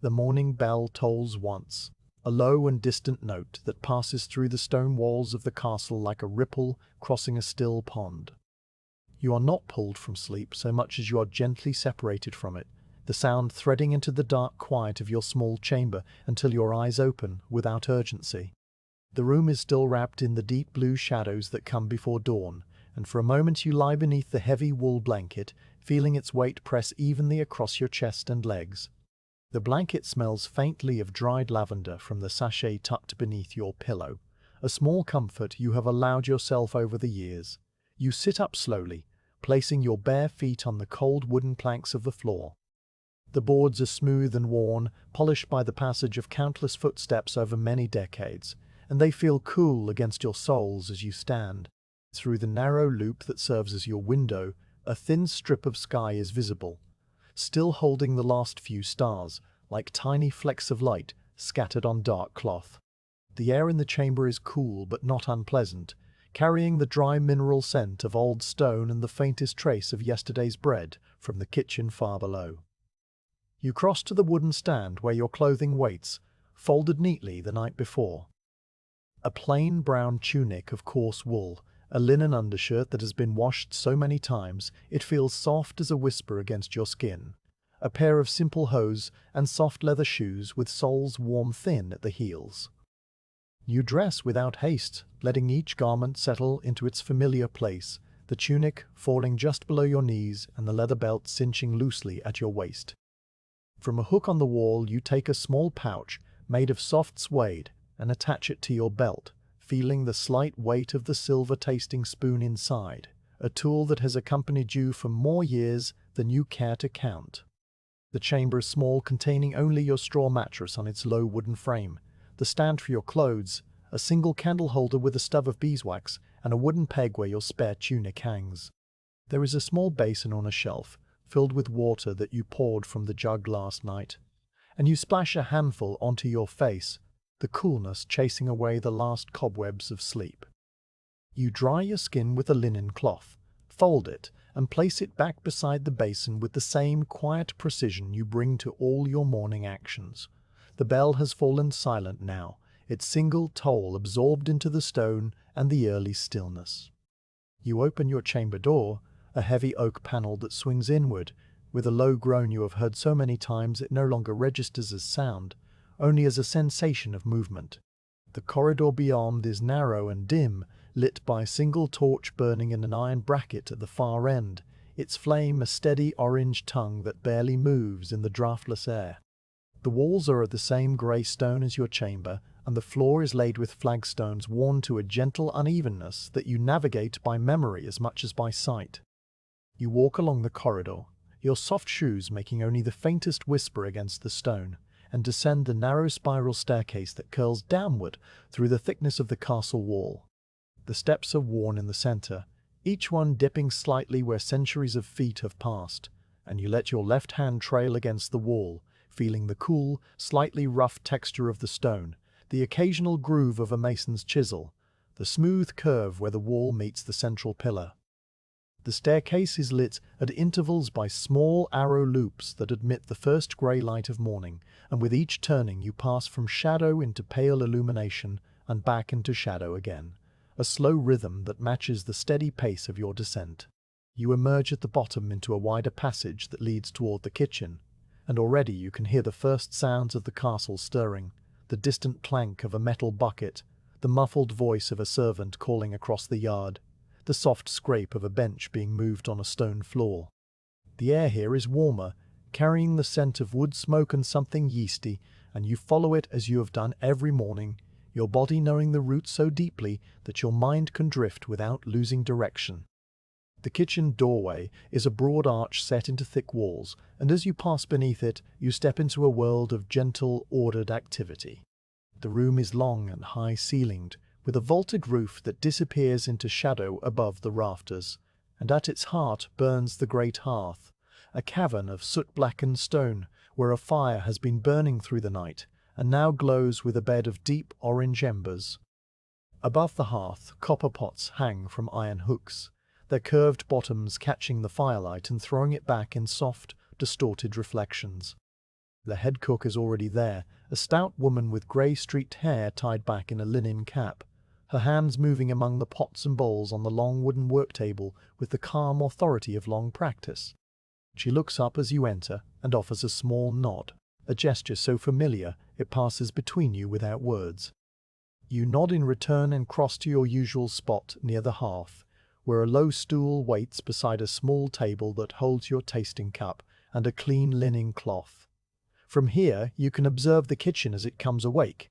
The morning bell tolls once, a low and distant note that passes through the stone walls of the castle like a ripple crossing a still pond. You are not pulled from sleep so much as you are gently separated from it, the sound threading into the dark quiet of your small chamber until your eyes open without urgency. The room is still wrapped in the deep blue shadows that come before dawn, and for a moment you lie beneath the heavy wool blanket, feeling its weight press evenly across your chest and legs. The blanket smells faintly of dried lavender from the sachet tucked beneath your pillow, a small comfort you have allowed yourself over the years. You sit up slowly, placing your bare feet on the cold wooden planks of the floor. The boards are smooth and worn, polished by the passage of countless footsteps over many decades, and they feel cool against your soles as you stand. Through the narrow loop that serves as your window, a thin strip of sky is visible, still holding the last few stars, like tiny flecks of light scattered on dark cloth. The air in the chamber is cool but not unpleasant, carrying the dry mineral scent of old stone and the faintest trace of yesterday's bread from the kitchen far below. You cross to the wooden stand where your clothing waits, folded neatly the night before. A plain brown tunic of coarse wool, a linen undershirt that has been washed so many times it feels soft as a whisper against your skin, a pair of simple hose, and soft leather shoes with soles worn thin at the heels. You dress without haste, letting each garment settle into its familiar place, the tunic falling just below your knees and the leather belt cinching loosely at your waist. From a hook on the wall you take a small pouch made of soft suede and attach it to your belt, feeling the slight weight of the silver tasting spoon inside, a tool that has accompanied you for more years than you care to count. The chamber is small, containing only your straw mattress on its low wooden frame, the stand for your clothes, a single candle holder with a stub of beeswax, and a wooden peg where your spare tunic hangs. There is a small basin on a shelf, filled with water that you poured from the jug last night, and you splash a handful onto your face, the coolness chasing away the last cobwebs of sleep. You dry your skin with a linen cloth, fold it, and place it back beside the basin with the same quiet precision you bring to all your morning actions. The bell has fallen silent now, its single toll absorbed into the stone and the early stillness. You open your chamber door, a heavy oak panel that swings inward, with a low groan you have heard so many times it no longer registers as sound, only as a sensation of movement. The corridor beyond is narrow and dim, lit by a single torch burning in an iron bracket at the far end, its flame a steady orange tongue that barely moves in the draughtless air. The walls are of the same grey stone as your chamber, and the floor is laid with flagstones worn to a gentle unevenness that you navigate by memory as much as by sight. You walk along the corridor, your soft shoes making only the faintest whisper against the stone, and descend the narrow spiral staircase that curls downward through the thickness of the castle wall. The steps are worn in the center, each one dipping slightly where centuries of feet have passed, and you let your left hand trail against the wall, feeling the cool, slightly rough texture of the stone, the occasional groove of a mason's chisel, the smooth curve where the wall meets the central pillar. The staircase is lit at intervals by small arrow loops that admit the first grey light of morning, and with each turning you pass from shadow into pale illumination and back into shadow again, a slow rhythm that matches the steady pace of your descent. You emerge at the bottom into a wider passage that leads toward the kitchen, and already you can hear the first sounds of the castle stirring, the distant clank of a metal bucket, the muffled voice of a servant calling across the yard, the soft scrape of a bench being moved on a stone floor. The air here is warmer, carrying the scent of wood smoke and something yeasty, and you follow it as you have done every morning, your body knowing the route so deeply that your mind can drift without losing direction. The kitchen doorway is a broad arch set into thick walls, and as you pass beneath it, you step into a world of gentle, ordered activity. The room is long and high-ceilinged, with a vaulted roof that disappears into shadow above the rafters, and at its heart burns the great hearth, a cavern of soot-blackened stone where a fire has been burning through the night and now glows with a bed of deep orange embers. Above the hearth, copper pots hang from iron hooks, their curved bottoms catching the firelight and throwing it back in soft, distorted reflections. The head cook is already there, a stout woman with grey-streaked hair tied back in a linen cap, her hands moving among the pots and bowls on the long wooden work table with the calm authority of long practice. She looks up as you enter and offers a small nod, a gesture so familiar it passes between you without words. You nod in return and cross to your usual spot near the hearth, where a low stool waits beside a small table that holds your tasting cup and a clean linen cloth. From here you can observe the kitchen as it comes awake.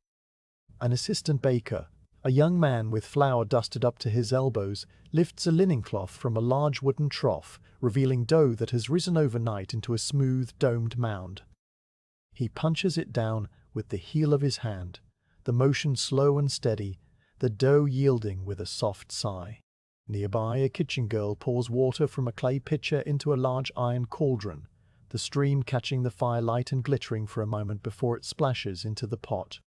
An assistant baker, a young man with flour dusted up to his elbows, lifts a linen cloth from a large wooden trough, revealing dough that has risen overnight into a smooth, domed mound. He punches it down with the heel of his hand, the motion slow and steady, the dough yielding with a soft sigh. Nearby, a kitchen girl pours water from a clay pitcher into a large iron cauldron, the stream catching the firelight and glittering for a moment before it splashes into the pot.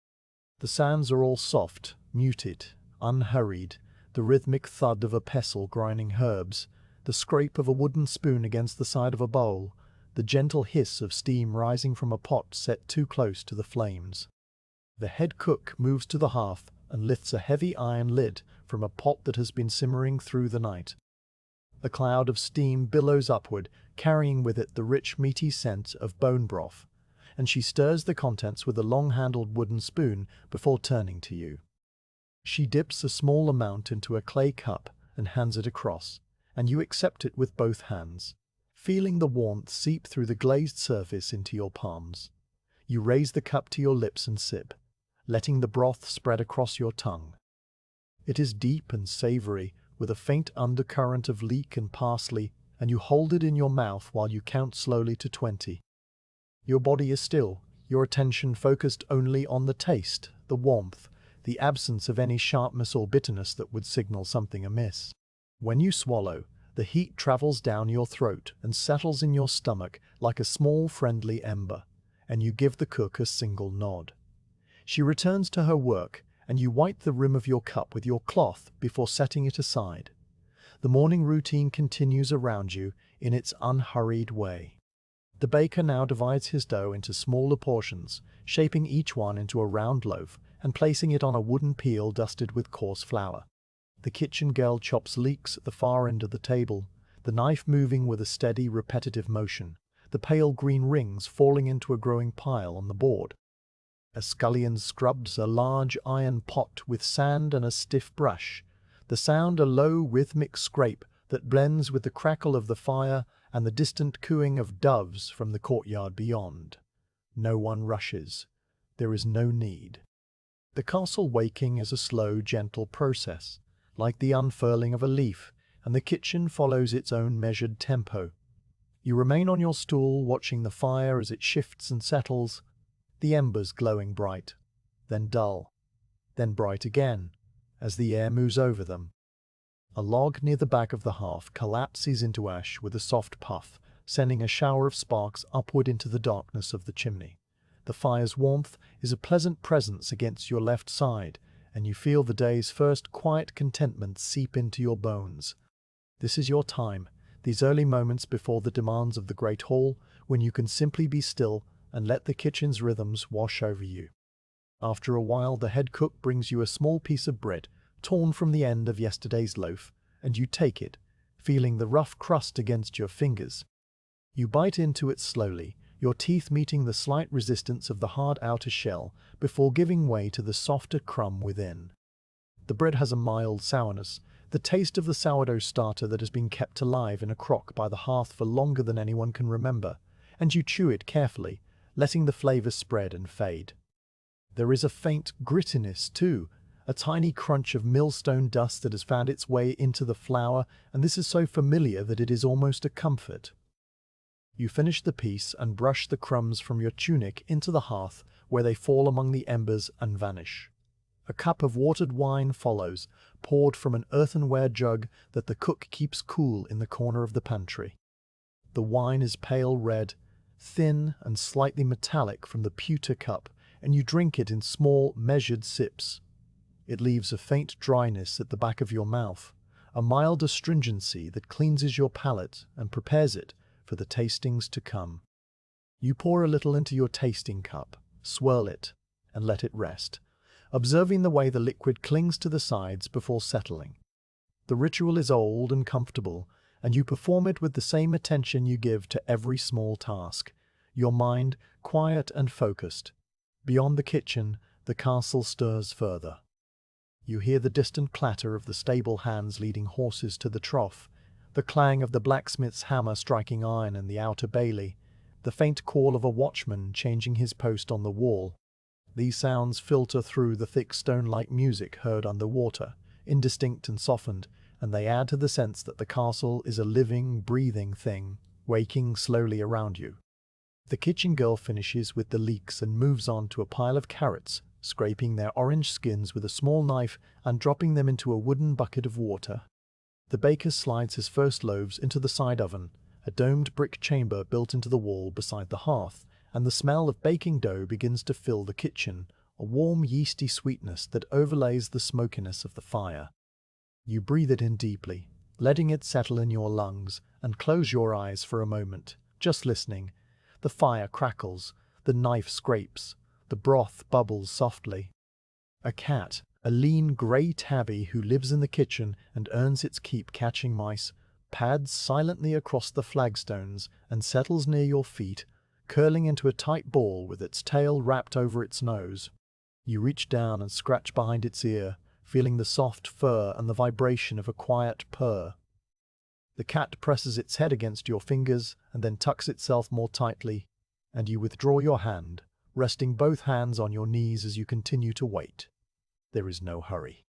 The sounds are all soft, muted, unhurried, the rhythmic thud of a pestle grinding herbs, the scrape of a wooden spoon against the side of a bowl, the gentle hiss of steam rising from a pot set too close to the flames. The head cook moves to the hearth and lifts a heavy iron lid from a pot that has been simmering through the night. A cloud of steam billows upward, carrying with it the rich, meaty scent of bone broth, and she stirs the contents with a long-handled wooden spoon before turning to you. She dips a small amount into a clay cup and hands it across, and you accept it with both hands, feeling the warmth seep through the glazed surface into your palms. You raise the cup to your lips and sip, letting the broth spread across your tongue. It is deep and savory, with a faint undercurrent of leek and parsley, and you hold it in your mouth while you count slowly to 20. Your body is still, your attention focused only on the taste, the warmth, the absence of any sharpness or bitterness that would signal something amiss. When you swallow, the heat travels down your throat and settles in your stomach like a small friendly ember, and you give the cook a single nod. She returns to her work, and you wipe the rim of your cup with your cloth before setting it aside. The morning routine continues around you in its unhurried way. The baker now divides his dough into smaller portions, shaping each one into a round loaf and placing it on a wooden peel dusted with coarse flour. The kitchen girl chops leeks at the far end of the table, the knife moving with a steady, repetitive motion, the pale green rings falling into a growing pile on the board. A scullion scrubs a large iron pot with sand and a stiff brush, the sound a low rhythmic scrape that blends with the crackle of the fire and the distant cooing of doves from the courtyard beyond. No one rushes. There is no need. The castle waking is a slow, gentle process, like the unfurling of a leaf, and the kitchen follows its own measured tempo. You remain on your stool watching the fire as it shifts and settles, the embers glowing bright, then dull, then bright again, as the air moves over them. A log near the back of the hearth collapses into ash with a soft puff, sending a shower of sparks upward into the darkness of the chimney. The fire's warmth is a pleasant presence against your left side, and you feel the day's first quiet contentment seep into your bones. This is your time, these early moments before the demands of the great hall, when you can simply be still and let the kitchen's rhythms wash over you. After a while, the head cook brings you a small piece of bread, torn from the end of yesterday's loaf, and you take it, feeling the rough crust against your fingers. You bite into it slowly, your teeth meeting the slight resistance of the hard outer shell before giving way to the softer crumb within. The bread has a mild sourness, the taste of the sourdough starter that has been kept alive in a crock by the hearth for longer than anyone can remember, and you chew it carefully, letting the flavor spread and fade. There is a faint grittiness, too, a tiny crunch of millstone dust that has found its way into the flour, and this is so familiar that it is almost a comfort. You finish the piece and brush the crumbs from your tunic into the hearth, where they fall among the embers and vanish. A cup of watered wine follows, poured from an earthenware jug that the cook keeps cool in the corner of the pantry. The wine is pale red, thin and slightly metallic from the pewter cup, and you drink it in small, measured sips. It leaves a faint dryness at the back of your mouth, a mild astringency that cleanses your palate and prepares it for the tastings to come. You pour a little into your tasting cup, swirl it, and let it rest, observing the way the liquid clings to the sides before settling. The ritual is old and comfortable, and you perform it with the same attention you give to every small task, your mind quiet and focused. Beyond the kitchen, the castle stirs further. You hear the distant clatter of the stable hands leading horses to the trough, the clang of the blacksmith's hammer striking iron in the outer bailey, the faint call of a watchman changing his post on the wall. These sounds filter through the thick stone-like music heard underwater, indistinct and softened, and they add to the sense that the castle is a living, breathing thing, waking slowly around you. The kitchen girl finishes with the leeks and moves on to a pile of carrots, scraping their orange skins with a small knife and dropping them into a wooden bucket of water. The baker slides his first loaves into the side oven, a domed brick chamber built into the wall beside the hearth, and the smell of baking dough begins to fill the kitchen, a warm yeasty sweetness that overlays the smokiness of the fire. You breathe it in deeply, letting it settle in your lungs, and close your eyes for a moment, just listening. The fire crackles, the knife scrapes, the broth bubbles softly. A cat, a lean grey tabby who lives in the kitchen and earns its keep catching mice, pads silently across the flagstones and settles near your feet, curling into a tight ball with its tail wrapped over its nose. You reach down and scratch behind its ear, feeling the soft fur and the vibration of a quiet purr. The cat presses its head against your fingers and then tucks itself more tightly, and you withdraw your hand, resting both hands on your knees as you continue to wait. There is no hurry.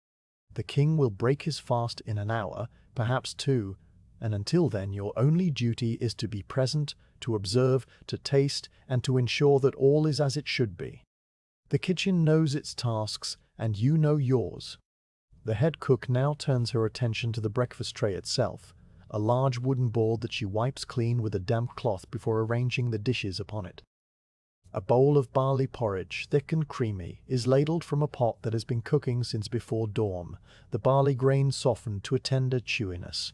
The king will break his fast in an hour, perhaps two, and until then your only duty is to be present, to observe, to taste, and to ensure that all is as it should be. The kitchen knows its tasks, and you know yours. The head cook now turns her attention to the breakfast tray itself, a large wooden board that she wipes clean with a damp cloth before arranging the dishes upon it. A bowl of barley porridge, thick and creamy, is ladled from a pot that has been cooking since before dawn, the barley grain softened to a tender chewiness.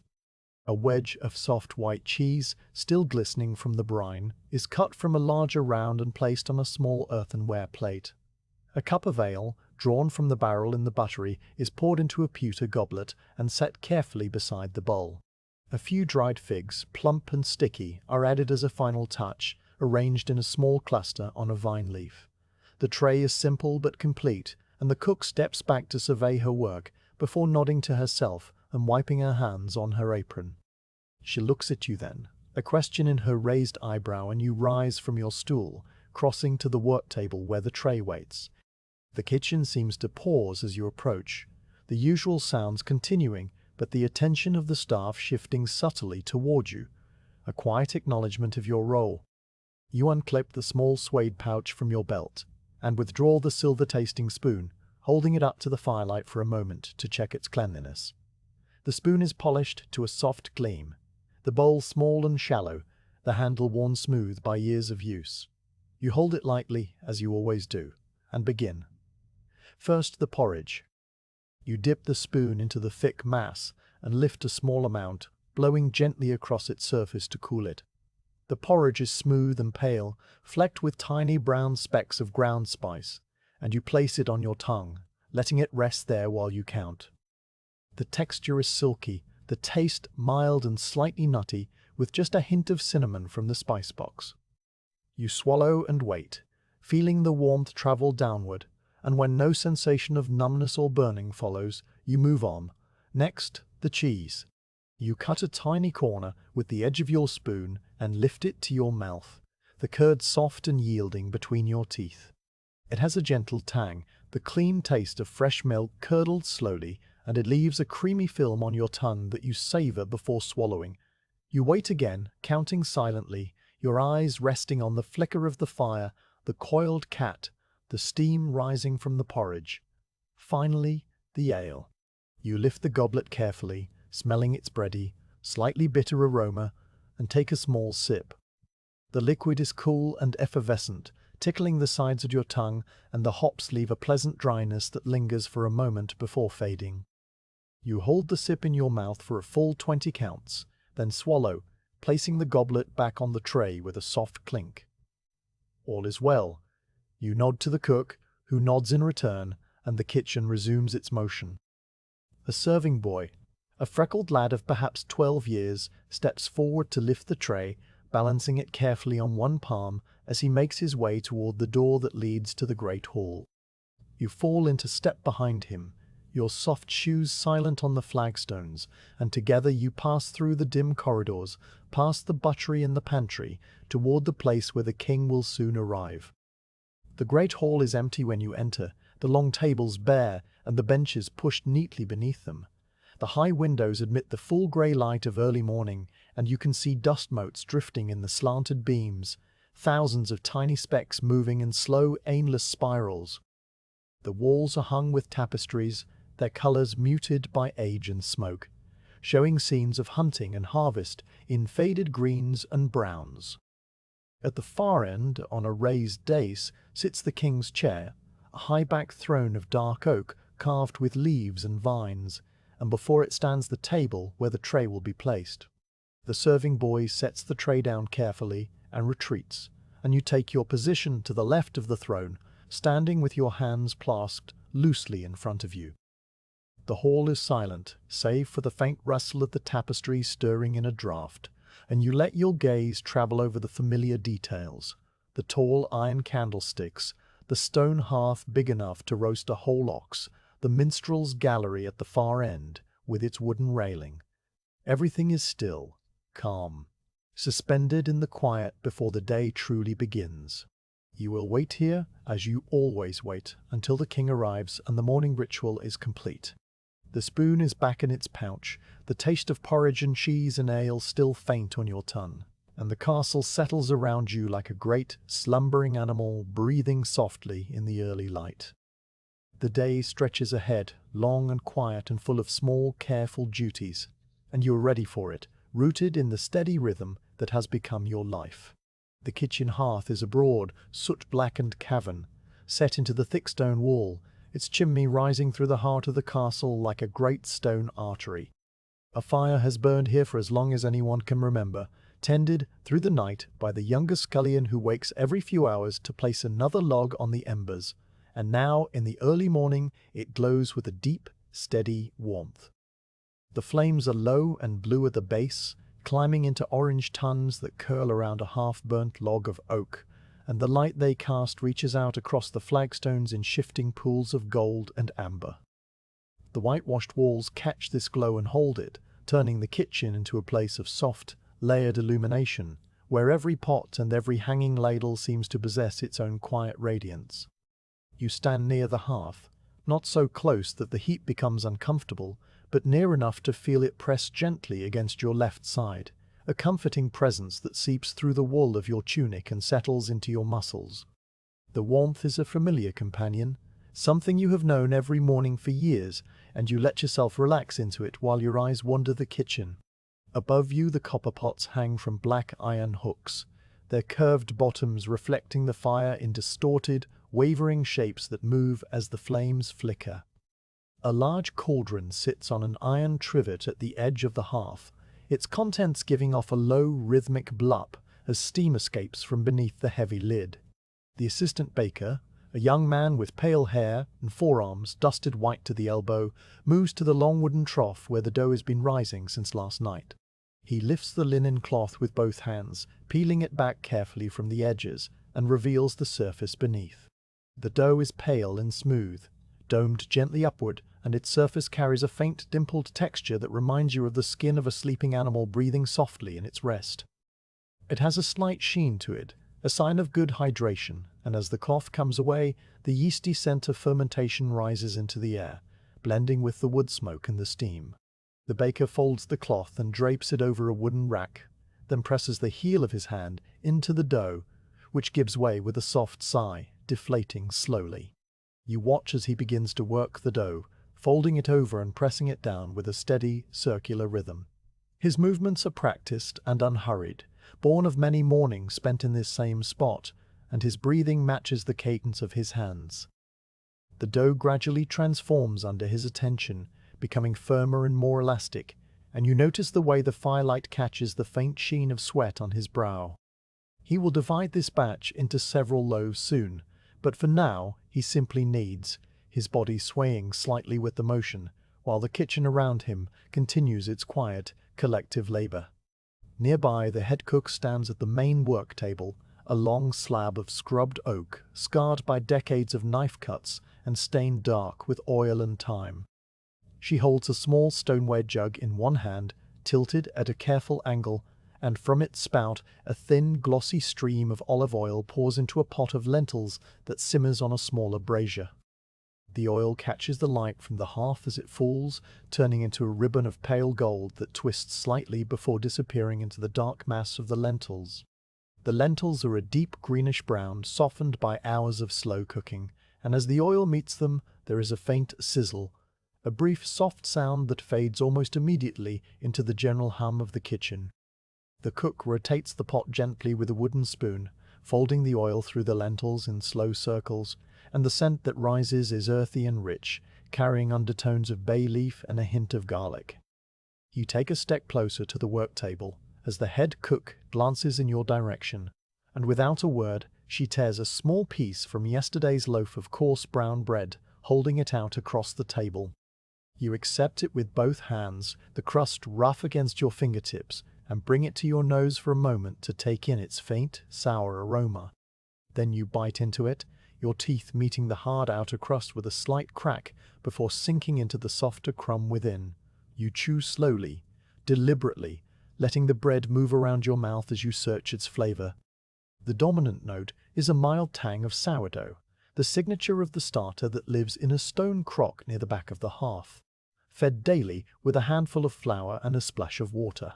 A wedge of soft white cheese, still glistening from the brine, is cut from a larger round and placed on a small earthenware plate. A cup of ale, drawn from the barrel in the buttery, is poured into a pewter goblet and set carefully beside the bowl. A few dried figs, plump and sticky, are added as a final touch, arranged in a small cluster on a vine leaf. The tray is simple but complete, and the cook steps back to survey her work before nodding to herself and wiping her hands on her apron. She looks at you then, a question in her raised eyebrow, and you rise from your stool, crossing to the work table where the tray waits. The kitchen seems to pause as you approach, the usual sounds continuing, but the attention of the staff shifting subtly toward you, a quiet acknowledgement of your role. You unclip the small suede pouch from your belt and withdraw the silver tasting spoon, holding it up to the firelight for a moment to check its cleanliness. The spoon is polished to a soft gleam, the bowl small and shallow, the handle worn smooth by years of use. You hold it lightly, as you always do, and begin. First, the porridge. You dip the spoon into the thick mass and lift a small amount, blowing gently across its surface to cool it. The porridge is smooth and pale, flecked with tiny brown specks of ground spice, and you place it on your tongue, letting it rest there while you count. The texture is silky, the taste mild and slightly nutty, with just a hint of cinnamon from the spice box. You swallow and wait, feeling the warmth travel downward, and when no sensation of numbness or burning follows, you move on. Next, the cheese. You cut a tiny corner with the edge of your spoon and lift it to your mouth, the curd soft and yielding between your teeth. It has a gentle tang, the clean taste of fresh milk curdled slowly, and it leaves a creamy film on your tongue that you savor before swallowing. You wait again, counting silently, your eyes resting on the flicker of the fire, the coiled cat, the steam rising from the porridge. Finally, the ale. You lift the goblet carefully, smelling its bready, slightly bitter aroma, and take a small sip. The liquid is cool and effervescent, tickling the sides of your tongue, and the hops leave a pleasant dryness that lingers for a moment before fading. You hold the sip in your mouth for a full 20 counts, then swallow, placing the goblet back on the tray with a soft clink. All is well. You nod to the cook, who nods in return, and the kitchen resumes its motion. A serving boy, a freckled lad of perhaps 12 years, steps forward to lift the tray, balancing it carefully on one palm as he makes his way toward the door that leads to the great hall. You fall into step behind him, your soft shoes silent on the flagstones, and together you pass through the dim corridors, past the buttery and the pantry, toward the place where the king will soon arrive. The great hall is empty when you enter, the long tables bare, and the benches pushed neatly beneath them. The high windows admit the full grey light of early morning, and you can see dust motes drifting in the slanted beams, thousands of tiny specks moving in slow, aimless spirals. The walls are hung with tapestries, their colours muted by age and smoke, showing scenes of hunting and harvest in faded greens and browns. At the far end, on a raised dais, sits the king's chair, a high-backed throne of dark oak carved with leaves and vines, and before it stands the table where the tray will be placed. The serving boy sets the tray down carefully and retreats, and you take your position to the left of the throne, standing with your hands clasped loosely in front of you. The hall is silent, save for the faint rustle of the tapestry stirring in a draught, and you let your gaze travel over the familiar details, the tall iron candlesticks, the stone hearth big enough to roast a whole ox, the minstrel's gallery at the far end, with its wooden railing. Everything is still, calm, suspended in the quiet before the day truly begins. You will wait here, as you always wait, until the king arrives and the morning ritual is complete. The spoon is back in its pouch, the taste of porridge and cheese and ale still faint on your tongue, and the castle settles around you like a great, slumbering animal breathing softly in the early light. The day stretches ahead, long and quiet and full of small, careful duties, and you are ready for it, rooted in the steady rhythm that has become your life. The kitchen hearth is a broad, soot-blackened cavern, set into the thick stone wall, its chimney rising through the heart of the castle like a great stone artery. A fire has burned here for as long as anyone can remember, tended through the night by the younger scullion who wakes every few hours to place another log on the embers, and now, in the early morning, it glows with a deep, steady warmth. The flames are low and blue at the base, climbing into orange tongues that curl around a half-burnt log of oak, and the light they cast reaches out across the flagstones in shifting pools of gold and amber. The whitewashed walls catch this glow and hold it, turning the kitchen into a place of soft, layered illumination, where every pot and every hanging ladle seems to possess its own quiet radiance. You stand near the hearth, not so close that the heat becomes uncomfortable, but near enough to feel it press gently against your left side, a comforting presence that seeps through the wool of your tunic and settles into your muscles. The warmth is a familiar companion, something you have known every morning for years, and you let yourself relax into it while your eyes wander the kitchen. Above you the copper pots hang from black iron hooks, their curved bottoms reflecting the fire in distorted, wavering shapes that move as the flames flicker. A large cauldron sits on an iron trivet at the edge of the hearth, its contents giving off a low, rhythmic blup as steam escapes from beneath the heavy lid. The assistant baker, a young man with pale hair and forearms dusted white to the elbow, moves to the long wooden trough where the dough has been rising since last night. He lifts the linen cloth with both hands, peeling it back carefully from the edges, and reveals the surface beneath. The dough is pale and smooth, domed gently upward, and its surface carries a faint dimpled texture that reminds you of the skin of a sleeping animal breathing softly in its rest. It has a slight sheen to it, a sign of good hydration, and as the cloth comes away, the yeasty scent of fermentation rises into the air, blending with the wood smoke and the steam. The baker folds the cloth and drapes it over a wooden rack, then presses the heel of his hand into the dough, which gives way with a soft sigh, deflating slowly. You watch as he begins to work the dough, folding it over and pressing it down with a steady, circular rhythm. His movements are practiced and unhurried, born of many mornings spent in this same spot, and his breathing matches the cadence of his hands. The dough gradually transforms under his attention, becoming firmer and more elastic, and you notice the way the firelight catches the faint sheen of sweat on his brow. He will divide this batch into several loaves soon, but for now he simply kneads, his body swaying slightly with the motion, while the kitchen around him continues its quiet, collective labor. Nearby, the head cook stands at the main work table, a long slab of scrubbed oak, scarred by decades of knife cuts and stained dark with oil and time. She holds a small stoneware jug in one hand, tilted at a careful angle, and from its spout a thin, glossy stream of olive oil pours into a pot of lentils that simmers on a smaller brazier. The oil catches the light from the hearth as it falls, turning into a ribbon of pale gold that twists slightly before disappearing into the dark mass of the lentils. The lentils are a deep greenish brown, softened by hours of slow cooking, and as the oil meets them, there is a faint sizzle, a brief soft sound that fades almost immediately into the general hum of the kitchen. The cook rotates the pot gently with a wooden spoon, folding the oil through the lentils in slow circles, and the scent that rises is earthy and rich, carrying undertones of bay leaf and a hint of garlic. You take a step closer to the work table as the head cook glances in your direction, and without a word, she tears a small piece from yesterday's loaf of coarse brown bread, holding it out across the table. You accept it with both hands, the crust rough against your fingertips, and bring it to your nose for a moment to take in its faint, sour aroma. Then you bite into it, your teeth meeting the hard outer crust with a slight crack before sinking into the softer crumb within. You chew slowly, deliberately, letting the bread move around your mouth as you search its flavor. The dominant note is a mild tang of sourdough, the signature of the starter that lives in a stone crock near the back of the hearth, fed daily with a handful of flour and a splash of water.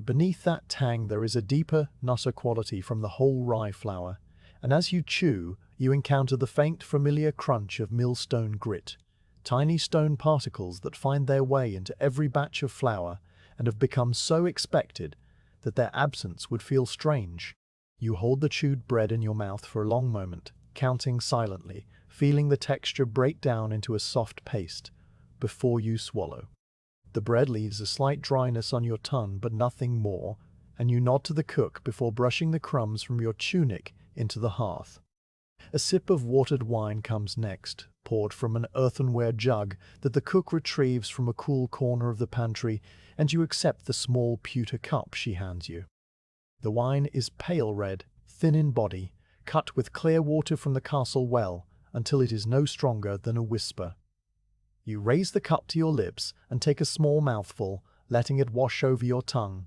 Beneath that tang there is a deeper, nutter quality from the whole rye flour, and as you chew, you encounter the faint, familiar crunch of millstone grit, tiny stone particles that find their way into every batch of flour and have become so expected that their absence would feel strange. You hold the chewed bread in your mouth for a long moment, counting silently, feeling the texture break down into a soft paste, before you swallow. The bread leaves a slight dryness on your tongue, but nothing more, and you nod to the cook before brushing the crumbs from your tunic into the hearth. A sip of watered wine comes next, poured from an earthenware jug that the cook retrieves from a cool corner of the pantry, and you accept the small pewter cup she hands you. The wine is pale red, thin in body, cut with clear water from the castle well, until it is no stronger than a whisper. You raise the cup to your lips and take a small mouthful, letting it wash over your tongue.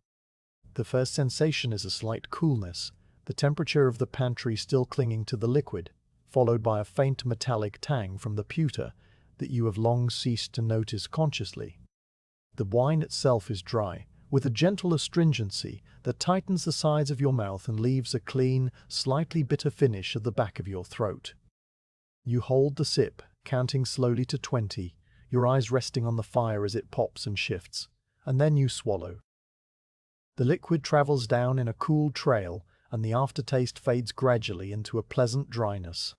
The first sensation is a slight coolness, the temperature of the pantry still clinging to the liquid, followed by a faint metallic tang from the pewter that you have long ceased to notice consciously. The wine itself is dry, with a gentle astringency that tightens the sides of your mouth and leaves a clean, slightly bitter finish at the back of your throat. You hold the sip, counting slowly to 20, your eyes resting on the fire as it pops and shifts, and then you swallow. The liquid travels down in a cool trail, and the aftertaste fades gradually into a pleasant dryness.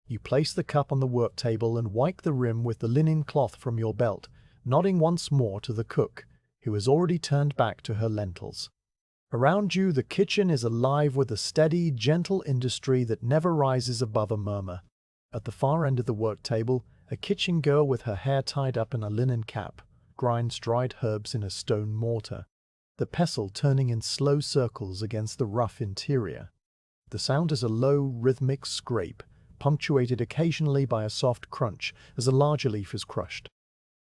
You place the cup on the work table and wipe the rim with the linen cloth from your belt, nodding once more to the cook, who has already turned back to her lentils. Around you, the kitchen is alive with a steady, gentle industry that never rises above a murmur. At the far end of the work table, a kitchen girl with her hair tied up in a linen cap grinds dried herbs in a stone mortar, the pestle turning in slow circles against the rough interior. The sound is a low, rhythmic scrape, punctuated occasionally by a soft crunch as a larger leaf is crushed.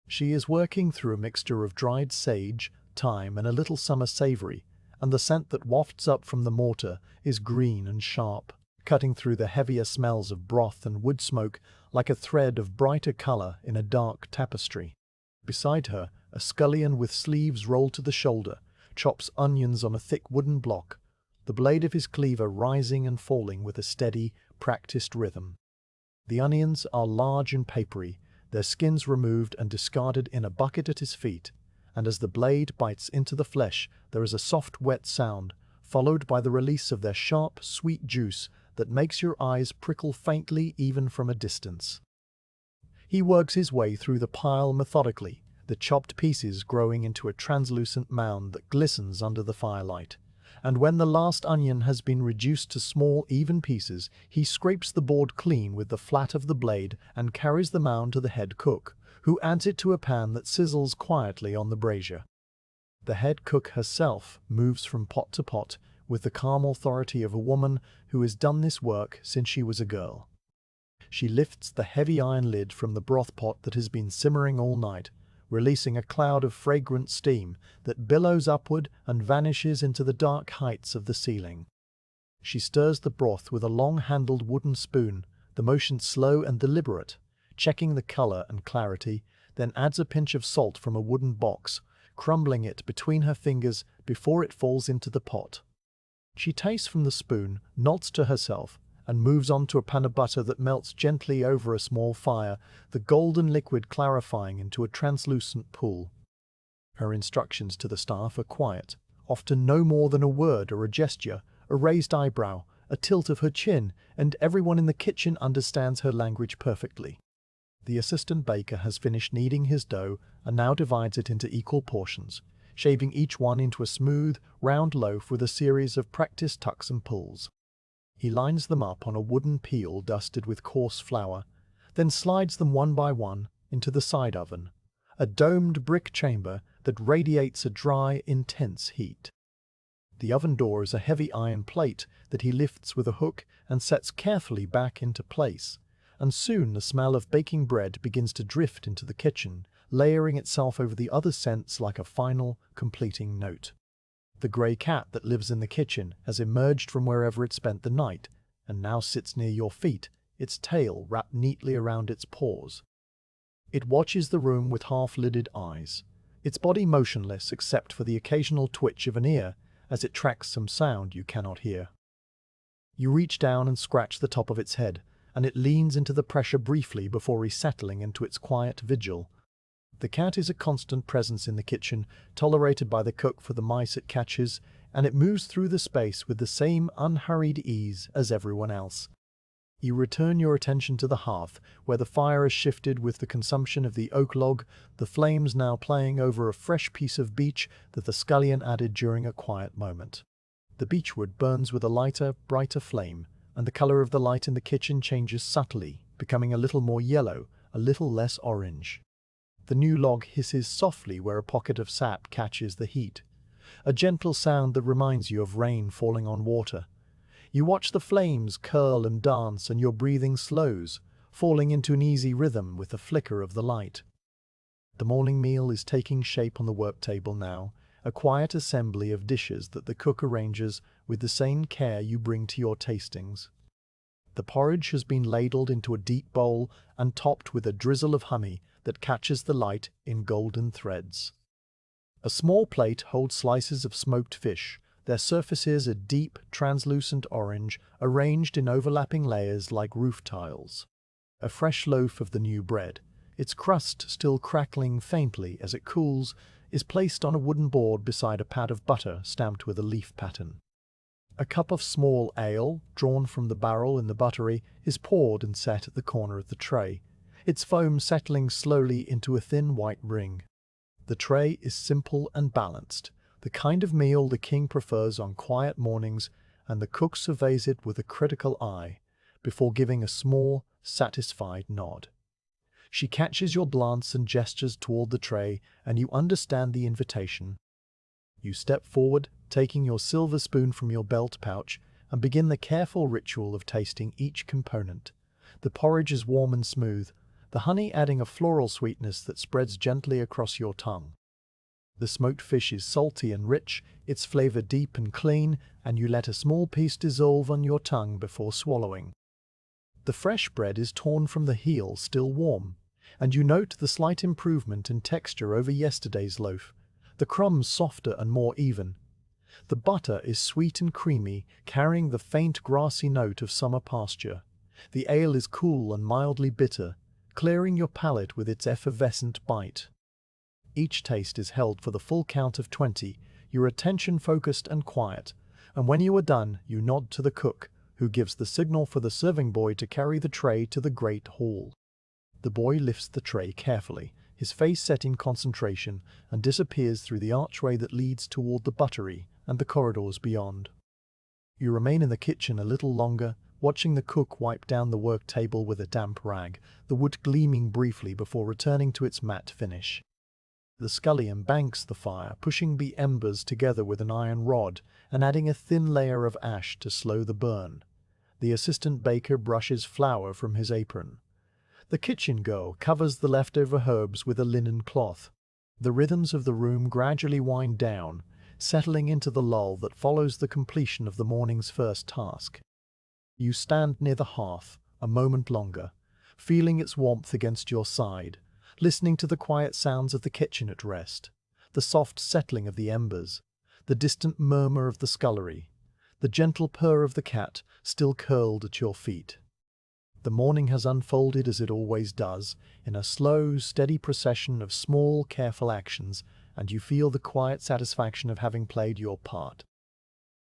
She is working through a mixture of dried sage, thyme, and a little summer savory, and the scent that wafts up from the mortar is green and sharp, cutting through the heavier smells of broth and wood smoke like a thread of brighter color in a dark tapestry. Beside her, a scullion with sleeves rolled to the shoulder chops onions on a thick wooden block, the blade of his cleaver rising and falling with a steady, practiced rhythm. The onions are large and papery, their skins removed and discarded in a bucket at his feet, and as the blade bites into the flesh, there is a soft, wet sound, followed by the release of their sharp, sweet juice that makes your eyes prickle faintly even from a distance. He works his way through the pile methodically, the chopped pieces growing into a translucent mound that glistens under the firelight. and when the last onion has been reduced to small, even pieces, he scrapes the board clean with the flat of the blade and carries the mound to the head cook, who adds it to a pan that sizzles quietly on the brazier. The head cook herself moves from pot to pot with the calm authority of a woman who has done this work since she was a girl. She lifts the heavy iron lid from the broth pot that has been simmering all night, releasing a cloud of fragrant steam that billows upward and vanishes into the dark heights of the ceiling. She stirs the broth with a long-handled wooden spoon, the motion slow and deliberate, checking the color and clarity, then adds a pinch of salt from a wooden box, crumbling it between her fingers before it falls into the pot. She tastes from the spoon, nods to herself, and moves on to a pan of butter that melts gently over a small fire, the golden liquid clarifying into a translucent pool. Her instructions to the staff are quiet, often no more than a word or a gesture, a raised eyebrow, a tilt of her chin, and everyone in the kitchen understands her language perfectly. The assistant baker has finished kneading his dough and now divides it into equal portions, shaving each one into a smooth, round loaf with a series of practiced tucks and pulls. He lines them up on a wooden peel dusted with coarse flour, then slides them one by one into the side oven, a domed brick chamber that radiates a dry, intense heat. The oven door is a heavy iron plate that he lifts with a hook and sets carefully back into place, and soon the smell of baking bread begins to drift into the kitchen, layering itself over the other scents like a final, completing note. The grey cat that lives in the kitchen has emerged from wherever it spent the night, and now sits near your feet, its tail wrapped neatly around its paws. It watches the room with half-lidded eyes, its body motionless except for the occasional twitch of an ear as it tracks some sound you cannot hear. You reach down and scratch the top of its head, and it leans into the pressure briefly before resettling into its quiet vigil. The cat is a constant presence in the kitchen, tolerated by the cook for the mice it catches, and it moves through the space with the same unhurried ease as everyone else. You return your attention to the hearth, where the fire has shifted with the consumption of the oak log, the flames now playing over a fresh piece of beech that the scullion added during a quiet moment. The beechwood burns with a lighter, brighter flame, and the color of the light in the kitchen changes subtly, becoming a little more yellow, a little less orange. The new log hisses softly where a pocket of sap catches the heat, a gentle sound that reminds you of rain falling on water. You watch the flames curl and dance, and your breathing slows, falling into an easy rhythm with the flicker of the light. The morning meal is taking shape on the work table now, a quiet assembly of dishes that the cook arranges with the same care you bring to your tastings. The porridge has been ladled into a deep bowl and topped with a drizzle of honey that catches the light in golden threads. A small plate holds slices of smoked fish, their surfaces a deep, translucent orange, arranged in overlapping layers like roof tiles. A fresh loaf of the new bread, its crust still crackling faintly as it cools, is placed on a wooden board beside a pad of butter stamped with a leaf pattern. A cup of small ale, drawn from the barrel in the buttery, is poured and set at the corner of the tray, its foam settling slowly into a thin white ring. The tray is simple and balanced, the kind of meal the king prefers on quiet mornings, and the cook surveys it with a critical eye, before giving a small, satisfied nod. She catches your glance and gestures toward the tray, and you understand the invitation. You step forward, taking your silver spoon from your belt pouch, and begin the careful ritual of tasting each component. The porridge is warm and smooth, the honey adding a floral sweetness that spreads gently across your tongue. The smoked fish is salty and rich, its flavor deep and clean, and you let a small piece dissolve on your tongue before swallowing. The fresh bread is torn from the heel, still warm, and you note the slight improvement in texture over yesterday's loaf, the crumbs softer and more even. The butter is sweet and creamy, carrying the faint grassy note of summer pasture. The ale is cool and mildly bitter, clearing your palate with its effervescent bite. Each taste is held for the full count of 20, your attention focused and quiet, and when you are done, you nod to the cook, who gives the signal for the serving boy to carry the tray to the great hall. The boy lifts the tray carefully, his face set in concentration, and disappears through the archway that leads toward the buttery and the corridors beyond. You remain in the kitchen a little longer, watching the cook wipe down the work table with a damp rag, the wood gleaming briefly before returning to its matte finish. The scullion banks the fire, pushing the embers together with an iron rod and adding a thin layer of ash to slow the burn. The assistant baker brushes flour from his apron. The kitchen girl covers the leftover herbs with a linen cloth. The rhythms of the room gradually wind down, settling into the lull that follows the completion of the morning's first task. You stand near the hearth, a moment longer, feeling its warmth against your side, listening to the quiet sounds of the kitchen at rest, the soft settling of the embers, the distant murmur of the scullery, the gentle purr of the cat still curled at your feet. The morning has unfolded as it always does, in a slow, steady procession of small, careful actions, and you feel the quiet satisfaction of having played your part.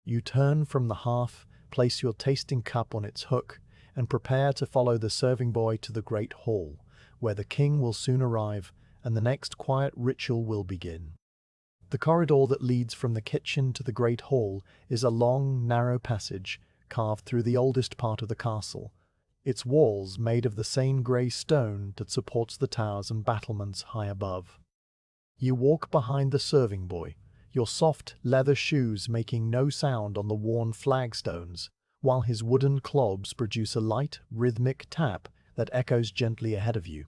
You turn from the hearth, place your tasting cup on its hook, and prepare to follow the serving boy to the great hall, where the king will soon arrive, and the next quiet ritual will begin. The corridor that leads from the kitchen to the great hall is a long, narrow passage, carved through the oldest part of the castle, its walls made of the same grey stone that supports the towers and battlements high above. You walk behind the serving boy, your soft leather shoes making no sound on the worn flagstones, while his wooden clogs produce a light, rhythmic tap that echoes gently ahead of you.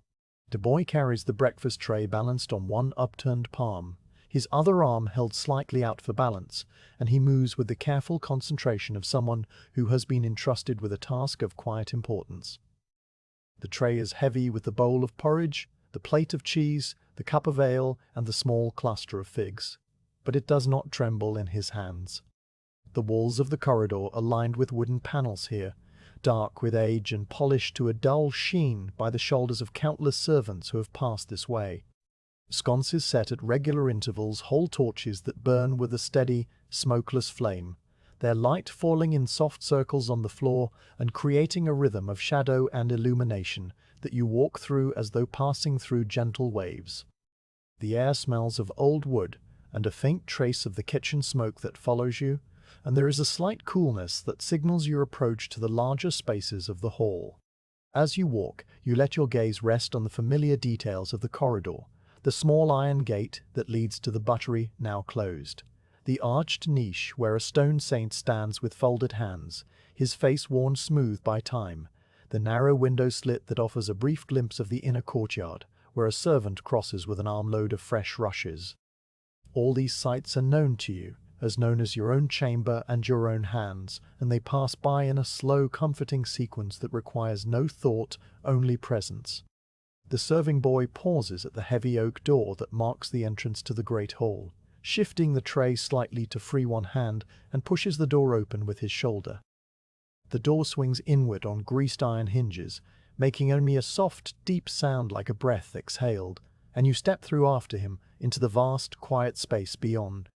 The boy carries the breakfast tray balanced on one upturned palm, his other arm held slightly out for balance, and he moves with the careful concentration of someone who has been entrusted with a task of quiet importance. The tray is heavy with the bowl of porridge, the plate of cheese, the cup of ale, and the small cluster of figs, but it does not tremble in his hands. The walls of the corridor are lined with wooden panels here, dark with age and polished to a dull sheen by the shoulders of countless servants who have passed this way. Sconces set at regular intervals hold torches that burn with a steady, smokeless flame, their light falling in soft circles on the floor and creating a rhythm of shadow and illumination that you walk through as though passing through gentle waves. The air smells of old wood and a faint trace of the kitchen smoke that follows you, and there is a slight coolness that signals your approach to the larger spaces of the hall. As you walk, you let your gaze rest on the familiar details of the corridor, the small iron gate that leads to the buttery now closed, the arched niche where a stone saint stands with folded hands, his face worn smooth by time, the narrow window slit that offers a brief glimpse of the inner courtyard, where a servant crosses with an armload of fresh rushes. All these sights are known to you, as known as your own chamber and your own hands, and they pass by in a slow, comforting sequence that requires no thought, only presence. The serving boy pauses at the heavy oak door that marks the entrance to the great hall, shifting the tray slightly to free one hand, and pushes the door open with his shoulder. The door swings inward on greased iron hinges, making only a soft, deep sound like a breath exhaled, and you step through after him into the vast, quiet space beyond.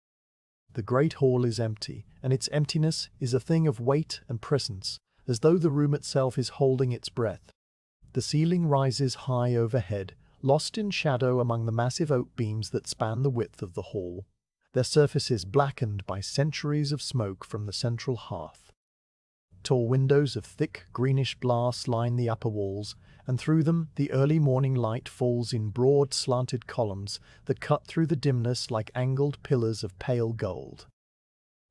The great hall is empty, and its emptiness is a thing of weight and presence, as though the room itself is holding its breath. The ceiling rises high overhead, lost in shadow among the massive oak beams that span the width of the hall, their surfaces blackened by centuries of smoke from the central hearth. Tall windows of thick greenish glass line the upper walls, and through them the early morning light falls in broad slanted columns that cut through the dimness like angled pillars of pale gold.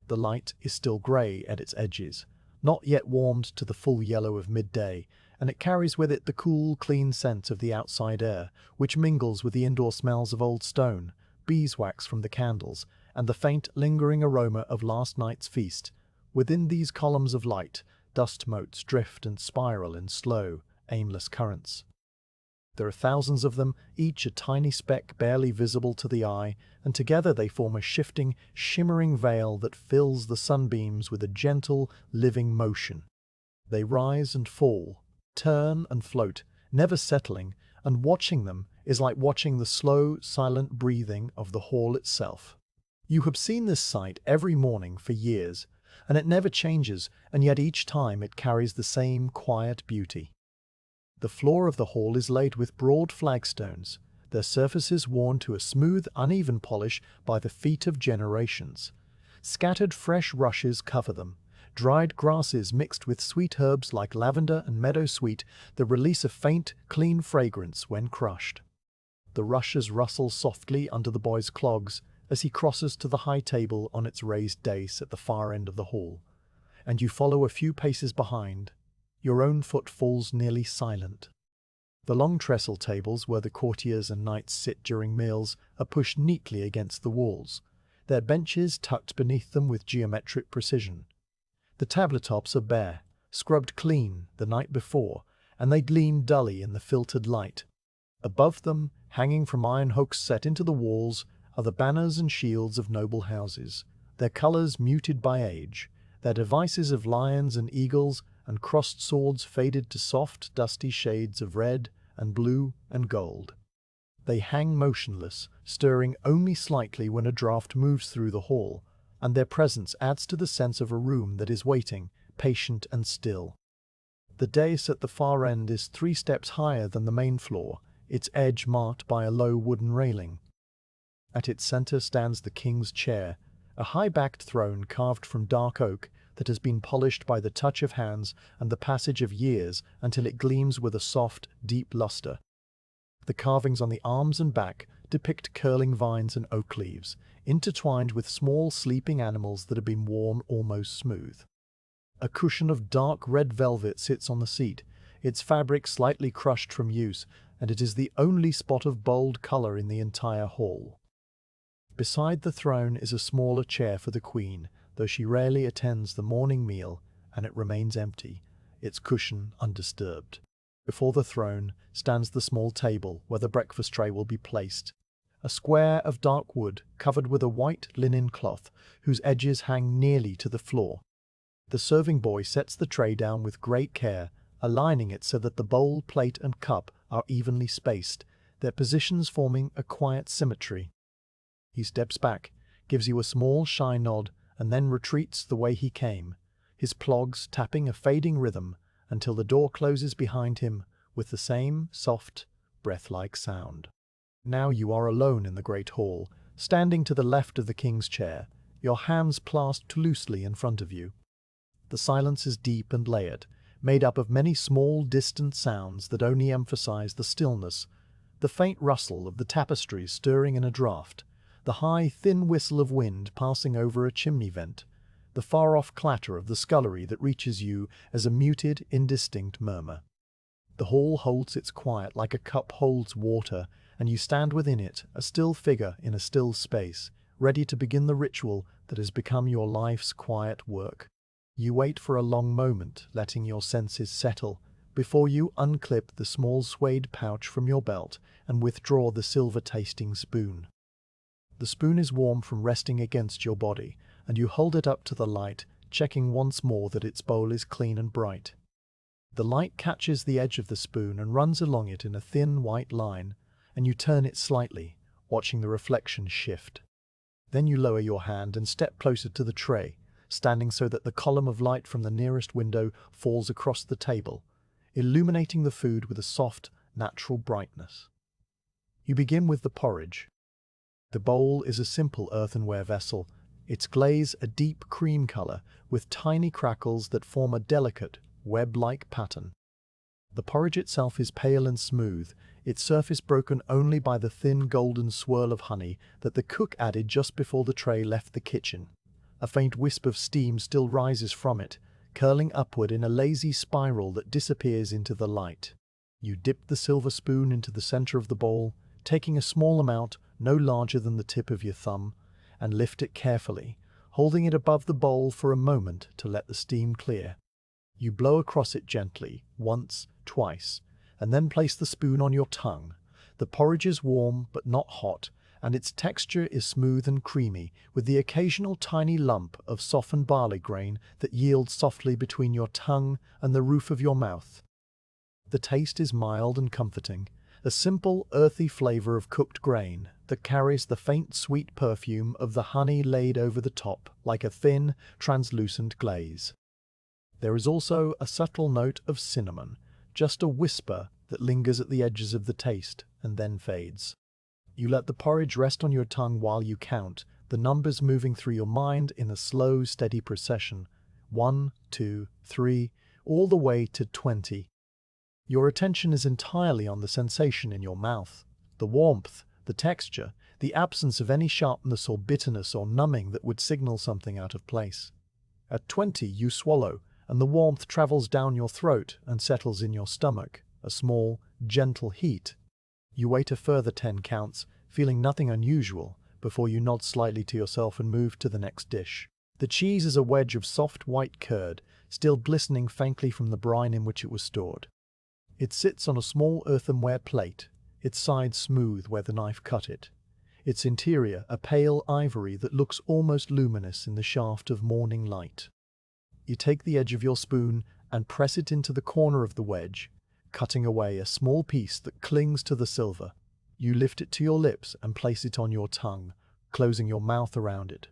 The light is still grey at its edges, not yet warmed to the full yellow of midday, and it carries with it the cool, clean scent of the outside air, which mingles with the indoor smells of old stone, beeswax from the candles, and the faint, lingering aroma of last night's feast. Within these columns of light, dust motes drift and spiral in slow, aimless currents. There are thousands of them, each a tiny speck barely visible to the eye, and together they form a shifting, shimmering veil that fills the sunbeams with a gentle, living motion. They rise and fall, turn and float, never settling, and watching them is like watching the slow, silent breathing of the hall itself. You have seen this sight every morning for years, and it never changes, and yet each time it carries the same quiet beauty. The floor of the hall is laid with broad flagstones, their surfaces worn to a smooth, uneven polish by the feet of generations. Scattered fresh rushes cover them. Dried grasses mixed with sweet herbs like lavender and meadowsweet that release a faint, clean fragrance when crushed. The rushes rustle softly under the boy's clogs as he crosses to the high table on its raised dais at the far end of the hall, and you follow a few paces behind. Your own foot falls nearly silent. The long trestle tables where the courtiers and knights sit during meals are pushed neatly against the walls, their benches tucked beneath them with geometric precision. The tabletops are bare, scrubbed clean the night before, and they gleam dully in the filtered light. Above them, hanging from iron hooks set into the walls, are the banners and shields of noble houses, their colours muted by age, their devices of lions and eagles and crossed swords faded to soft, dusty shades of red and blue and gold. They hang motionless, stirring only slightly when a draught moves through the hall, and their presence adds to the sense of a room that is waiting, patient and still. The dais at the far end is 3 steps higher than the main floor, its edge marked by a low wooden railing. At its center stands the king's chair, a high-backed throne carved from dark oak that has been polished by the touch of hands and the passage of years until it gleams with a soft, deep luster. The carvings on the arms and back depict curling vines and oak leaves, intertwined with small sleeping animals that have been worn almost smooth. A cushion of dark red velvet sits on the seat, its fabric slightly crushed from use, and it is the only spot of bold color in the entire hall. Beside the throne is a smaller chair for the queen, though she rarely attends the morning meal, and it remains empty, its cushion undisturbed. Before the throne stands the small table where the breakfast tray will be placed, a square of dark wood covered with a white linen cloth whose edges hang nearly to the floor. The serving boy sets the tray down with great care, aligning it so that the bowl, plate and cup are evenly spaced, their positions forming a quiet symmetry. He steps back, gives you a small shy nod, and then retreats the way he came, his clogs tapping a fading rhythm until the door closes behind him with the same soft, breath-like sound. Now you are alone in the great hall, standing to the left of the king's chair, your hands clasped loosely in front of you. The silence is deep and layered, made up of many small, distant sounds that only emphasize the stillness, the faint rustle of the tapestries stirring in a draught, the high, thin whistle of wind passing over a chimney vent, the far-off clatter of the scullery that reaches you as a muted, indistinct murmur. The hall holds its quiet like a cup holds water, and you stand within it, a still figure in a still space, ready to begin the ritual that has become your life's quiet work. You wait for a long moment, letting your senses settle, before you unclip the small suede pouch from your belt and withdraw the silver-tasting spoon. The spoon is warm from resting against your body, and you hold it up to the light, checking once more that its bowl is clean and bright. The light catches the edge of the spoon and runs along it in a thin white line, and you turn it slightly, watching the reflection shift. Then you lower your hand and step closer to the tray, standing so that the column of light from the nearest window falls across the table, illuminating the food with a soft, natural brightness. You begin with the porridge. The bowl is a simple earthenware vessel, its glaze a deep cream color with tiny crackles that form a delicate, web-like pattern. The porridge itself is pale and smooth, its surface broken only by the thin golden swirl of honey that the cook added just before the tray left the kitchen. A faint wisp of steam still rises from it, curling upward in a lazy spiral that disappears into the light. You dip the silver spoon into the center of the bowl, taking a small amount, no larger than the tip of your thumb, and lift it carefully, holding it above the bowl for a moment to let the steam clear. You blow across it gently, once, twice, and then place the spoon on your tongue. The porridge is warm but not hot, and its texture is smooth and creamy, with the occasional tiny lump of softened barley grain that yields softly between your tongue and the roof of your mouth. The taste is mild and comforting, a simple, earthy flavor of cooked grain that carries the faint sweet perfume of the honey laid over the top like a thin, translucent glaze. There is also a subtle note of cinnamon, just a whisper that lingers at the edges of the taste and then fades. You let the porridge rest on your tongue while you count, the numbers moving through your mind in a slow, steady procession. 1, 2, 3, all the way to 20. Your attention is entirely on the sensation in your mouth, the warmth, the texture, the absence of any sharpness or bitterness or numbing that would signal something out of place. At 20, you swallow, and the warmth travels down your throat and settles in your stomach, a small, gentle heat. You wait a further 10 counts, feeling nothing unusual, before you nod slightly to yourself and move to the next dish. The cheese is a wedge of soft white curd, still glistening faintly from the brine in which it was stored. It sits on a small earthenware plate, its sides smooth where the knife cut it, its interior a pale ivory that looks almost luminous in the shaft of morning light. You take the edge of your spoon and press it into the corner of the wedge, cutting away a small piece that clings to the silver. You lift it to your lips and place it on your tongue, closing your mouth around it.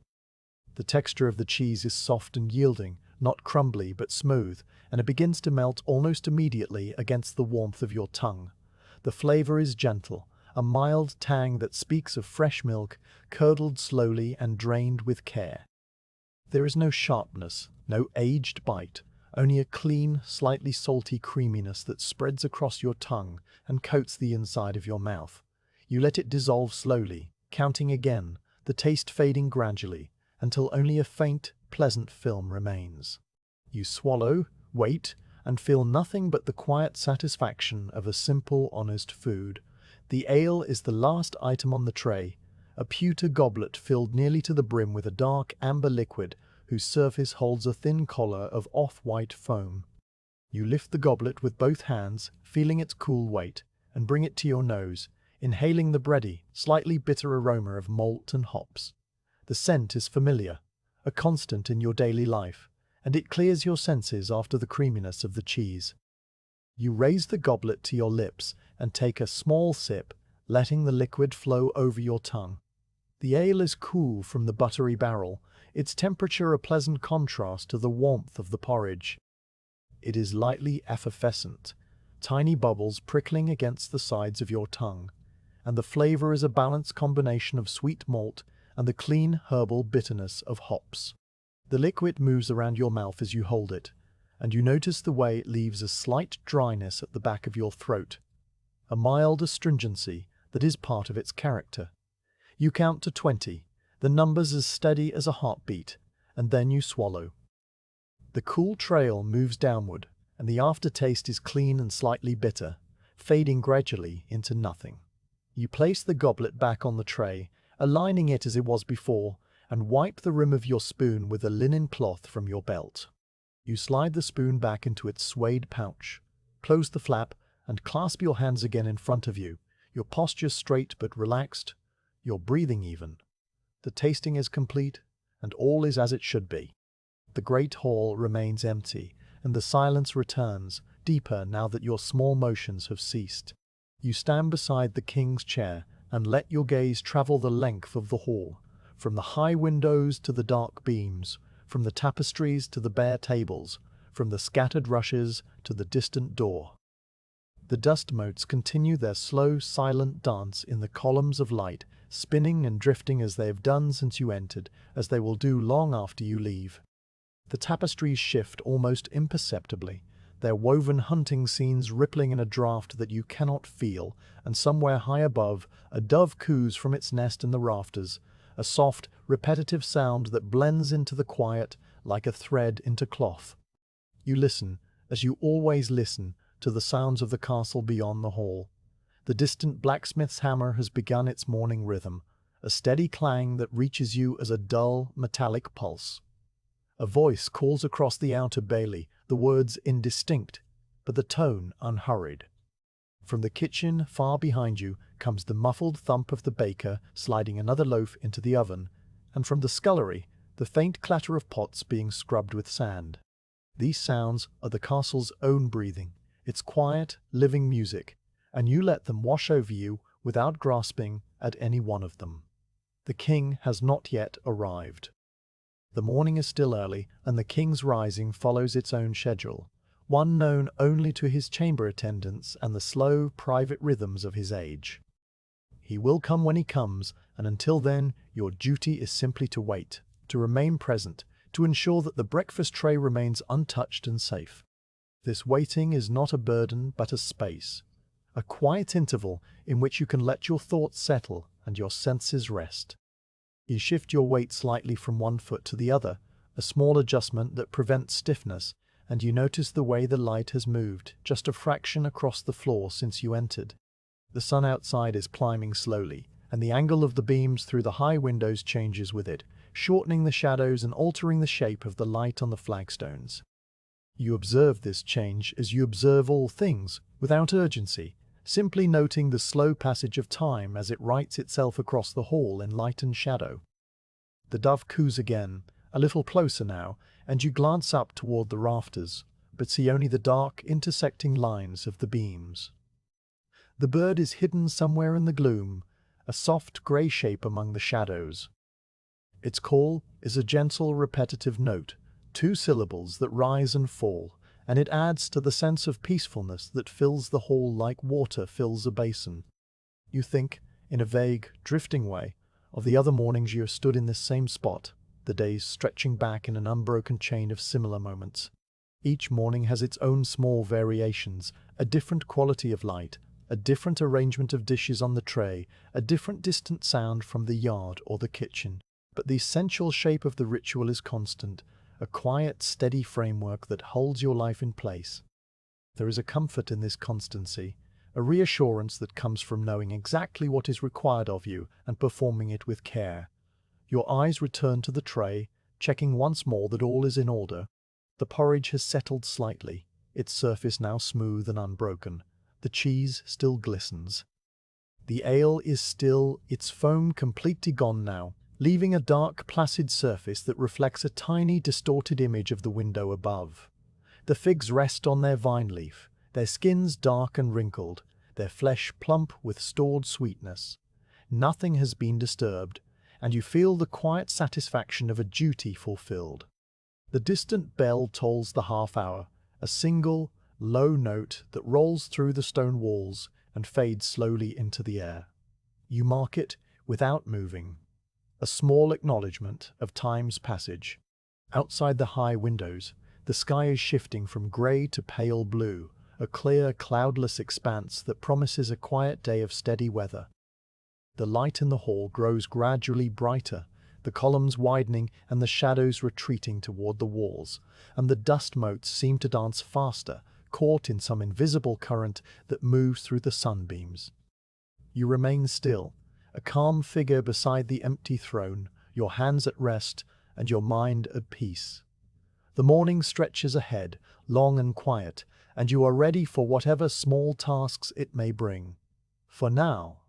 The texture of the cheese is soft and yielding, not crumbly but smooth, and it begins to melt almost immediately against the warmth of your tongue. The flavor is gentle, a mild tang that speaks of fresh milk, curdled slowly and drained with care. There is no sharpness, no aged bite, only a clean, slightly salty creaminess that spreads across your tongue and coats the inside of your mouth. You let it dissolve slowly, counting again, the taste fading gradually, until only a faint, pleasant film remains. You swallow, wait, and feel nothing but the quiet satisfaction of a simple, honest food. The ale is the last item on the tray, a pewter goblet filled nearly to the brim with a dark amber liquid whose surface holds a thin collar of off-white foam. You lift the goblet with both hands, feeling its cool weight, and bring it to your nose, inhaling the bready, slightly bitter aroma of malt and hops. The scent is familiar, a constant in your daily life, and it clears your senses after the creaminess of the cheese. You raise the goblet to your lips and take a small sip, letting the liquid flow over your tongue. The ale is cool from the buttery barrel, its temperature a pleasant contrast to the warmth of the porridge. It is lightly effervescent, tiny bubbles prickling against the sides of your tongue, and the flavor is a balanced combination of sweet malt and the clean herbal bitterness of hops. The liquid moves around your mouth as you hold it, and you notice the way it leaves a slight dryness at the back of your throat, a mild astringency that is part of its character. You count to 20, the numbers as steady as a heartbeat, and then you swallow. The cool trail moves downward, and the aftertaste is clean and slightly bitter, fading gradually into nothing. You place the goblet back on the tray, aligning it as it was before, and wipe the rim of your spoon with a linen cloth from your belt. You slide the spoon back into its suede pouch, close the flap, and clasp your hands again in front of you, your posture straight but relaxed, your breathing even. The tasting is complete, and all is as it should be. The great hall remains empty, and the silence returns, deeper now that your small motions have ceased. You stand beside the king's chair and let your gaze travel the length of the hall, from the high windows to the dark beams, from the tapestries to the bare tables, from the scattered rushes to the distant door. The dust motes continue their slow, silent dance in the columns of light, spinning and drifting as they have done since you entered, as they will do long after you leave. The tapestries shift almost imperceptibly, their woven hunting scenes rippling in a draught that you cannot feel, and somewhere high above, a dove coos from its nest in the rafters, a soft, repetitive sound that blends into the quiet like a thread into cloth. You listen, as you always listen, to the sounds of the castle beyond the hall. The distant blacksmith's hammer has begun its morning rhythm, a steady clang that reaches you as a dull, metallic pulse. A voice calls across the outer bailey, the words indistinct, but the tone unhurried. From the kitchen, far behind you, comes the muffled thump of the baker sliding another loaf into the oven, and from the scullery, the faint clatter of pots being scrubbed with sand. These sounds are the castle's own breathing, its quiet, living music, and you let them wash over you without grasping at any one of them. The king has not yet arrived. The morning is still early, and the king's rising follows its own schedule, one known only to his chamber attendants and the slow, private rhythms of his age. He will come when he comes, and until then, your duty is simply to wait, to remain present, to ensure that the breakfast tray remains untouched and safe. This waiting is not a burden but a space, a quiet interval in which you can let your thoughts settle and your senses rest. You shift your weight slightly from one foot to the other, a small adjustment that prevents stiffness, and you notice the way the light has moved just a fraction across the floor since you entered. The sun outside is climbing slowly, and the angle of the beams through the high windows changes with it, shortening the shadows and altering the shape of the light on the flagstones. You observe this change as you observe all things, without urgency, simply noting the slow passage of time as it writes itself across the hall in light and shadow. The dove coos again, a little closer now, and you glance up toward the rafters, but see only the dark, intersecting lines of the beams. The bird is hidden somewhere in the gloom, a soft grey shape among the shadows. Its call is a gentle, repetitive note, 2 syllables that rise and fall, and it adds to the sense of peacefulness that fills the hall like water fills a basin. You think, in a vague, drifting way, of the other mornings you have stood in this same spot, the days stretching back in an unbroken chain of similar moments. Each morning has its own small variations, a different quality of light, a different arrangement of dishes on the tray, a different distant sound from the yard or the kitchen. But the essential shape of the ritual is constant, a quiet, steady framework that holds your life in place. There is a comfort in this constancy, a reassurance that comes from knowing exactly what is required of you and performing it with care. Your eyes return to the tray, checking once more that all is in order. The porridge has settled slightly, its surface now smooth and unbroken. The cheese still glistens. The ale is still, its foam completely gone now, leaving a dark, placid surface that reflects a tiny, distorted image of the window above. The figs rest on their vine leaf, their skins dark and wrinkled, their flesh plump with stored sweetness. Nothing has been disturbed, and you feel the quiet satisfaction of a duty fulfilled. The distant bell tolls the half-hour, a single, low note that rolls through the stone walls and fades slowly into the air. You mark it without moving, a small acknowledgement of time's passage. Outside the high windows, the sky is shifting from grey to pale blue, a clear, cloudless expanse that promises a quiet day of steady weather. The light in the hall grows gradually brighter, the columns widening and the shadows retreating toward the walls, and the dust motes seem to dance faster, caught in some invisible current that moves through the sunbeams. You remain still, a calm figure beside the empty throne, your hands at rest and your mind at peace. The morning stretches ahead, long and quiet, and you are ready for whatever small tasks it may bring. For now,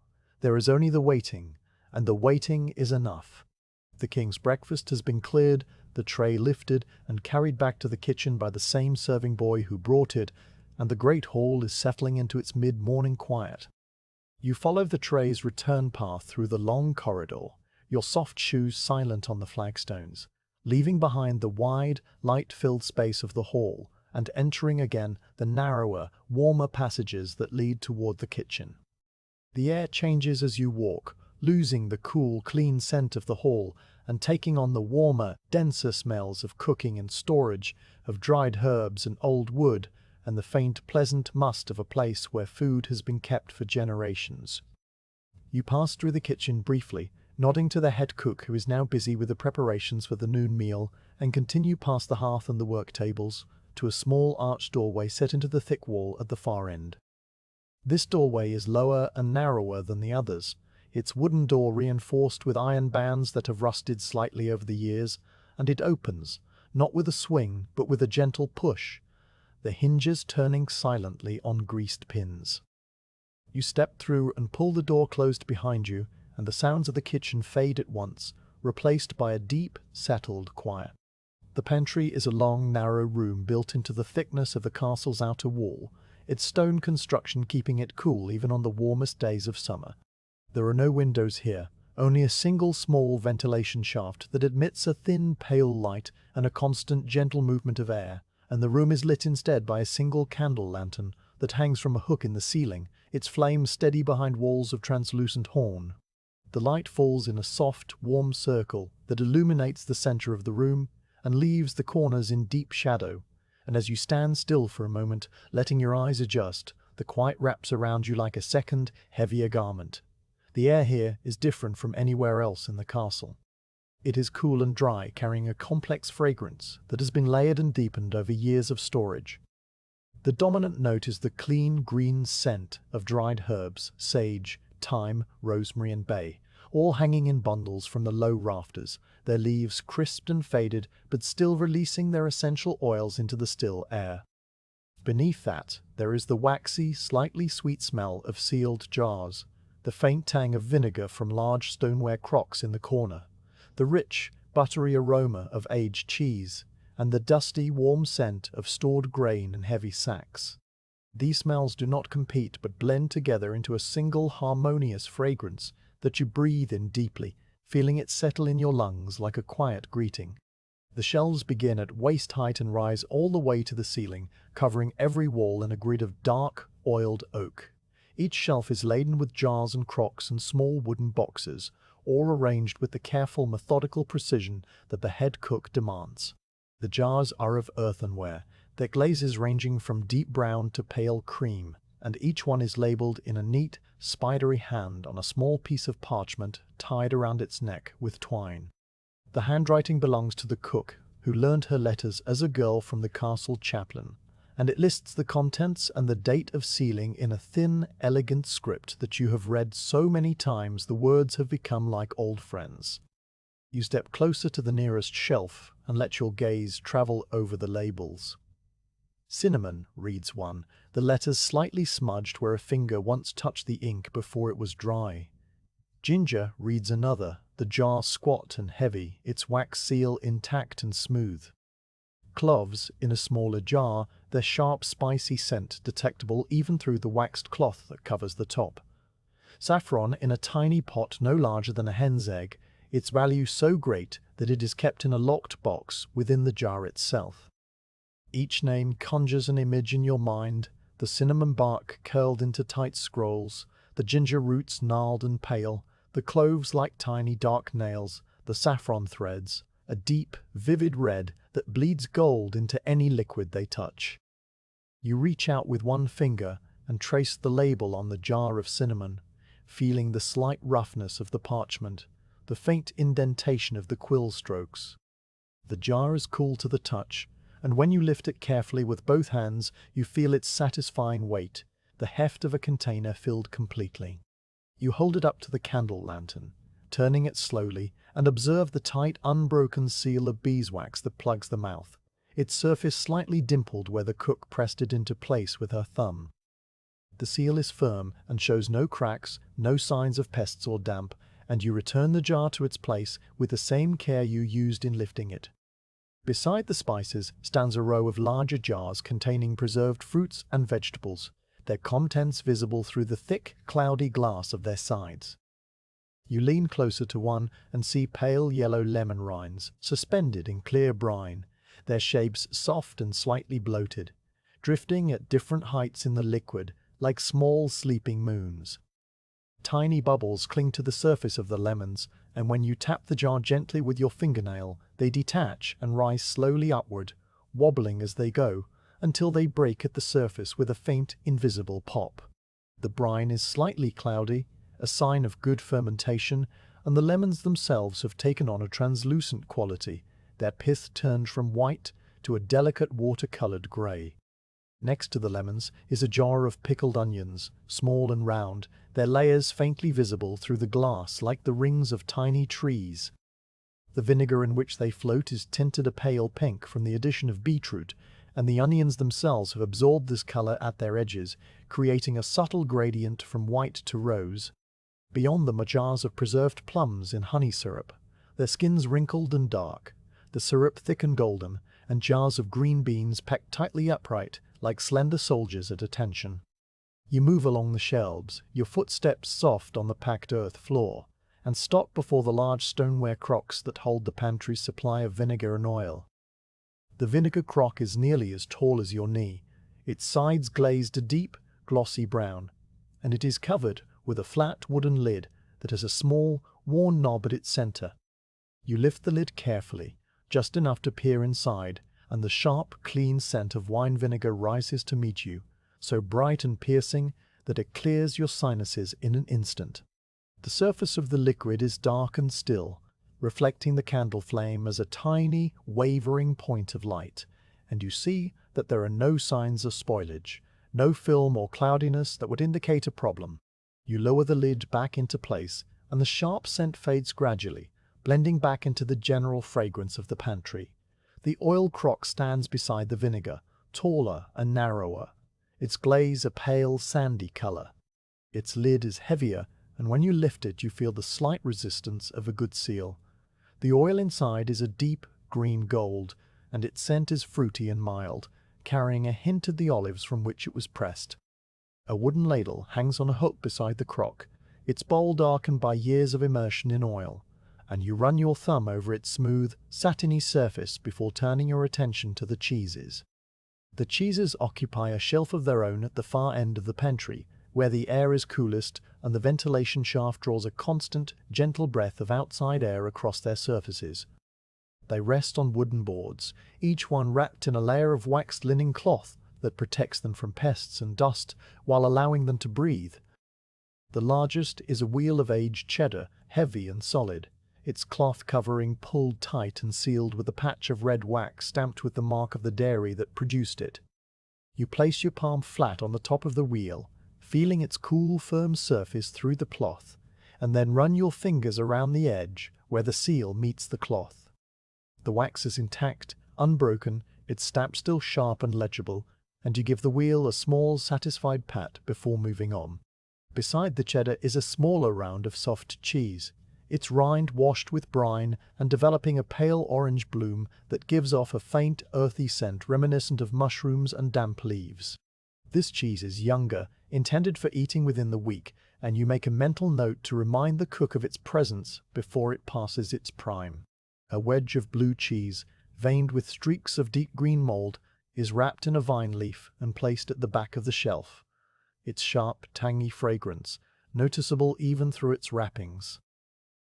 there is only the waiting, and the waiting is enough. The king's breakfast has been cleared, the tray lifted and carried back to the kitchen by the same serving boy who brought it, and the great hall is settling into its mid-morning quiet. You follow the tray's return path through the long corridor, your soft shoes silent on the flagstones, leaving behind the wide, light-filled space of the hall and entering again the narrower, warmer passages that lead toward the kitchen. The air changes as you walk, losing the cool, clean scent of the hall and taking on the warmer, denser smells of cooking and storage, of dried herbs and old wood, and the faint, pleasant must of a place where food has been kept for generations. You pass through the kitchen briefly, nodding to the head cook who is now busy with the preparations for the noon meal, and continue past the hearth and the work tables, to a small arched doorway set into the thick wall at the far end. This doorway is lower and narrower than the others, its wooden door reinforced with iron bands that have rusted slightly over the years, and it opens, not with a swing but with a gentle push, the hinges turning silently on greased pins. You step through and pull the door closed behind you, and the sounds of the kitchen fade at once, replaced by a deep, settled quiet. The pantry is a long, narrow room built into the thickness of the castle's outer wall, its stone construction keeping it cool even on the warmest days of summer. There are no windows here, only a single small ventilation shaft that admits a thin, pale light and a constant, gentle movement of air, and the room is lit instead by a single candle lantern that hangs from a hook in the ceiling, its flame steady behind walls of translucent horn. The light falls in a soft, warm circle that illuminates the center of the room and leaves the corners in deep shadow, and as you stand still for a moment, letting your eyes adjust, the quiet wraps around you like a second, heavier garment. The air here is different from anywhere else in the castle. It is cool and dry, carrying a complex fragrance that has been layered and deepened over years of storage. The dominant note is the clean, green scent of dried herbs, sage, thyme, rosemary and bay, all hanging in bundles from the low rafters, their leaves crisped and faded but still releasing their essential oils into the still air. Beneath that, there is the waxy, slightly sweet smell of sealed jars, the faint tang of vinegar from large stoneware crocks in the corner, the rich, buttery aroma of aged cheese, and the dusty, warm scent of stored grain and heavy sacks. These smells do not compete but blend together into a single harmonious fragrance that you breathe in deeply, feeling it settle in your lungs like a quiet greeting. The shelves begin at waist height and rise all the way to the ceiling, covering every wall in a grid of dark, oiled oak. Each shelf is laden with jars and crocks and small wooden boxes, all arranged with the careful, methodical precision that the head cook demands. The jars are of earthenware, their glazes ranging from deep brown to pale cream, and each one is labeled in a neat, spidery hand on a small piece of parchment tied around its neck with twine. The handwriting belongs to the cook, who learned her letters as a girl from the castle chaplain, and it lists the contents and the date of sealing in a thin, elegant script that you have read so many times the words have become like old friends. You step closer to the nearest shelf and let your gaze travel over the labels. Cinnamon, reads one, the letters slightly smudged where a finger once touched the ink before it was dry. Ginger, reads another, the jar squat and heavy, its wax seal intact and smooth. Cloves, in a smaller jar, their sharp, spicy scent detectable even through the waxed cloth that covers the top. Saffron, in a tiny pot no larger than a hen's egg, its value so great that it is kept in a locked box within the jar itself. Each name conjures an image in your mind, the cinnamon bark curled into tight scrolls, the ginger roots gnarled and pale, the cloves like tiny dark nails, the saffron threads, a deep, vivid red that bleeds gold into any liquid they touch. You reach out with one finger and trace the label on the jar of cinnamon, feeling the slight roughness of the parchment, the faint indentation of the quill strokes. The jar is cool to the touch, and when you lift it carefully with both hands, you feel its satisfying weight, the heft of a container filled completely. You hold it up to the candle lantern, turning it slowly, and observe the tight, unbroken seal of beeswax that plugs the mouth, its surface slightly dimpled where the cook pressed it into place with her thumb. The seal is firm and shows no cracks, no signs of pests or damp, and you return the jar to its place with the same care you used in lifting it. Beside the spices stands a row of larger jars containing preserved fruits and vegetables, their contents visible through the thick, cloudy glass of their sides. You lean closer to one and see pale yellow lemon rinds suspended in clear brine, their shapes soft and slightly bloated, drifting at different heights in the liquid like small sleeping moons. Tiny bubbles cling to the surface of the lemons, and when you tap the jar gently with your fingernail, they detach and rise slowly upward, wobbling as they go, until they break at the surface with a faint, invisible pop. The brine is slightly cloudy, a sign of good fermentation, and the lemons themselves have taken on a translucent quality, their pith turned from white to a delicate water-colored grey. Next to the lemons is a jar of pickled onions, small and round, their layers faintly visible through the glass like the rings of tiny trees. The vinegar in which they float is tinted a pale pink from the addition of beetroot, and the onions themselves have absorbed this colour at their edges, creating a subtle gradient from white to rose. Beyond them are jars of preserved plums in honey syrup, their skins wrinkled and dark, the syrup thick and golden, and jars of green beans packed tightly upright, like slender soldiers at attention. You move along the shelves, your footsteps soft on the packed earth floor, and stop before the large stoneware crocks that hold the pantry's supply of vinegar and oil. The vinegar crock is nearly as tall as your knee, its sides glazed a deep, glossy brown, and it is covered with a flat wooden lid that has a small, worn knob at its center. You lift the lid carefully, just enough to peer inside, and the sharp, clean scent of wine vinegar rises to meet you, so bright and piercing that it clears your sinuses in an instant. The surface of the liquid is dark and still, reflecting the candle flame as a tiny, wavering point of light, and you see that there are no signs of spoilage, no film or cloudiness that would indicate a problem. You lower the lid back into place, and the sharp scent fades gradually, blending back into the general fragrance of the pantry. The oil crock stands beside the vinegar, taller and narrower, its glaze a pale, sandy color. Its lid is heavier, and when you lift it you feel the slight resistance of a good seal. The oil inside is a deep green gold, and its scent is fruity and mild, carrying a hint of the olives from which it was pressed. A wooden ladle hangs on a hook beside the crock, its bowl darkened by years of immersion in oil, and you run your thumb over its smooth, satiny surface before turning your attention to the cheeses. The cheeses occupy a shelf of their own at the far end of the pantry, where the air is coolest and the ventilation shaft draws a constant, gentle breath of outside air across their surfaces. They rest on wooden boards, each one wrapped in a layer of waxed linen cloth that protects them from pests and dust while allowing them to breathe. The largest is a wheel of aged cheddar, heavy and solid, its cloth covering pulled tight and sealed with a patch of red wax stamped with the mark of the dairy that produced it. You place your palm flat on the top of the wheel, feeling its cool, firm surface through the cloth, and then run your fingers around the edge where the seal meets the cloth. The wax is intact, unbroken, its stamp still sharp and legible, and you give the wheel a small, satisfied pat before moving on. Beside the cheddar is a smaller round of soft cheese, its rind washed with brine and developing a pale orange bloom that gives off a faint, earthy scent reminiscent of mushrooms and damp leaves. This cheese is younger, intended for eating within the week, and you make a mental note to remind the cook of its presence before it passes its prime. A wedge of blue cheese, veined with streaks of deep green mold, is wrapped in a vine leaf and placed at the back of the shelf, its sharp, tangy fragrance noticeable even through its wrappings.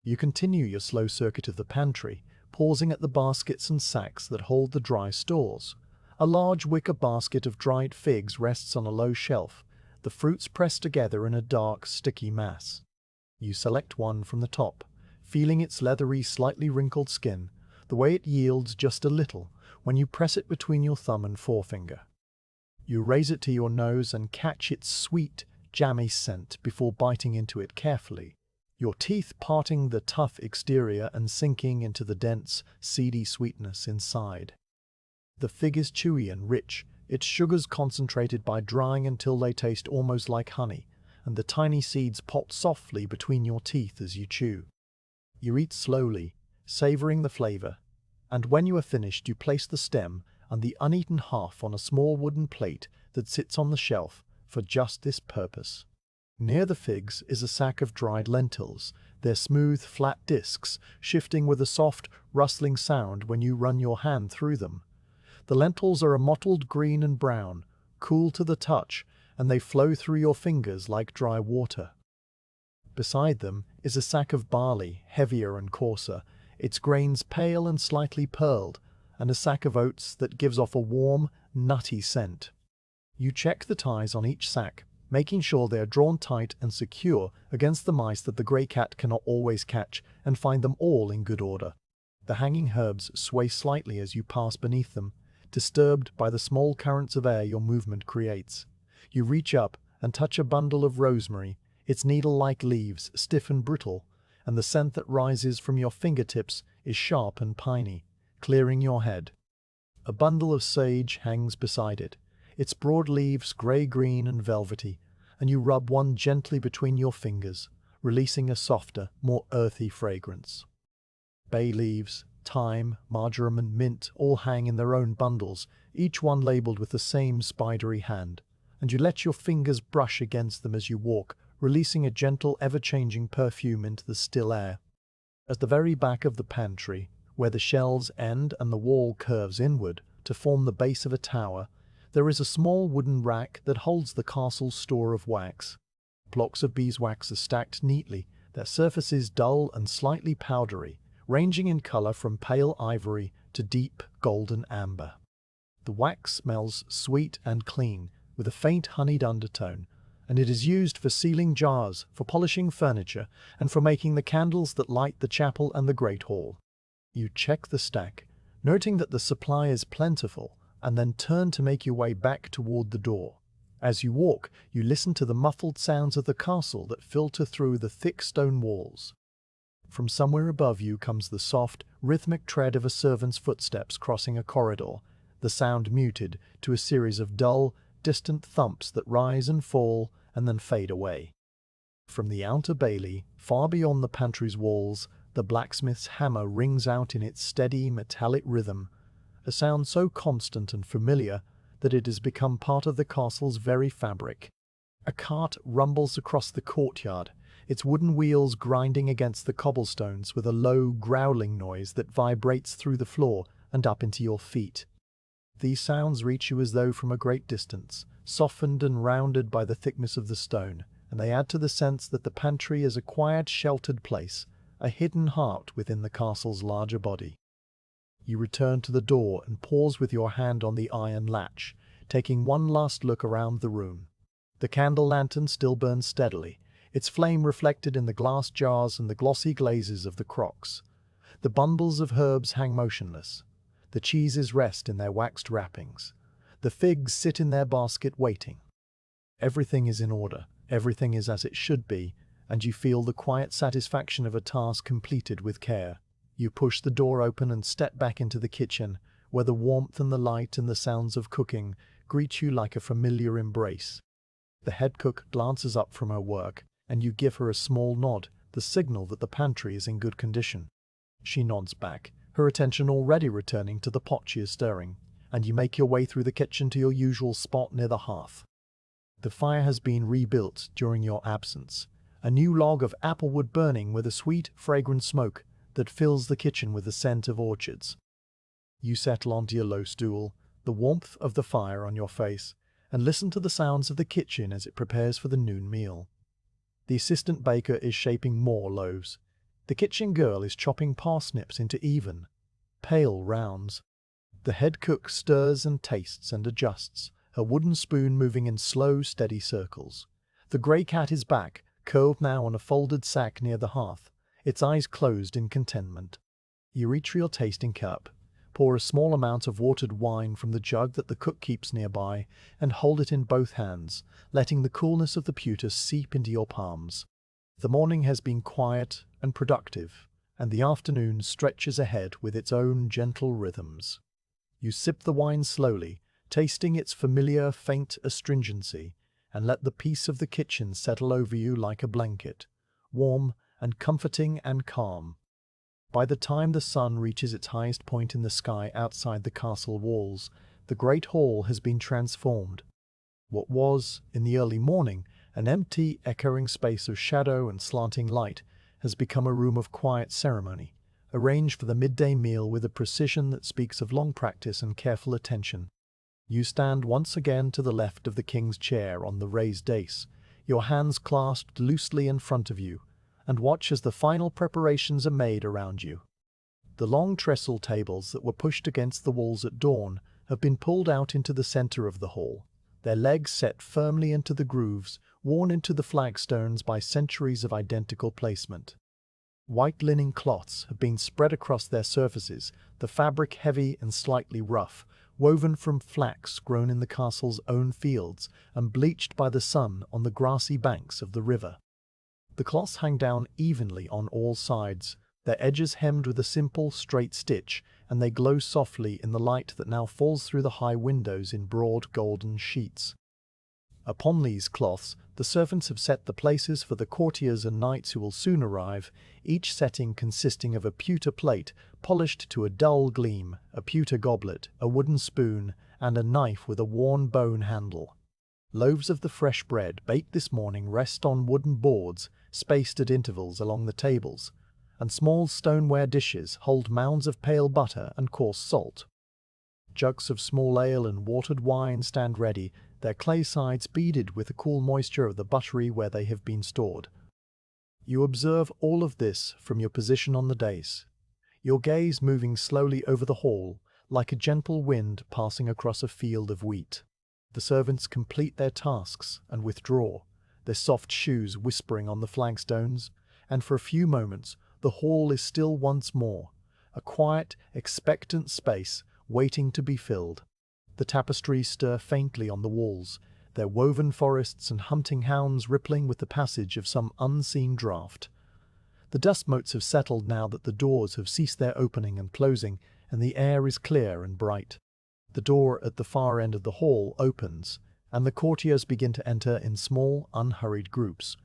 You continue your slow circuit of the pantry, pausing at the baskets and sacks that hold the dry stores. A large wicker basket of dried figs rests on a low shelf, the fruits pressed together in a dark, sticky mass. You select one from the top, feeling its leathery, slightly wrinkled skin, the way it yields just a little when you press it between your thumb and forefinger. You raise it to your nose and catch its sweet, jammy scent before biting into it carefully, your teeth parting the tough exterior and sinking into the dense, seedy sweetness inside. The fig is chewy and rich, its sugars concentrated by drying until they taste almost like honey, and the tiny seeds pop softly between your teeth as you chew. You eat slowly, savoring the flavor, and when you are finished you place the stem and the uneaten half on a small wooden plate that sits on the shelf for just this purpose. Near the figs is a sack of dried lentils, their smooth, flat discs shifting with a soft, rustling sound when you run your hand through them. The lentils are a mottled green and brown, cool to the touch, and they flow through your fingers like dry water. Beside them is a sack of barley, heavier and coarser, its grains pale and slightly pearled, and a sack of oats that gives off a warm, nutty scent. You check the ties on each sack, making sure they are drawn tight and secure against the mice that the grey cat cannot always catch, and find them all in good order. The hanging herbs sway slightly as you pass beneath them, disturbed by the small currents of air your movement creates. You reach up and touch a bundle of rosemary, its needle-like leaves stiff and brittle, and the scent that rises from your fingertips is sharp and piney, clearing your head. A bundle of sage hangs beside it, its broad leaves grey-green and velvety, and you rub one gently between your fingers, releasing a softer, more earthy fragrance. Bay leaves, thyme, marjoram and mint all hang in their own bundles, each one labelled with the same spidery hand, and you let your fingers brush against them as you walk, releasing a gentle, ever-changing perfume into the still air. At the very back of the pantry, where the shelves end and the wall curves inward to form the base of a tower, there is a small wooden rack that holds the castle's store of wax. Blocks of beeswax are stacked neatly, their surfaces dull and slightly powdery, ranging in color from pale ivory to deep golden amber. The wax smells sweet and clean, with a faint honeyed undertone, and it is used for sealing jars, for polishing furniture, and for making the candles that light the chapel and the great hall. You check the stack, noting that the supply is plentiful, and then turn to make your way back toward the door. As you walk, you listen to the muffled sounds of the castle that filter through the thick stone walls. From somewhere above you comes the soft, rhythmic tread of a servant's footsteps crossing a corridor, the sound muted to a series of dull, distant thumps that rise and fall and then fade away. From the outer bailey, far beyond the pantry's walls, the blacksmith's hammer rings out in its steady, metallic rhythm, a sound so constant and familiar that it has become part of the castle's very fabric. A cart rumbles across the courtyard, its wooden wheels grinding against the cobblestones with a low, growling noise that vibrates through the floor and up into your feet. These sounds reach you as though from a great distance, softened and rounded by the thickness of the stone, and they add to the sense that the pantry is a quiet, sheltered place, a hidden heart within the castle's larger body. You return to the door and pause with your hand on the iron latch, taking one last look around the room. The candle lantern still burns steadily, its flame reflected in the glass jars and the glossy glazes of the crocks. The bundles of herbs hang motionless. The cheeses rest in their waxed wrappings. The figs sit in their basket waiting. Everything is in order, everything is as it should be, and you feel the quiet satisfaction of a task completed with care. You push the door open and step back into the kitchen, where the warmth and the light and the sounds of cooking greet you like a familiar embrace. The head cook glances up from her work, and you give her a small nod, the signal that the pantry is in good condition. She nods back, her attention already returning to the pot she is stirring, and you make your way through the kitchen to your usual spot near the hearth. The fire has been rebuilt during your absence, a new log of applewood burning with a sweet, fragrant smoke that fills the kitchen with the scent of orchards. You settle onto your low stool, the warmth of the fire on your face, and listen to the sounds of the kitchen as it prepares for the noon meal. The assistant baker is shaping more loaves. The kitchen girl is chopping parsnips into even, pale rounds. The head cook stirs and tastes and adjusts, her wooden spoon moving in slow, steady circles. The grey cat is back, curled now on a folded sack near the hearth, its eyes closed in contentment. You reach for your tasting cup, pour a small amount of watered wine from the jug that the cook keeps nearby, and hold it in both hands, letting the coolness of the pewter seep into your palms. The morning has been quiet and productive, and the afternoon stretches ahead with its own gentle rhythms. You sip the wine slowly, tasting its familiar, faint astringency, and let the peace of the kitchen settle over you like a blanket, warm and comforting and calm. By the time the sun reaches its highest point in the sky outside the castle walls, the great hall has been transformed. What was, in the early morning, an empty, echoing space of shadow and slanting light has become a room of quiet ceremony, arranged for the midday meal with a precision that speaks of long practice and careful attention. You stand once again to the left of the king's chair on the raised dais, your hands clasped loosely in front of you, and watch as the final preparations are made around you. The long trestle tables that were pushed against the walls at dawn have been pulled out into the center of the hall, their legs set firmly into the grooves worn into the flagstones by centuries of identical placement. White linen cloths have been spread across their surfaces, the fabric heavy and slightly rough, woven from flax grown in the castle's own fields and bleached by the sun on the grassy banks of the river. The cloths hang down evenly on all sides, their edges hemmed with a simple, straight stitch, and they glow softly in the light that now falls through the high windows in broad golden sheets. Upon these cloths, the servants have set the places for the courtiers and knights who will soon arrive, each setting consisting of a pewter plate polished to a dull gleam, a pewter goblet, a wooden spoon, and a knife with a worn bone handle. Loaves of the fresh bread baked this morning rest on wooden boards, spaced at intervals along the tables, and small stoneware dishes hold mounds of pale butter and coarse salt. Jugs of small ale and watered wine stand ready, their clay sides beaded with the cool moisture of the buttery where they have been stored. You observe all of this from your position on the dais, your gaze moving slowly over the hall like a gentle wind passing across a field of wheat. The servants complete their tasks and withdraw, their soft shoes whispering on the flagstones, and for a few moments the hall is still once more, a quiet, expectant space waiting to be filled. The tapestries stir faintly on the walls, their woven forests and hunting hounds rippling with the passage of some unseen draught. The dust motes have settled now that the doors have ceased their opening and closing, and the air is clear and bright. The door at the far end of the hall opens, and the courtiers begin to enter in small, unhurried groups.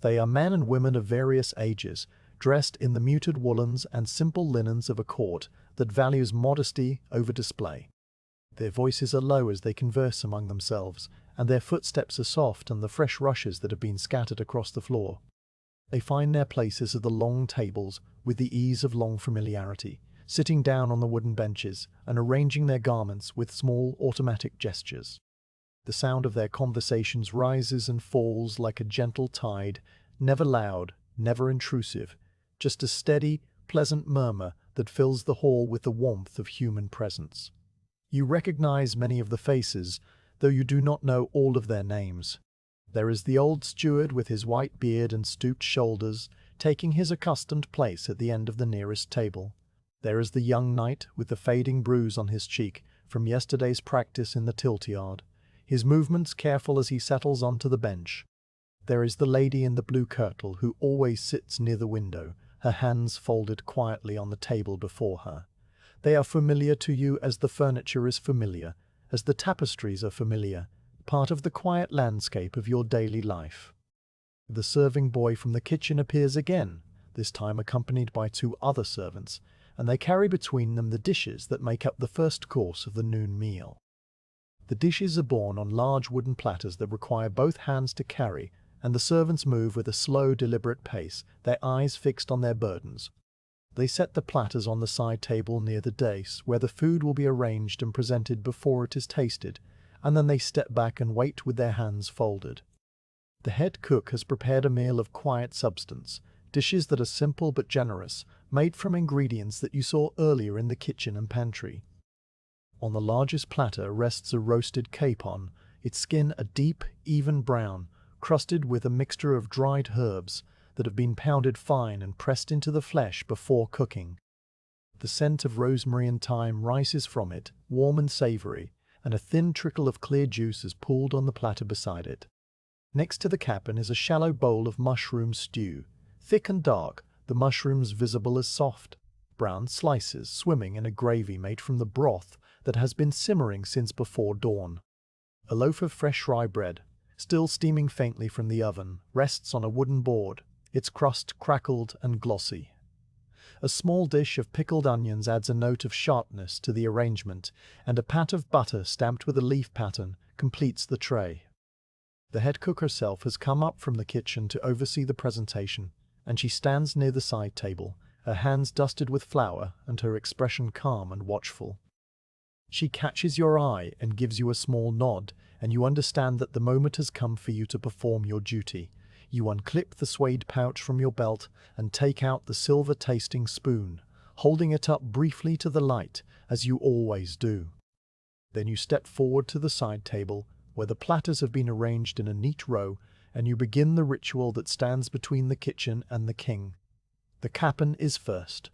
They are men and women of various ages, dressed in the muted woolens and simple linens of a court that values modesty over display. Their voices are low as they converse among themselves, and their footsteps are soft on the fresh rushes that have been scattered across the floor. They find their places at the long tables with the ease of long familiarity, sitting down on the wooden benches and arranging their garments with small automatic gestures. The sound of their conversations rises and falls like a gentle tide, never loud, never intrusive, just a steady, pleasant murmur that fills the hall with the warmth of human presence. You recognize many of the faces, though you do not know all of their names. There is the old steward with his white beard and stooped shoulders, taking his accustomed place at the end of the nearest table. There is the young knight with the fading bruise on his cheek from yesterday's practice in the tilt-yard, his movements careful as he settles onto the bench. There is the lady in the blue kirtle who always sits near the window, her hands folded quietly on the table before her. They are familiar to you as the furniture is familiar, as the tapestries are familiar, part of the quiet landscape of your daily life. The serving boy from the kitchen appears again, this time accompanied by two other servants, and they carry between them the dishes that make up the first course of the noon meal. The dishes are borne on large wooden platters that require both hands to carry, and the servants move with a slow, deliberate pace, their eyes fixed on their burdens. They set the platters on the side table near the dais, where the food will be arranged and presented before it is tasted, and then they step back and wait with their hands folded. The head cook has prepared a meal of quiet substance, dishes that are simple but generous, made from ingredients that you saw earlier in the kitchen and pantry. On the largest platter rests a roasted capon, its skin a deep, even brown, crusted with a mixture of dried herbs that have been pounded fine and pressed into the flesh before cooking. The scent of rosemary and thyme rises from it, warm and savory, and a thin trickle of clear juice is pooled on the platter beside it. Next to the capon is a shallow bowl of mushroom stew, thick and dark, the mushrooms visible as soft, brown slices swimming in a gravy made from the broth that has been simmering since before dawn. A loaf of fresh rye bread, still steaming faintly from the oven, rests on a wooden board, its crust crackled and glossy. A small dish of pickled onions adds a note of sharpness to the arrangement, and a pat of butter stamped with a leaf pattern completes the tray. The head cook herself has come up from the kitchen to oversee the presentation, and she stands near the side table, her hands dusted with flour and her expression calm and watchful. She catches your eye and gives you a small nod, and you understand that the moment has come for you to perform your duty. You unclip the suede pouch from your belt and take out the silver tasting spoon, holding it up briefly to the light, as you always do. Then you step forward to the side table, where the platters have been arranged in a neat row, and you begin the ritual that stands between the kitchen and the king. The capon is first.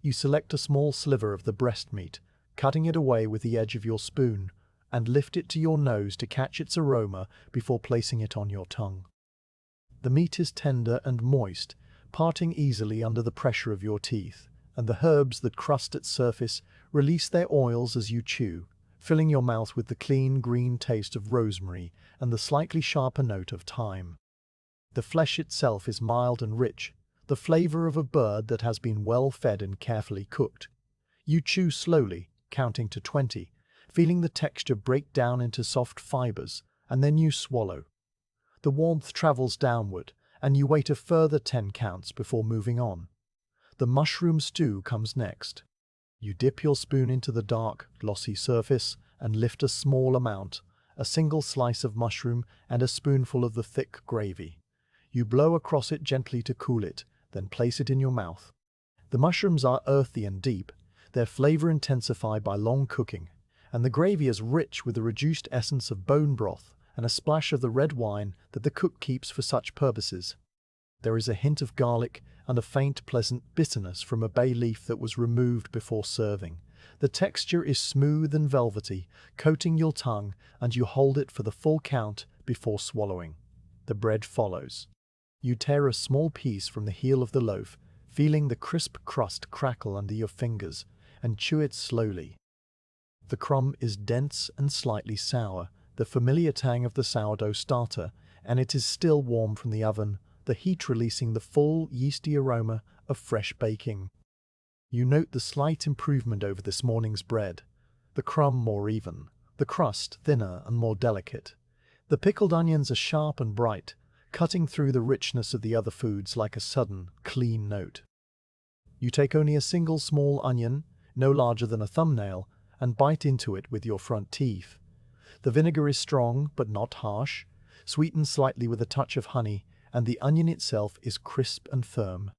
You select a small sliver of the breast meat, cutting it away with the edge of your spoon, and lift it to your nose to catch its aroma before placing it on your tongue. The meat is tender and moist, parting easily under the pressure of your teeth, and the herbs that crust its surface release their oils as you chew, filling your mouth with the clean green taste of rosemary and the slightly sharper note of thyme. The flesh itself is mild and rich, the flavor of a bird that has been well fed and carefully cooked. You chew slowly, counting to 20, feeling the texture break down into soft fibers, and then you swallow. The warmth travels downward, and you wait a further 10 counts before moving on. The mushroom stew comes next. You dip your spoon into the dark, glossy surface and lift a small amount, a single slice of mushroom and a spoonful of the thick gravy. You blow across it gently to cool it, then place it in your mouth. The mushrooms are earthy and deep, their flavor intensified by long cooking, and the gravy is rich with the reduced essence of bone broth and a splash of the red wine that the cook keeps for such purposes. There is a hint of garlic and a faint pleasant bitterness from a bay leaf that was removed before serving. The texture is smooth and velvety, coating your tongue, and you hold it for the full count before swallowing. The bread follows. You tear a small piece from the heel of the loaf, feeling the crisp crust crackle under your fingers, and chew it slowly. The crumb is dense and slightly sour, the familiar tang of the sourdough starter, and it is still warm from the oven, the heat releasing the full, yeasty aroma of fresh baking. You note the slight improvement over this morning's bread. The crumb more even, the crust thinner and more delicate. The pickled onions are sharp and bright, cutting through the richness of the other foods like a sudden, clean note. You take only a single small onion, no larger than a thumbnail, and bite into it with your front teeth. The vinegar is strong but not harsh, sweetened slightly with a touch of honey, and the onion itself is crisp and firm.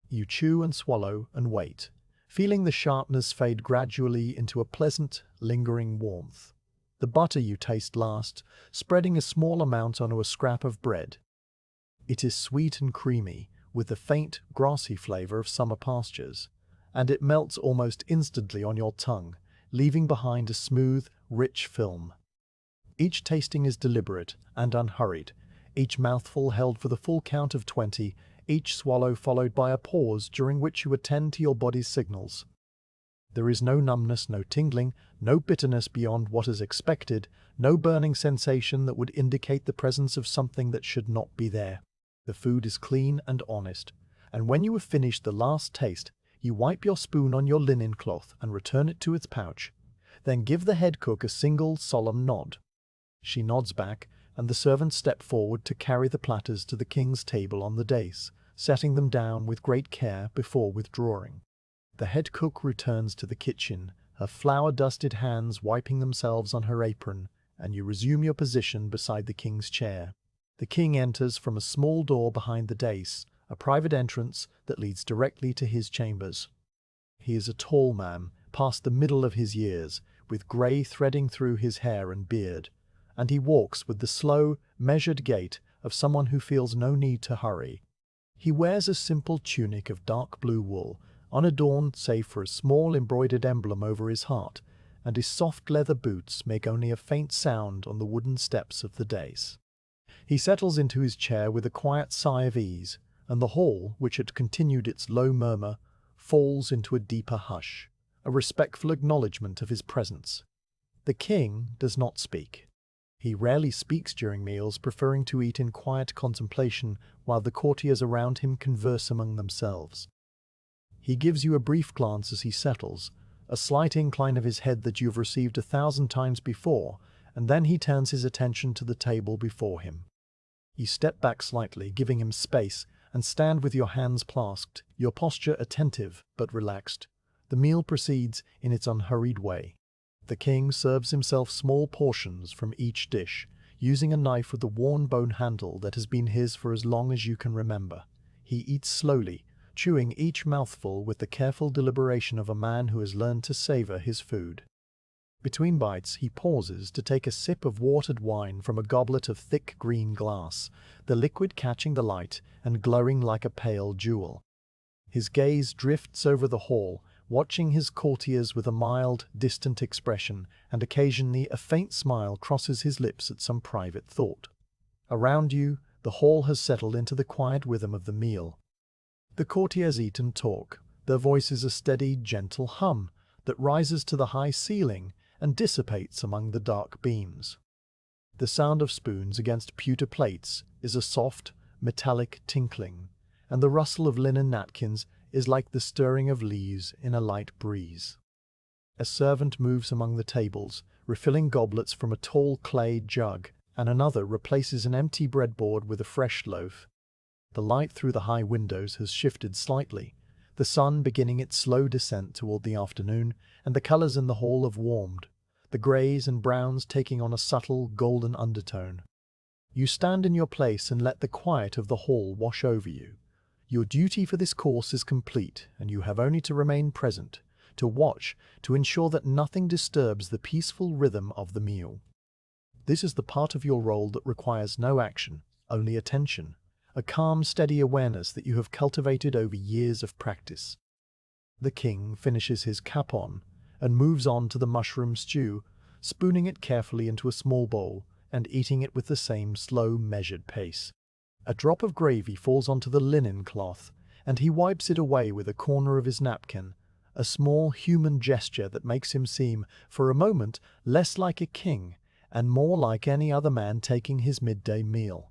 You chew and swallow and wait, feeling the sharpness fade gradually into a pleasant, lingering warmth. The butter you taste last, spreading a small amount onto a scrap of bread. It is sweet and creamy, with the faint, grassy flavor of summer pastures, and it melts almost instantly on your tongue, leaving behind a smooth, rich film. Each tasting is deliberate and unhurried, each mouthful held for the full count of 20, each swallow followed by a pause during which you attend to your body's signals. There is no numbness, no tingling, no bitterness beyond what is expected, no burning sensation that would indicate the presence of something that should not be there. The food is clean and honest, and when you have finished the last taste, you wipe your spoon on your linen cloth and return it to its pouch. Then give the head cook a single, solemn nod. She nods back, and the servants step forward to carry the platters to the king's table on the dais, setting them down with great care before withdrawing. The head cook returns to the kitchen, her flour-dusted hands wiping themselves on her apron, and you resume your position beside the king's chair. The king enters from a small door behind the dais, a private entrance that leads directly to his chambers. He is a tall man, past the middle of his years, with grey threading through his hair and beard, and he walks with the slow, measured gait of someone who feels no need to hurry. He wears a simple tunic of dark blue wool, unadorned save for a small embroidered emblem over his heart, and his soft leather boots make only a faint sound on the wooden steps of the dais. He settles into his chair with a quiet sigh of ease, and the hall, which had continued its low murmur, falls into a deeper hush, a respectful acknowledgment of his presence. The king does not speak. He rarely speaks during meals, preferring to eat in quiet contemplation while the courtiers around him converse among themselves. He gives you a brief glance as he settles, a slight incline of his head that you have received 1,000 times before, and then he turns his attention to the table before him. You step back slightly, giving him space, and stand with your hands clasped, your posture attentive but relaxed. The meal proceeds in its unhurried way. The king serves himself small portions from each dish, using a knife with a worn bone handle that has been his for as long as you can remember. He eats slowly, chewing each mouthful with the careful deliberation of a man who has learned to savor his food. Between bites, he pauses to take a sip of watered wine from a goblet of thick green glass, the liquid catching the light and glowing like a pale jewel. His gaze drifts over the hall, watching his courtiers with a mild, distant expression, and occasionally a faint smile crosses his lips at some private thought. Around you, the hall has settled into the quiet rhythm of the meal. The courtiers eat and talk, their voices a steady, gentle hum that rises to the high ceiling and dissipates among the dark beams. The sound of spoons against pewter plates is a soft, metallic tinkling, and the rustle of linen napkins is like the stirring of leaves in a light breeze. A servant moves among the tables, refilling goblets from a tall clay jug, and another replaces an empty breadboard with a fresh loaf. The light through the high windows has shifted slightly, the sun beginning its slow descent toward the afternoon, and the colors in the hall have warmed, the grays and browns taking on a subtle golden undertone. You stand in your place and let the quiet of the hall wash over you. Your duty for this course is complete, and you have only to remain present, to watch, to ensure that nothing disturbs the peaceful rhythm of the meal. This is the part of your role that requires no action, only attention, a calm, steady awareness that you have cultivated over years of practice. The king finishes his capon and moves on to the mushroom stew, spooning it carefully into a small bowl and eating it with the same slow, measured pace. A drop of gravy falls onto the linen cloth, and he wipes it away with a corner of his napkin, a small human gesture that makes him seem, for a moment, less like a king and more like any other man taking his midday meal.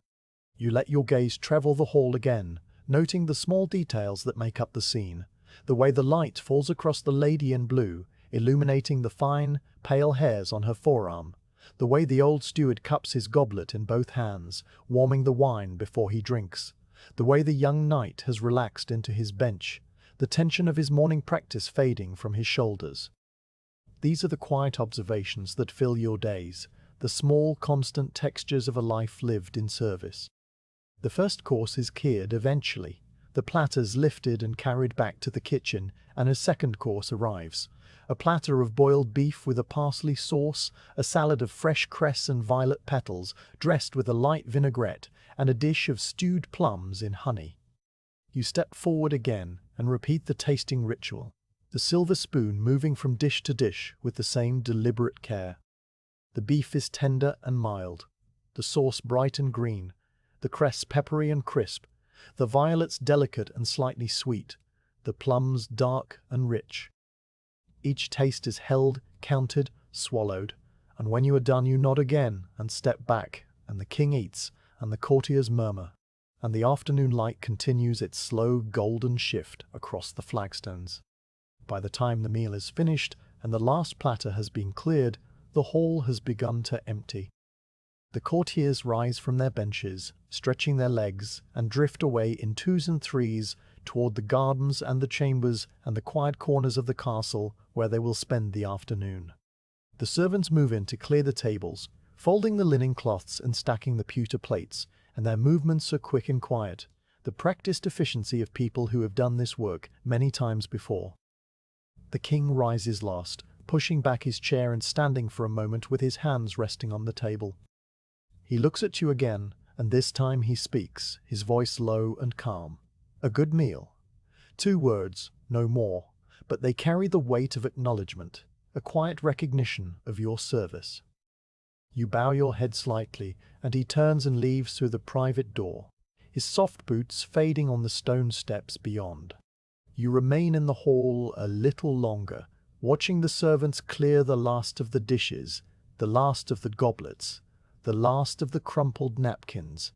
You let your gaze travel the hall again, noting the small details that make up the scene, the way the light falls across the lady in blue, illuminating the fine, pale hairs on her forearm, the way the old steward cups his goblet in both hands, warming the wine before he drinks, the way the young knight has relaxed into his bench, the tension of his morning practice fading from his shoulders. These are the quiet observations that fill your days, the small, constant textures of a life lived in service. The first course is cleared eventually, the platters lifted and carried back to the kitchen, and a second course arrives. A platter of boiled beef with a parsley sauce, a salad of fresh cress and violet petals, dressed with a light vinaigrette, and a dish of stewed plums in honey. You step forward again and repeat the tasting ritual, the silver spoon moving from dish to dish with the same deliberate care. The beef is tender and mild, the sauce bright and green, the cress peppery and crisp, the violets delicate and slightly sweet, the plums dark and rich. Each taste is held, counted, swallowed, and when you are done you nod again and step back, and the king eats, and the courtiers murmur, and the afternoon light continues its slow golden shift across the flagstones. By the time the meal is finished and the last platter has been cleared, the hall has begun to empty. The courtiers rise from their benches, stretching their legs, and drift away in twos and threes toward the gardens and the chambers and the quiet corners of the castle where they will spend the afternoon. The servants move in to clear the tables, folding the linen cloths and stacking the pewter plates, and their movements are quick and quiet, the practiced efficiency of people who have done this work many times before. The king rises last, pushing back his chair and standing for a moment with his hands resting on the table. He looks at you again, and this time he speaks, his voice low and calm. A good meal. 2 words, no more, but they carry the weight of acknowledgement, a quiet recognition of your service. You bow your head slightly, and he turns and leaves through the private door, his soft boots fading on the stone steps beyond. You remain in the hall a little longer, watching the servants clear the last of the dishes, the last of the goblets, the last of the crumpled napkins.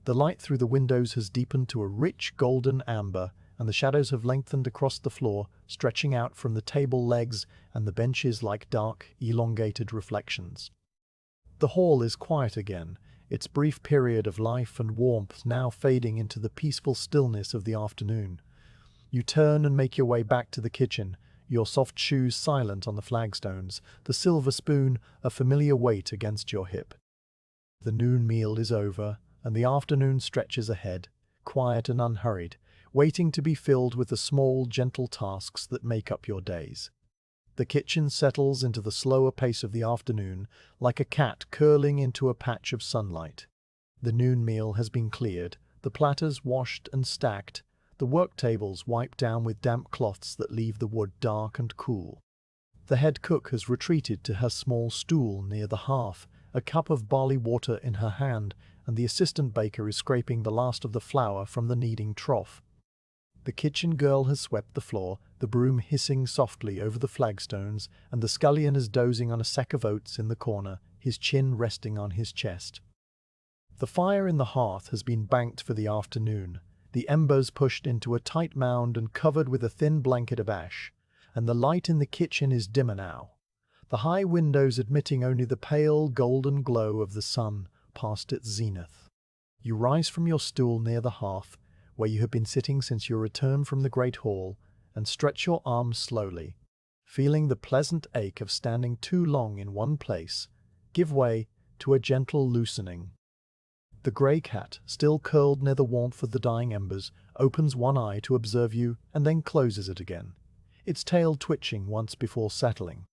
The light through the windows has deepened to a rich golden amber, and the shadows have lengthened across the floor, stretching out from the table legs and the benches like dark, elongated reflections. The hall is quiet again, its brief period of life and warmth now fading into the peaceful stillness of the afternoon. You turn and make your way back to the kitchen, your soft shoes silent on the flagstones, the silver spoon a familiar weight against your hip. The noon meal is over, and the afternoon stretches ahead, quiet and unhurried, waiting to be filled with the small, gentle tasks that make up your days. The kitchen settles into the slower pace of the afternoon, like a cat curling into a patch of sunlight. The noon meal has been cleared, the platters washed and stacked, the work tables wiped down with damp cloths that leave the wood dark and cool. The head cook has retreated to her small stool near the hearth, a cup of barley water in her hand, and the assistant baker is scraping the last of the flour from the kneading trough. The kitchen girl has swept the floor, the broom hissing softly over the flagstones, and the scullion is dozing on a sack of oats in the corner, his chin resting on his chest. The fire in the hearth has been banked for the afternoon, the embers pushed into a tight mound and covered with a thin blanket of ash, and the light in the kitchen is dimmer now, the high windows admitting only the pale golden glow of the sun past its zenith. You rise from your stool near the hearth, where you have been sitting since your return from the great hall, and stretch your arms slowly, feeling the pleasant ache of standing too long in one place give way to a gentle loosening. The grey cat, still curled near the warmth of the dying embers, opens one eye to observe you and then closes it again, its tail twitching once before settling.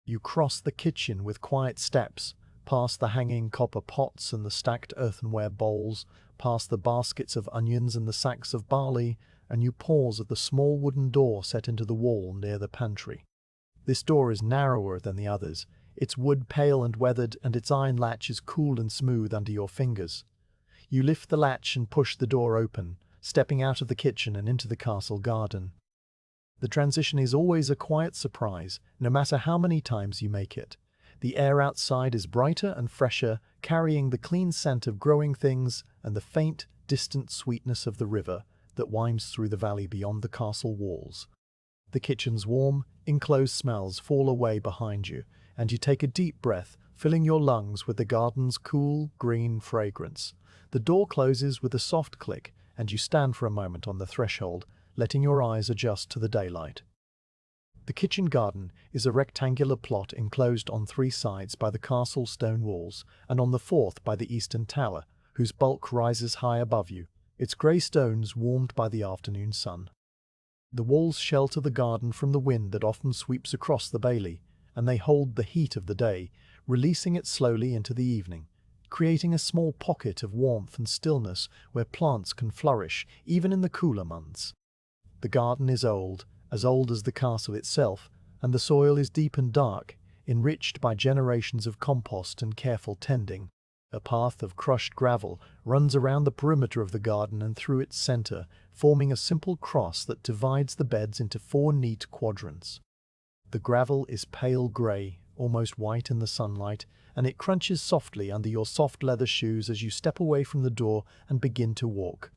You cross the kitchen with quiet steps, past the hanging copper pots and the stacked earthenware bowls, past the baskets of onions and the sacks of barley, and you pause at the small wooden door set into the wall near the pantry. This door is narrower than the others, its wood pale and weathered, and its iron latch is cool and smooth under your fingers. You lift the latch and push the door open, stepping out of the kitchen and into the castle garden. The transition is always a quiet surprise, no matter how many times you make it. The air outside is brighter and fresher, carrying the clean scent of growing things and the faint, distant sweetness of the river that winds through the valley beyond the castle walls. The kitchen's warm, enclosed smells fall away behind you, and you take a deep breath, filling your lungs with the garden's cool, green fragrance. The door closes with a soft click, and you stand for a moment on the threshold, letting your eyes adjust to the daylight. The kitchen garden is a rectangular plot enclosed on 3 sides by the castle stone walls, and on the 4th by the eastern tower, whose bulk rises high above you, its grey stones warmed by the afternoon sun. The walls shelter the garden from the wind that often sweeps across the bailey, and they hold the heat of the day, releasing it slowly into the evening, creating a small pocket of warmth and stillness where plants can flourish even in the cooler months. The garden is old as the castle itself, and the soil is deep and dark, enriched by generations of compost and careful tending. A path of crushed gravel runs around the perimeter of the garden and through its center, forming a simple cross that divides the beds into 4 neat quadrants. The gravel is pale grey, almost white in the sunlight, and it crunches softly under your soft leather shoes as you step away from the door and begin to walk.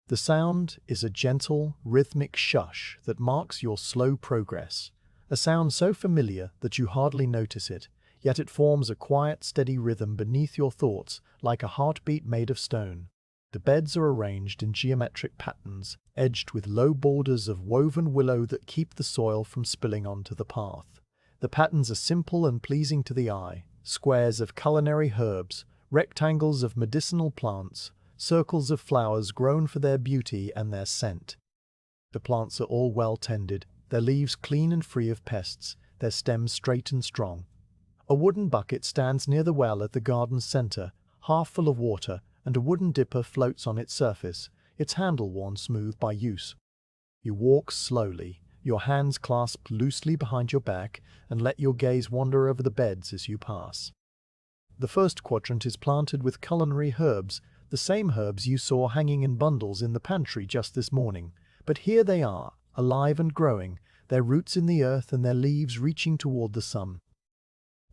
The sound is a gentle, rhythmic shush that marks your slow progress, a sound so familiar that you hardly notice it, yet it forms a quiet, steady rhythm beneath your thoughts, like a heartbeat made of stone. The beds are arranged in geometric patterns, edged with low borders of woven willow that keep the soil from spilling onto the path. The patterns are simple and pleasing to the eye: squares of culinary herbs, rectangles of medicinal plants, circles of flowers grown for their beauty and their scent. The plants are all well tended, their leaves clean and free of pests, their stems straight and strong. A wooden bucket stands near the well at the garden's center, half full of water, and a wooden dipper floats on its surface, its handle worn smooth by use. You walk slowly, your hands clasped loosely behind your back, and let your gaze wander over the beds as you pass. The first quadrant is planted with culinary herbs, the same herbs you saw hanging in bundles in the pantry just this morning. But here they are, alive and growing, their roots in the earth and their leaves reaching toward the sun.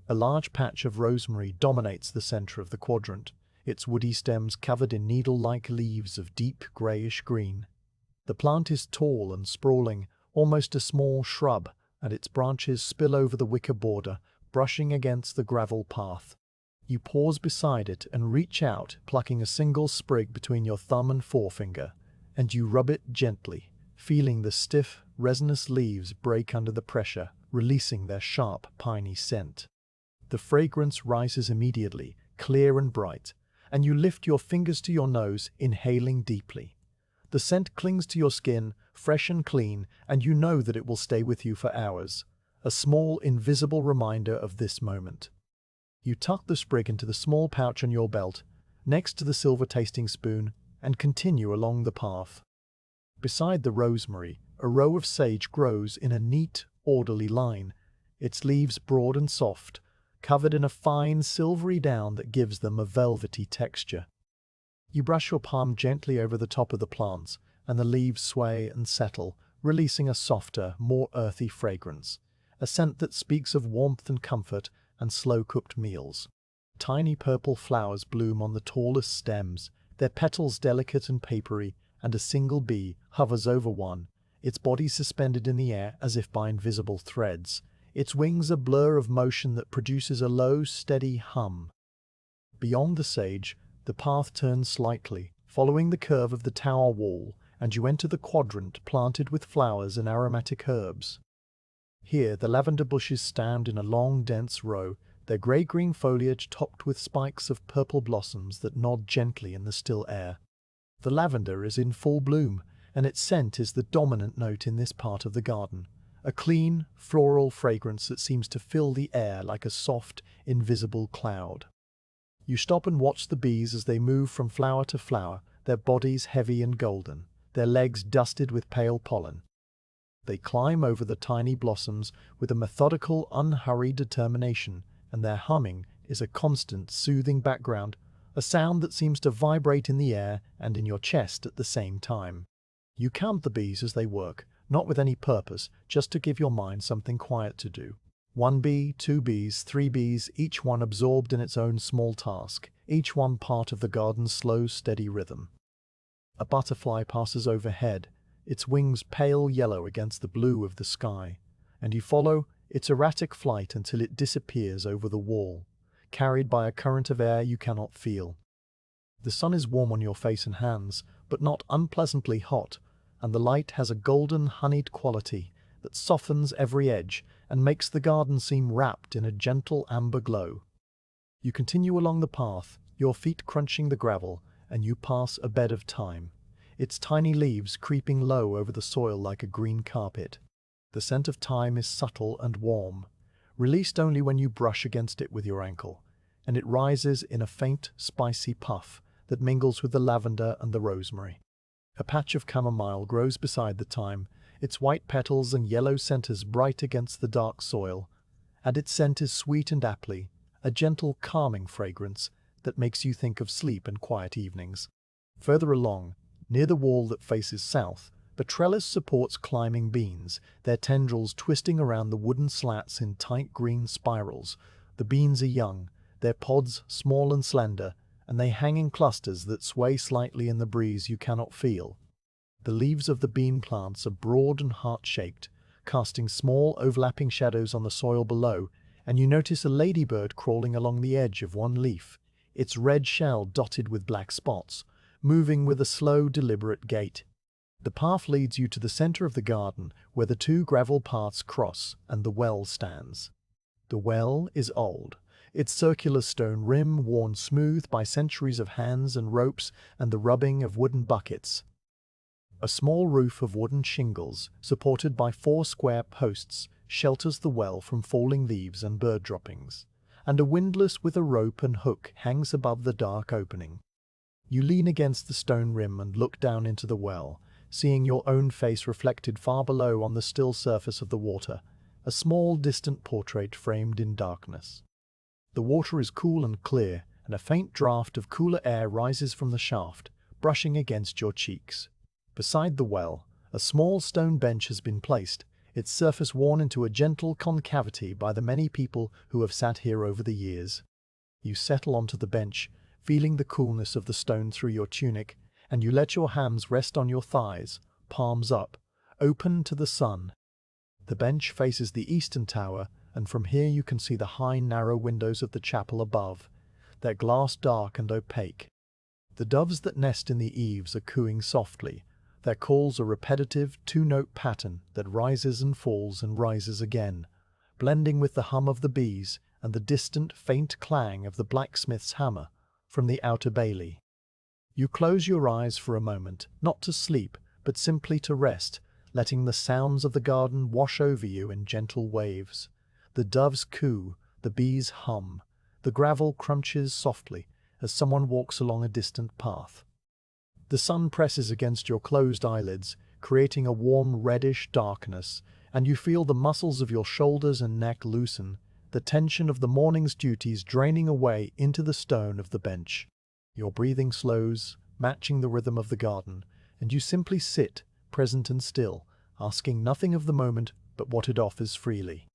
A large patch of rosemary dominates the center of the quadrant, its woody stems covered in needle-like leaves of deep grayish green. The plant is tall and sprawling, almost a small shrub, and its branches spill over the wicker border, brushing against the gravel path. You pause beside it and reach out, plucking a single sprig between your thumb and forefinger, and you rub it gently, feeling the stiff, resinous leaves break under the pressure, releasing their sharp, piney scent. The fragrance rises immediately, clear and bright, and you lift your fingers to your nose, inhaling deeply. The scent clings to your skin, fresh and clean, and you know that it will stay with you for hours, a small, invisible reminder of this moment. You tuck the sprig into the small pouch on your belt, next to the silver tasting spoon, and continue along the path. Beside the rosemary, a row of sage grows in a neat, orderly line, its leaves broad and soft, covered in a fine, silvery down that gives them a velvety texture. You brush your palm gently over the top of the plants, and the leaves sway and settle, releasing a softer, more earthy fragrance, a scent that speaks of warmth and comfort and slow-cooked meals. Tiny purple flowers bloom on the tallest stems, their petals delicate and papery, and a single bee hovers over one, its body suspended in the air as if by invisible threads, its wings a blur of motion that produces a low, steady hum. Beyond the sage, the path turns slightly, following the curve of the tower wall, and you enter the quadrant planted with flowers and aromatic herbs. Here, the lavender bushes stand in a long, dense row, their grey-green foliage topped with spikes of purple blossoms that nod gently in the still air. The lavender is in full bloom, and its scent is the dominant note in this part of the garden, a clean, floral fragrance that seems to fill the air like a soft, invisible cloud. You stop and watch the bees as they move from flower to flower, their bodies heavy and golden, their legs dusted with pale pollen. They climb over the tiny blossoms with a methodical, unhurried determination, and their humming is a constant, soothing background, a sound that seems to vibrate in the air and in your chest at the same time. You count the bees as they work, not with any purpose, just to give your mind something quiet to do. 1 bee, 2 bees, 3 bees, each one absorbed in its own small task, each one part of the garden's slow, steady rhythm. A butterfly passes overhead, its wings pale yellow against the blue of the sky, and you follow its erratic flight until it disappears over the wall, carried by a current of air you cannot feel. The sun is warm on your face and hands, but not unpleasantly hot, and the light has a golden, honeyed quality that softens every edge and makes the garden seem wrapped in a gentle amber glow. You continue along the path, your feet crunching the gravel, and you pass a bed of thyme, its tiny leaves creeping low over the soil like a green carpet. The scent of thyme is subtle and warm, released only when you brush against it with your ankle, and it rises in a faint, spicy puff that mingles with the lavender and the rosemary. A patch of chamomile grows beside the thyme, its white petals and yellow centers bright against the dark soil, and its scent is sweet and aptly, a gentle, calming fragrance that makes you think of sleep and quiet evenings. Further along, near the wall that faces south, the trellis supports climbing beans, their tendrils twisting around the wooden slats in tight green spirals. The beans are young, their pods small and slender, and they hang in clusters that sway slightly in the breeze you cannot feel. The leaves of the bean plants are broad and heart-shaped, casting small overlapping shadows on the soil below, and you notice a ladybird crawling along the edge of one leaf, its red shell dotted with black spots, moving with a slow, deliberate gait. The path leads you to the center of the garden, where the 2 gravel paths cross and the well stands. The well is old, its circular stone rim worn smooth by centuries of hands and ropes and the rubbing of wooden buckets. A small roof of wooden shingles, supported by 4 square posts, shelters the well from falling leaves and bird droppings, and a windlass with a rope and hook hangs above the dark opening. You lean against the stone rim and look down into the well, seeing your own face reflected far below on the still surface of the water, a small distant portrait framed in darkness. The water is cool and clear, and a faint draught of cooler air rises from the shaft, brushing against your cheeks. Beside the well, a small stone bench has been placed, its surface worn into a gentle concavity by the many people who have sat here over the years. You settle onto the bench, feeling the coolness of the stone through your tunic, and you let your hands rest on your thighs, palms up, open to the sun. The bench faces the eastern tower, and from here you can see the high, narrow windows of the chapel above, their glass dark and opaque. The doves that nest in the eaves are cooing softly, their calls a repetitive 2-note pattern that rises and falls and rises again, blending with the hum of the bees and the distant, faint clang of the blacksmith's hammer from the outer bailey. You close your eyes for a moment, not to sleep, but simply to rest, letting the sounds of the garden wash over you in gentle waves. The doves coo, the bees hum, the gravel crunches softly as someone walks along a distant path. The sun presses against your closed eyelids, creating a warm reddish darkness, and you feel the muscles of your shoulders and neck loosen, the tension of the morning's duties draining away into the stone of the bench. Your breathing slows, matching the rhythm of the garden, and you simply sit, present and still, asking nothing of the moment but what it offers freely.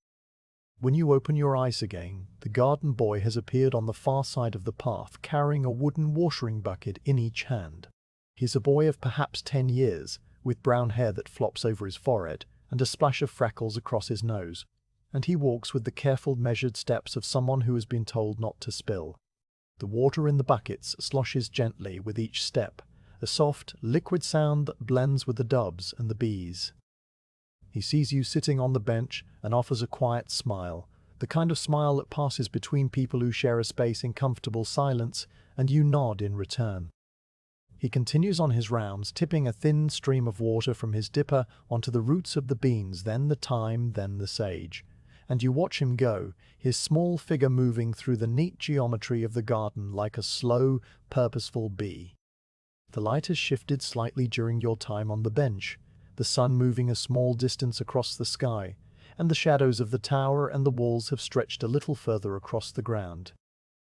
When you open your eyes again, the garden boy has appeared on the far side of the path, carrying a wooden washing bucket in each hand. He's a boy of perhaps 10 years, with brown hair that flops over his forehead and a splash of freckles across his nose, and he walks with the careful, measured steps of someone who has been told not to spill. The water in the buckets sloshes gently with each step, a soft, liquid sound that blends with the doves and the bees. He sees you sitting on the bench and offers a quiet smile, the kind of smile that passes between people who share a space in comfortable silence, and you nod in return. He continues on his rounds, tipping a thin stream of water from his dipper onto the roots of the beans, then the thyme, then the sage. And you watch him go, his small figure moving through the neat geometry of the garden like a slow, purposeful bee. The light has shifted slightly during your time on the bench, the sun moving a small distance across the sky, and the shadows of the tower and the walls have stretched a little further across the ground.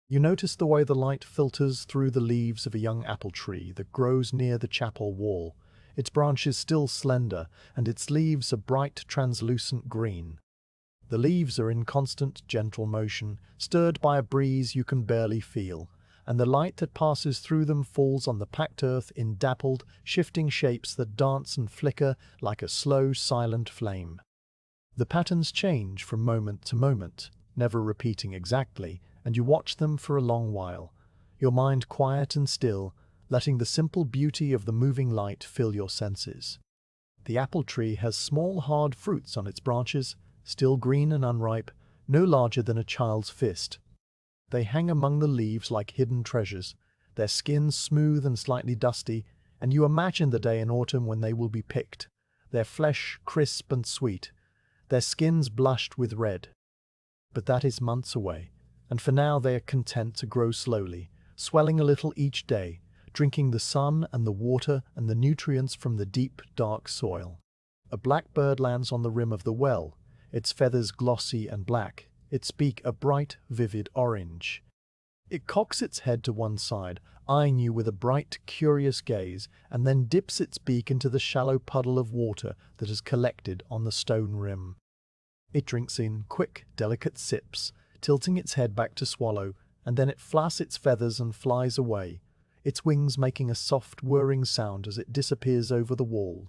You notice the way the light filters through the leaves of a young apple tree that grows near the chapel wall, its branches still slender and its leaves a bright translucent green. The leaves are in constant gentle motion, stirred by a breeze you can barely feel, and the light that passes through them falls on the packed earth in dappled, shifting shapes that dance and flicker like a slow, silent flame. The patterns change from moment to moment, never repeating exactly, and you watch them for a long while, your mind quiet and still, letting the simple beauty of the moving light fill your senses. The apple tree has small hard fruits on its branches, still green and unripe, no larger than a child's fist. They hang among the leaves like hidden treasures, their skins smooth and slightly dusty, and you imagine the day in autumn when they will be picked, their flesh crisp and sweet, their skins blushed with red. But that is months away, and for now they are content to grow slowly, swelling a little each day, drinking the sun and the water and the nutrients from the deep, dark soil. A blackbird lands on the rim of the well, its feathers glossy and black, its beak a bright, vivid orange. It cocks its head to one side, eyeing you with a bright, curious gaze, and then dips its beak into the shallow puddle of water that has collected on the stone rim. It drinks in quick, delicate sips, tilting its head back to swallow, and then it flaps its feathers and flies away, its wings making a soft, whirring sound as it disappears over the wall.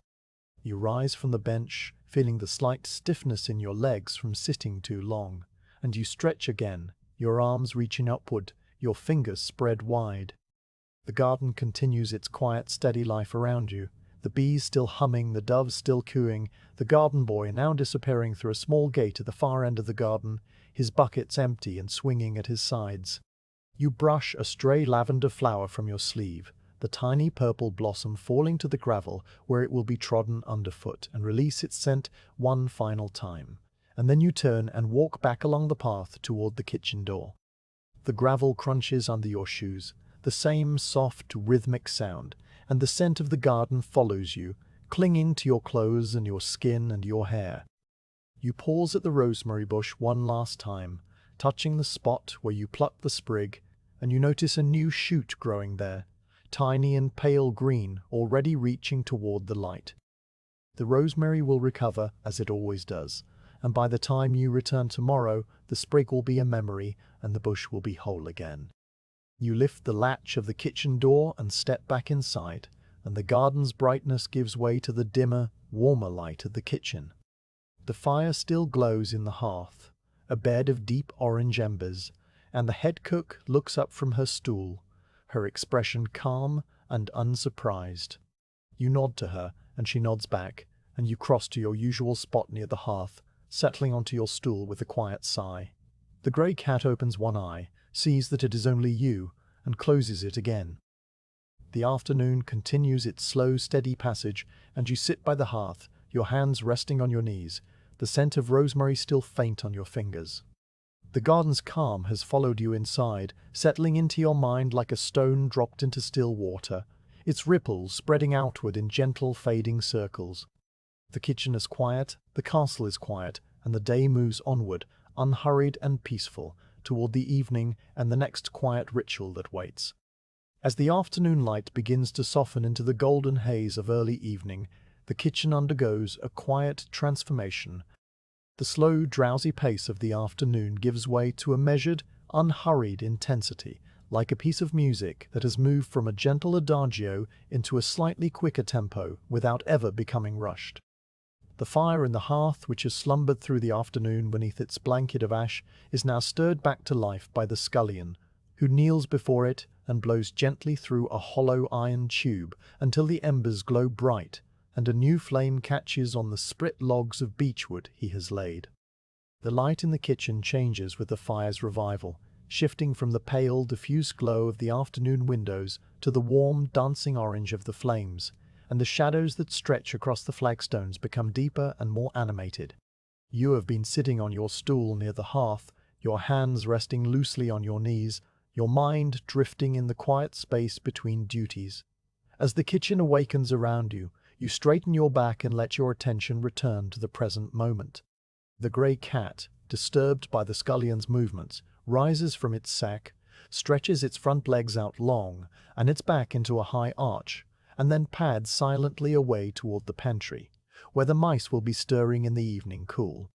You rise from the bench, feeling the slight stiffness in your legs from sitting too long, and you stretch again, your arms reaching upward, your fingers spread wide. The garden continues its quiet, steady life around you, the bees still humming, the doves still cooing, the garden boy now disappearing through a small gate at the far end of the garden, his buckets empty and swinging at his sides. You brush a stray lavender flower from your sleeve, the tiny purple blossom falling to the gravel where it will be trodden underfoot, and release its scent one final time. And then you turn and walk back along the path toward the kitchen door. The gravel crunches under your shoes, the same soft, rhythmic sound, and the scent of the garden follows you, clinging to your clothes and your skin and your hair. You pause at the rosemary bush one last time, touching the spot where you plucked the sprig, and you notice a new shoot growing there, tiny and pale green, already reaching toward the light. The rosemary will recover, as it always does, and by the time you return tomorrow, the sprig will be a memory, and the bush will be whole again. You lift the latch of the kitchen door and step back inside, and the garden's brightness gives way to the dimmer, warmer light of the kitchen. The fire still glows in the hearth, a bed of deep orange embers, and the head cook looks up from her stool, her expression calm and unsurprised. You nod to her, and she nods back, and you cross to your usual spot near the hearth, settling onto your stool with a quiet sigh. The grey cat opens one eye, sees that it is only you, and closes it again. The afternoon continues its slow, steady passage, and you sit by the hearth, your hands resting on your knees, the scent of rosemary still faint on your fingers. The garden's calm has followed you inside, settling into your mind like a stone dropped into still water, its ripples spreading outward in gentle, fading circles. The kitchen is quiet, the castle is quiet, and the day moves onward, unhurried and peaceful, toward the evening and the next quiet ritual that waits. As the afternoon light begins to soften into the golden haze of early evening, the kitchen undergoes a quiet transformation. The slow, drowsy pace of the afternoon gives way to a measured, unhurried intensity, like a piece of music that has moved from a gentle adagio into a slightly quicker tempo without ever becoming rushed. The fire in the hearth, which has slumbered through the afternoon beneath its blanket of ash, is now stirred back to life by the scullion, who kneels before it and blows gently through a hollow iron tube until the embers glow bright and a new flame catches on the split logs of beechwood he has laid. The light in the kitchen changes with the fire's revival, shifting from the pale, diffuse glow of the afternoon windows to the warm, dancing orange of the flames, and the shadows that stretch across the flagstones become deeper and more animated. You have been sitting on your stool near the hearth, your hands resting loosely on your knees, your mind drifting in the quiet space between duties. As the kitchen awakens around you, you straighten your back and let your attention return to the present moment. The grey cat, disturbed by the scullion's movements, rises from its sack, stretches its front legs out long and its back into a high arch, and then pads silently away toward the pantry, where the mice will be stirring in the evening cool.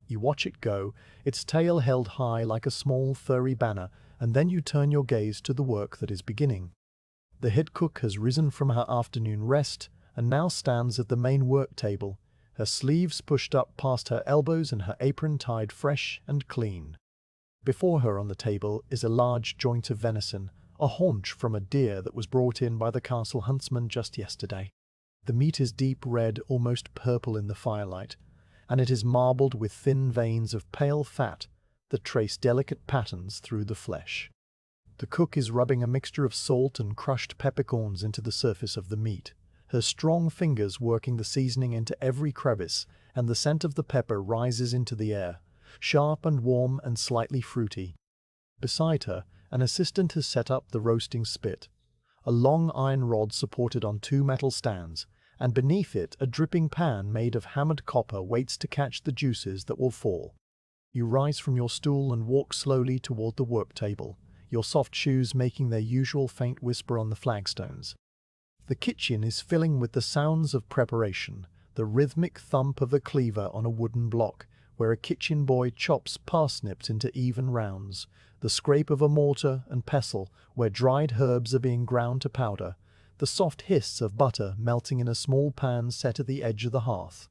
You watch it go, its tail held high like a small furry banner, and then you turn your gaze to the work that is beginning. The head cook has risen from her afternoon rest and now stands at the main work table, her sleeves pushed up past her elbows and her apron tied fresh and clean. Before her on the table is a large joint of venison, a haunch from a deer that was brought in by the castle huntsman just yesterday. The meat is deep red, almost purple in the firelight, and it is marbled with thin veins of pale fat that trace delicate patterns through the flesh. The cook is rubbing a mixture of salt and crushed peppercorns into the surface of the meat, her strong fingers working the seasoning into every crevice, and the scent of the pepper rises into the air, sharp and warm and slightly fruity. Beside her, an assistant has set up the roasting spit, a long iron rod supported on two metal stands, and beneath it a dripping pan made of hammered copper waits to catch the juices that will fall. You rise from your stool and walk slowly toward the work table, your soft shoes making their usual faint whisper on the flagstones. The kitchen is filling with the sounds of preparation, the rhythmic thump of a cleaver on a wooden block, where a kitchen boy chops parsnips into even rounds, the scrape of a mortar and pestle where dried herbs are being ground to powder, the soft hiss of butter melting in a small pan set at the edge of the hearth.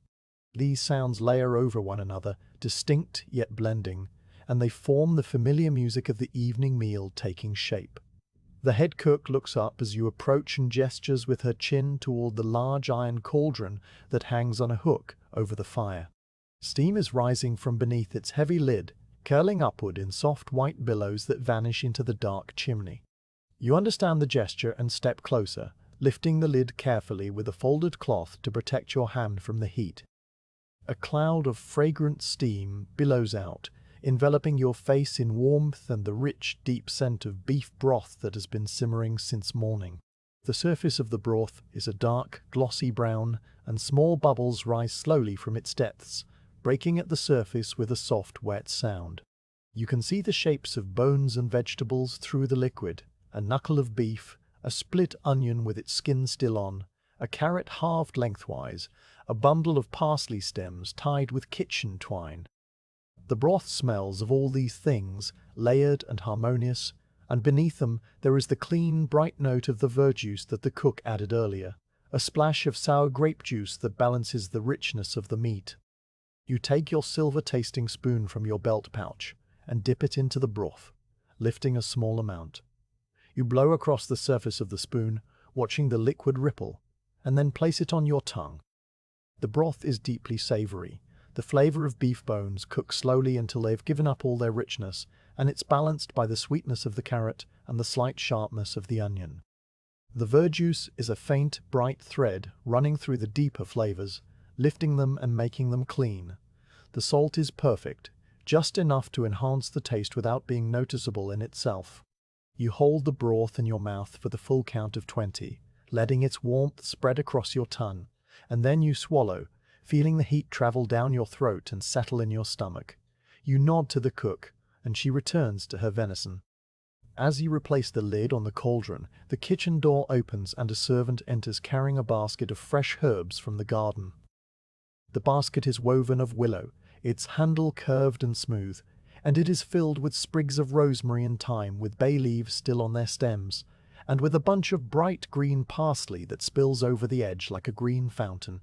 These sounds layer over one another, distinct yet blending, and they form the familiar music of the evening meal taking shape. The head cook looks up as you approach and gestures with her chin toward the large iron cauldron that hangs on a hook over the fire. Steam is rising from beneath its heavy lid, curling upward in soft white billows that vanish into the dark chimney. You understand the gesture and step closer, lifting the lid carefully with a folded cloth to protect your hand from the heat. A cloud of fragrant steam billows out, enveloping your face in warmth and the rich, deep scent of beef broth that has been simmering since morning. The surface of the broth is a dark, glossy brown, and small bubbles rise slowly from its depths, breaking at the surface with a soft, wet sound. You can see the shapes of bones and vegetables through the liquid, a knuckle of beef, a split onion with its skin still on, a carrot halved lengthwise, a bundle of parsley stems tied with kitchen twine. The broth smells of all these things, layered and harmonious, and beneath them there is the clean, bright note of the verjuice that the cook added earlier, a splash of sour grape juice that balances the richness of the meat. You take your silver-tasting spoon from your belt pouch and dip it into the broth, lifting a small amount. You blow across the surface of the spoon, watching the liquid ripple, and then place it on your tongue. The broth is deeply savory. The flavor of beef bones cooks slowly until they've given up all their richness, and it's balanced by the sweetness of the carrot and the slight sharpness of the onion. The verjuice is a faint, bright thread running through the deeper flavors, lifting them and making them clean. The salt is perfect, just enough to enhance the taste without being noticeable in itself. You hold the broth in your mouth for the full count of 20, letting its warmth spread across your tongue, and then you swallow, feeling the heat travel down your throat and settle in your stomach. You nod to the cook, and she returns to her venison. As you replace the lid on the cauldron, the kitchen door opens and a servant enters carrying a basket of fresh herbs from the garden. The basket is woven of willow, its handle curved and smooth, and it is filled with sprigs of rosemary and thyme with bay leaves still on their stems, and with a bunch of bright green parsley that spills over the edge like a green fountain.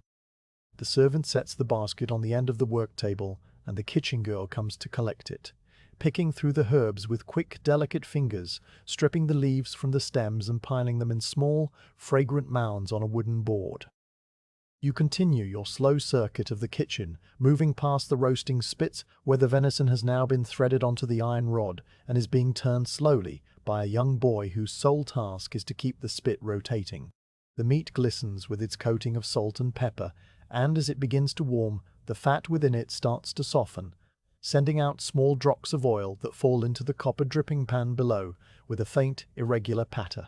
The servant sets the basket on the end of the work table, and the kitchen girl comes to collect it, picking through the herbs with quick, delicate fingers, stripping the leaves from the stems and piling them in small, fragrant mounds on a wooden board. You continue your slow circuit of the kitchen, moving past the roasting spits where the venison has now been threaded onto the iron rod and is being turned slowly by a young boy whose sole task is to keep the spit rotating. The meat glistens with its coating of salt and pepper, and as it begins to warm, the fat within it starts to soften, sending out small drops of oil that fall into the copper dripping pan below with a faint, irregular patter.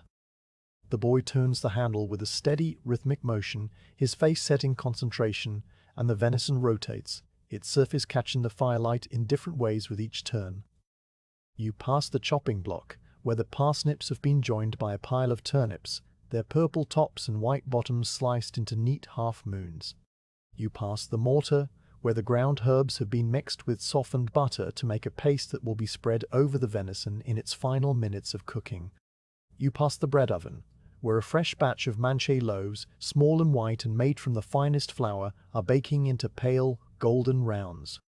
The boy turns the handle with a steady, rhythmic motion, his face set in concentration, and the venison rotates, its surface catching the firelight in different ways with each turn. You pass the chopping block, where the parsnips have been joined by a pile of turnips, their purple tops and white bottoms sliced into neat half-moons. You pass the mortar, where the ground herbs have been mixed with softened butter to make a paste that will be spread over the venison in its final minutes of cooking. You pass the bread oven, where a fresh batch of manchet loaves, small and white and made from the finest flour, are baking into pale, golden rounds.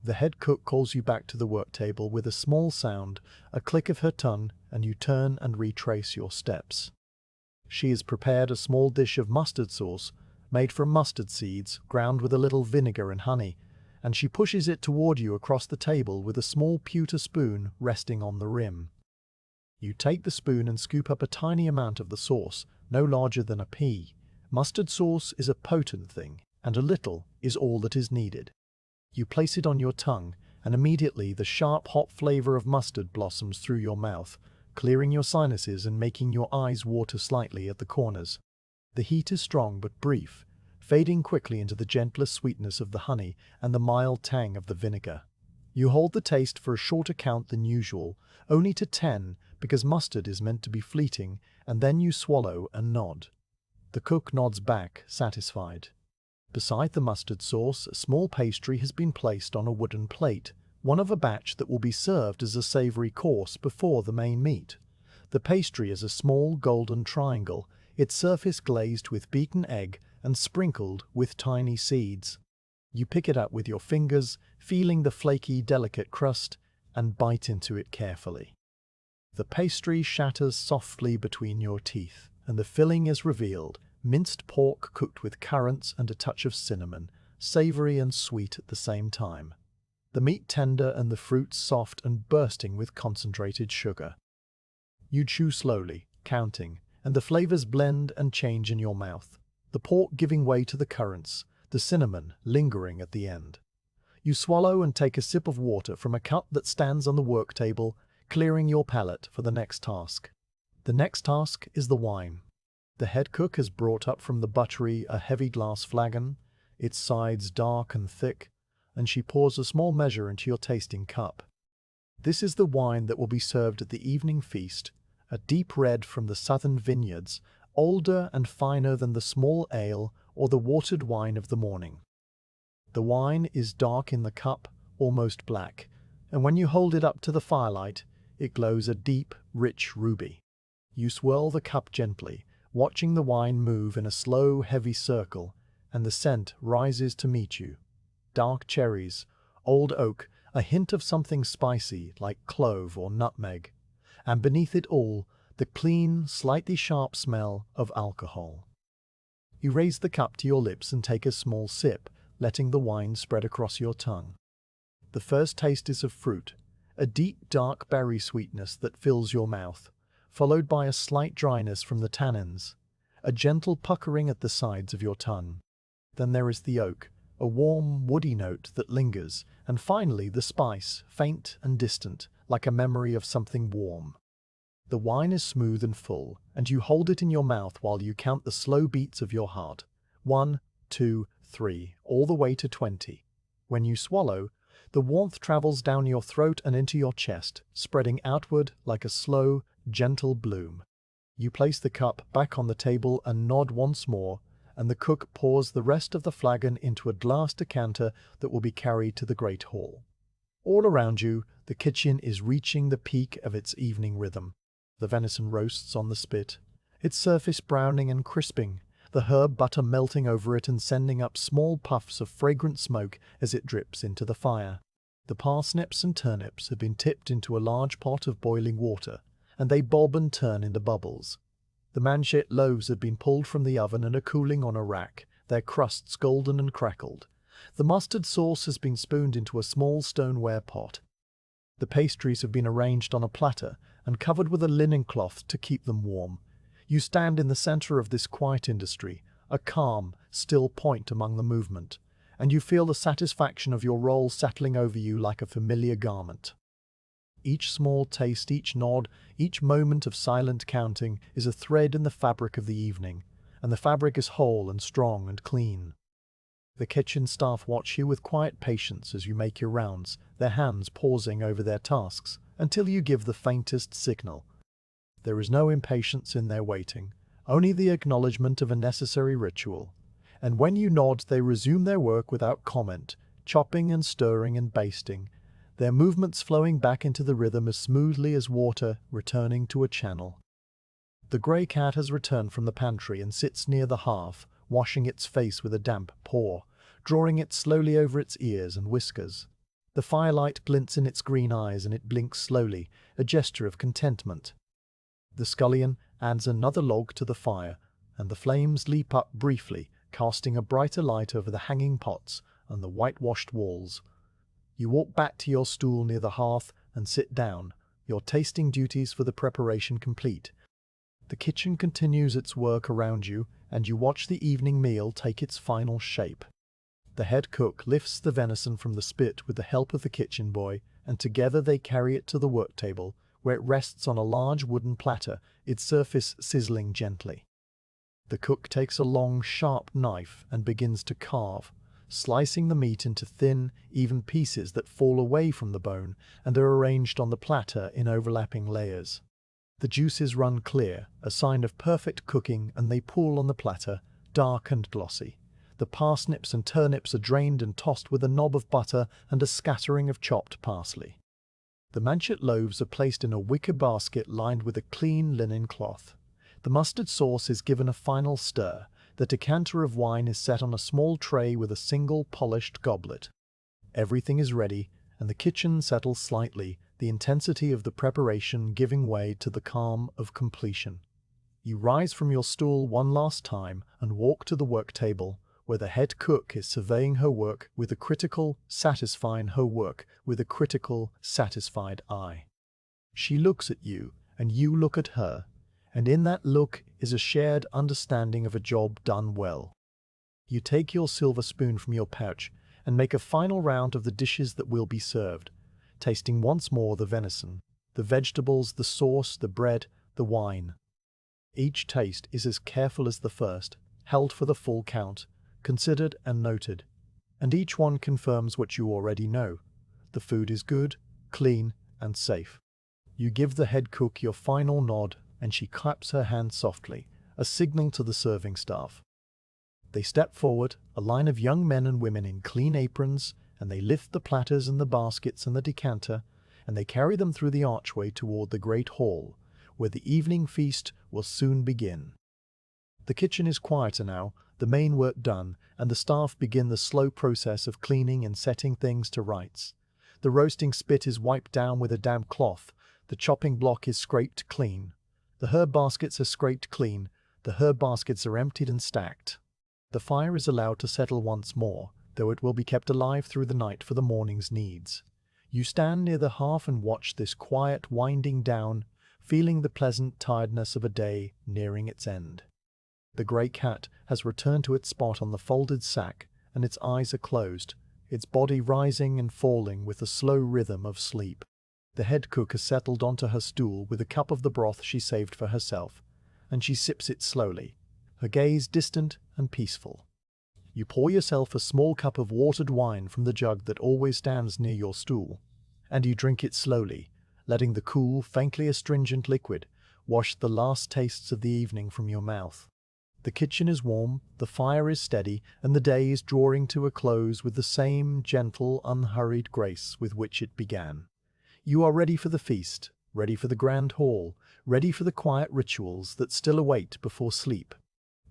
The head cook calls you back to the work table with a small sound, a click of her tongue, and you turn and retrace your steps. She has prepared a small dish of mustard sauce, made from mustard seeds, ground with a little vinegar and honey, and she pushes it toward you across the table with a small pewter spoon resting on the rim. You take the spoon and scoop up a tiny amount of the sauce, no larger than a pea. Mustard sauce is a potent thing, and a little is all that is needed. You place it on your tongue, and immediately the sharp, hot flavor of mustard blossoms through your mouth, clearing your sinuses and making your eyes water slightly at the corners. The heat is strong but brief, fading quickly into the gentler sweetness of the honey and the mild tang of the vinegar. You hold the taste for a shorter count than usual, only to 10, because mustard is meant to be fleeting, and then you swallow and nod. The cook nods back, satisfied. Beside the mustard sauce, a small pastry has been placed on a wooden plate, one of a batch that will be served as a savory course before the main meat. The pastry is a small golden triangle, its surface glazed with beaten egg and sprinkled with tiny seeds. You pick it up with your fingers, feeling the flaky, delicate crust, and bite into it carefully. The pastry shatters softly between your teeth, and the filling is revealed, minced pork cooked with currants and a touch of cinnamon, savory and sweet at the same time. The meat tender and the fruit soft and bursting with concentrated sugar. You chew slowly, counting, and the flavors blend and change in your mouth, the pork giving way to the currants, the cinnamon lingering at the end. You swallow and take a sip of water from a cup that stands on the work table, clearing your palate for the next task. The next task is the wine. The head cook has brought up from the buttery a heavy glass flagon, its sides dark and thick, and she pours a small measure into your tasting cup. This is the wine that will be served at the evening feast, a deep red from the southern vineyards, older and finer than the small ale or the watered wine of the morning. The wine is dark in the cup, almost black, and when you hold it up to the firelight, it glows a deep, rich ruby. You swirl the cup gently, watching the wine move in a slow, heavy circle, and the scent rises to meet you. Dark cherries, old oak, a hint of something spicy like clove or nutmeg, and beneath it all, the clean, slightly sharp smell of alcohol. You raise the cup to your lips and take a small sip, letting the wine spread across your tongue. The first taste is of fruit, a deep, dark berry sweetness that fills your mouth, followed by a slight dryness from the tannins, a gentle puckering at the sides of your tongue. Then there is the oak, a warm, woody note that lingers, and finally the spice, faint and distant, like a memory of something warm. The wine is smooth and full, and you hold it in your mouth while you count the slow beats of your heart. 1, 2, 3, all the way to 20. When you swallow, the warmth travels down your throat and into your chest, spreading outward like a slow, gentle bloom. You place the cup back on the table and nod once more, and the cook pours the rest of the flagon into a glass decanter that will be carried to the great hall. All around you, the kitchen is reaching the peak of its evening rhythm. The venison roasts on the spit, its surface browning and crisping, the herb butter melting over it and sending up small puffs of fragrant smoke as it drips into the fire. The parsnips and turnips have been tipped into a large pot of boiling water, and they bob and turn into bubbles. The manchet loaves have been pulled from the oven and are cooling on a rack, their crusts golden and crackled. The mustard sauce has been spooned into a small stoneware pot. The pastries have been arranged on a platter and covered with a linen cloth to keep them warm. You stand in the center of this quiet industry, a calm, still point among the movement, and you feel the satisfaction of your role settling over you like a familiar garment. Each small taste, each nod, each moment of silent counting is a thread in the fabric of the evening, and the fabric is whole and strong and clean. The kitchen staff watch you with quiet patience as you make your rounds, their hands pausing over their tasks until you give the faintest signal. There is no impatience in their waiting, only the acknowledgement of a necessary ritual. And when you nod, they resume their work without comment, chopping and stirring and basting, their movements flowing back into the rhythm as smoothly as water returning to a channel. The grey cat has returned from the pantry and sits near the hearth, washing its face with a damp paw, drawing it slowly over its ears and whiskers. The firelight glints in its green eyes and it blinks slowly, a gesture of contentment. The scullion adds another log to the fire, and the flames leap up briefly, casting a brighter light over the hanging pots and the whitewashed walls. You walk back to your stool near the hearth and sit down, your tasting duties for the preparation complete. The kitchen continues its work around you, and you watch the evening meal take its final shape. The head cook lifts the venison from the spit with the help of the kitchen boy, and together they carry it to the work table, where it rests on a large wooden platter, its surface sizzling gently. The cook takes a long, sharp knife and begins to carve, slicing the meat into thin, even pieces that fall away from the bone and are arranged on the platter in overlapping layers. The juices run clear, a sign of perfect cooking, and they pool on the platter, dark and glossy. The parsnips and turnips are drained and tossed with a knob of butter and a scattering of chopped parsley. The manchet loaves are placed in a wicker basket lined with a clean linen cloth. The mustard sauce is given a final stir. The decanter of wine is set on a small tray with a single polished goblet. Everything is ready, and the kitchen settles slightly, the intensity of the preparation giving way to the calm of completion. You rise from your stool one last time and walk to the work table, where the head cook is surveying her work with a critical, satisfied eye. She looks at you, and you look at her, and in that look is a shared understanding of a job done well. You take your silver spoon from your pouch and make a final round of the dishes that will be served, tasting once more the venison, the vegetables, the sauce, the bread, the wine. Each taste is as careful as the first, held for the full count, considered and noted, and each one confirms what you already know. The food is good, clean, and safe. You give the head cook your final nod, and she claps her hands softly, a signal to the serving staff. They step forward, a line of young men and women in clean aprons, and they lift the platters and the baskets and the decanter, and they carry them through the archway toward the great hall, where the evening feast will soon begin. The kitchen is quieter now, the main work done, and the staff begin the slow process of cleaning and setting things to rights. The roasting spit is wiped down with a damp cloth, the chopping block is scraped clean. The herb baskets are scraped clean, the herb baskets are emptied and stacked. The fire is allowed to settle once more, though it will be kept alive through the night for the morning's needs. You stand near the hearth and watch this quiet winding down, feeling the pleasant tiredness of a day nearing its end. The grey cat has returned to its spot on the folded sack, and its eyes are closed, its body rising and falling with the slow rhythm of sleep. The head cook has settled onto her stool with a cup of the broth she saved for herself, and she sips it slowly, her gaze distant and peaceful. You pour yourself a small cup of watered wine from the jug that always stands near your stool, and you drink it slowly, letting the cool, faintly astringent liquid wash the last tastes of the evening from your mouth. The kitchen is warm, the fire is steady, and the day is drawing to a close with the same gentle, unhurried grace with which it began. You are ready for the feast, ready for the grand hall, ready for the quiet rituals that still await before sleep.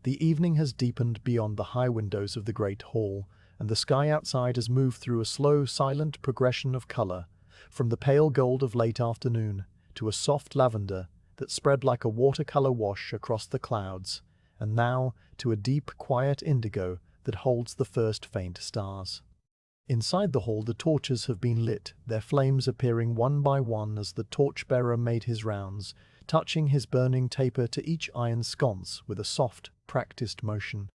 The evening has deepened beyond the high windows of the great hall, and the sky outside has moved through a slow, silent progression of color, from the pale gold of late afternoon to a soft lavender that spread like a watercolor wash across the clouds, and now to a deep, quiet indigo that holds the first faint stars. Inside the hall the torches have been lit, their flames appearing one by one as the torchbearer made his rounds, touching his burning taper to each iron sconce with a soft, practiced motion.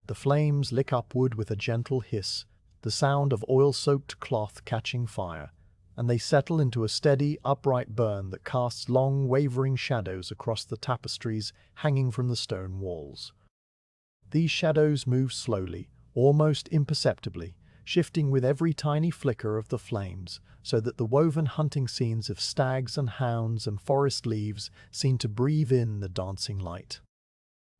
The flames lick upward with a gentle hiss, the sound of oil-soaked cloth catching fire, and they settle into a steady, upright burn that casts long, wavering shadows across the tapestries hanging from the stone walls. These shadows move slowly, almost imperceptibly, shifting with every tiny flicker of the flames, so that the woven hunting scenes of stags and hounds and forest leaves seem to breathe in the dancing light.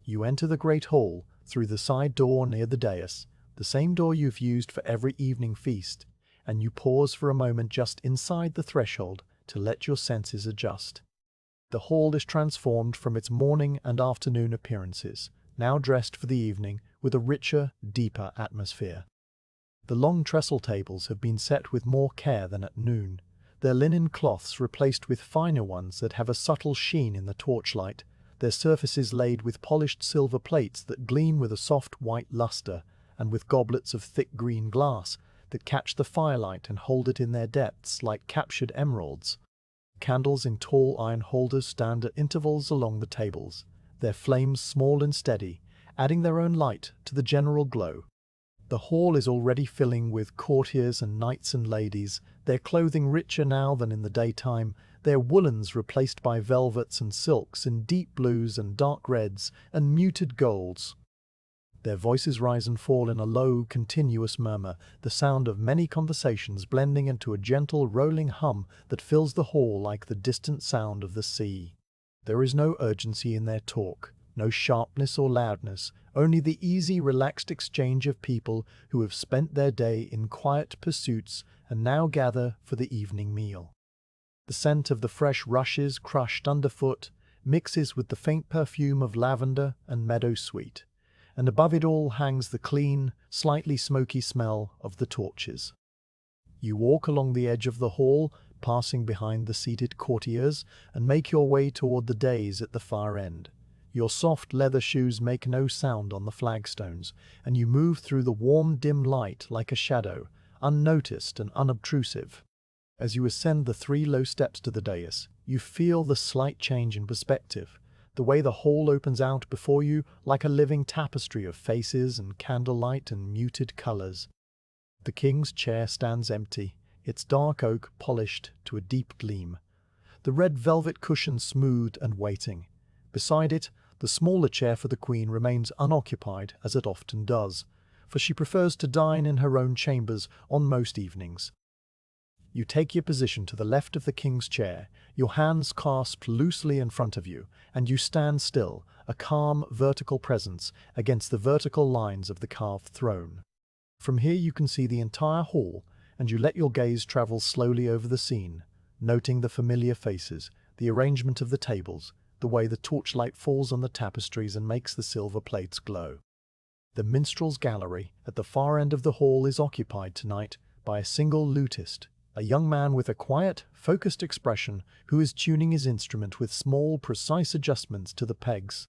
You enter the great hall through the side door near the dais, the same door you've used for every evening feast, and you pause for a moment just inside the threshold to let your senses adjust. The hall is transformed from its morning and afternoon appearances, now dressed for the evening with a richer, deeper atmosphere. The long trestle tables have been set with more care than at noon, their linen cloths replaced with finer ones that have a subtle sheen in the torchlight, their surfaces laid with polished silver plates that gleam with a soft white luster, and with goblets of thick green glass that catch the firelight and hold it in their depths like captured emeralds. Candles in tall iron holders stand at intervals along the tables, their flames small and steady, adding their own light to the general glow. The hall is already filling with courtiers and knights and ladies, their clothing richer now than in the daytime, their woolens replaced by velvets and silks in deep blues and dark reds and muted golds. Their voices rise and fall in a low, continuous murmur, the sound of many conversations blending into a gentle, rolling hum that fills the hall like the distant sound of the sea. There is no urgency in their talk, no sharpness or loudness, only the easy, relaxed exchange of people who have spent their day in quiet pursuits and now gather for the evening meal. The scent of the fresh rushes crushed underfoot mixes with the faint perfume of lavender and meadowsweet, and above it all hangs the clean, slightly smoky smell of the torches. You walk along the edge of the hall, passing behind the seated courtiers, and make your way toward the dais at the far end. Your soft leather shoes make no sound on the flagstones, and you move through the warm, dim light like a shadow, unnoticed and unobtrusive. As you ascend the 3 low steps to the dais, you feel the slight change in perspective, the way the hall opens out before you like a living tapestry of faces and candlelight and muted colors. The king's chair stands empty, its dark oak polished to a deep gleam, the red velvet cushion smooth and waiting. Beside it, the smaller chair for the queen remains unoccupied, as it often does, for she prefers to dine in her own chambers on most evenings. You take your position to the left of the king's chair, your hands clasped loosely in front of you, and you stand still, a calm, vertical presence against the vertical lines of the carved throne. From here you can see the entire hall, and you let your gaze travel slowly over the scene, noting the familiar faces, the arrangement of the tables, the way the torchlight falls on the tapestries and makes the silver plates glow. The minstrel's gallery at the far end of the hall is occupied tonight by a single lutist, a young man with a quiet, focused expression who is tuning his instrument with small, precise adjustments to the pegs.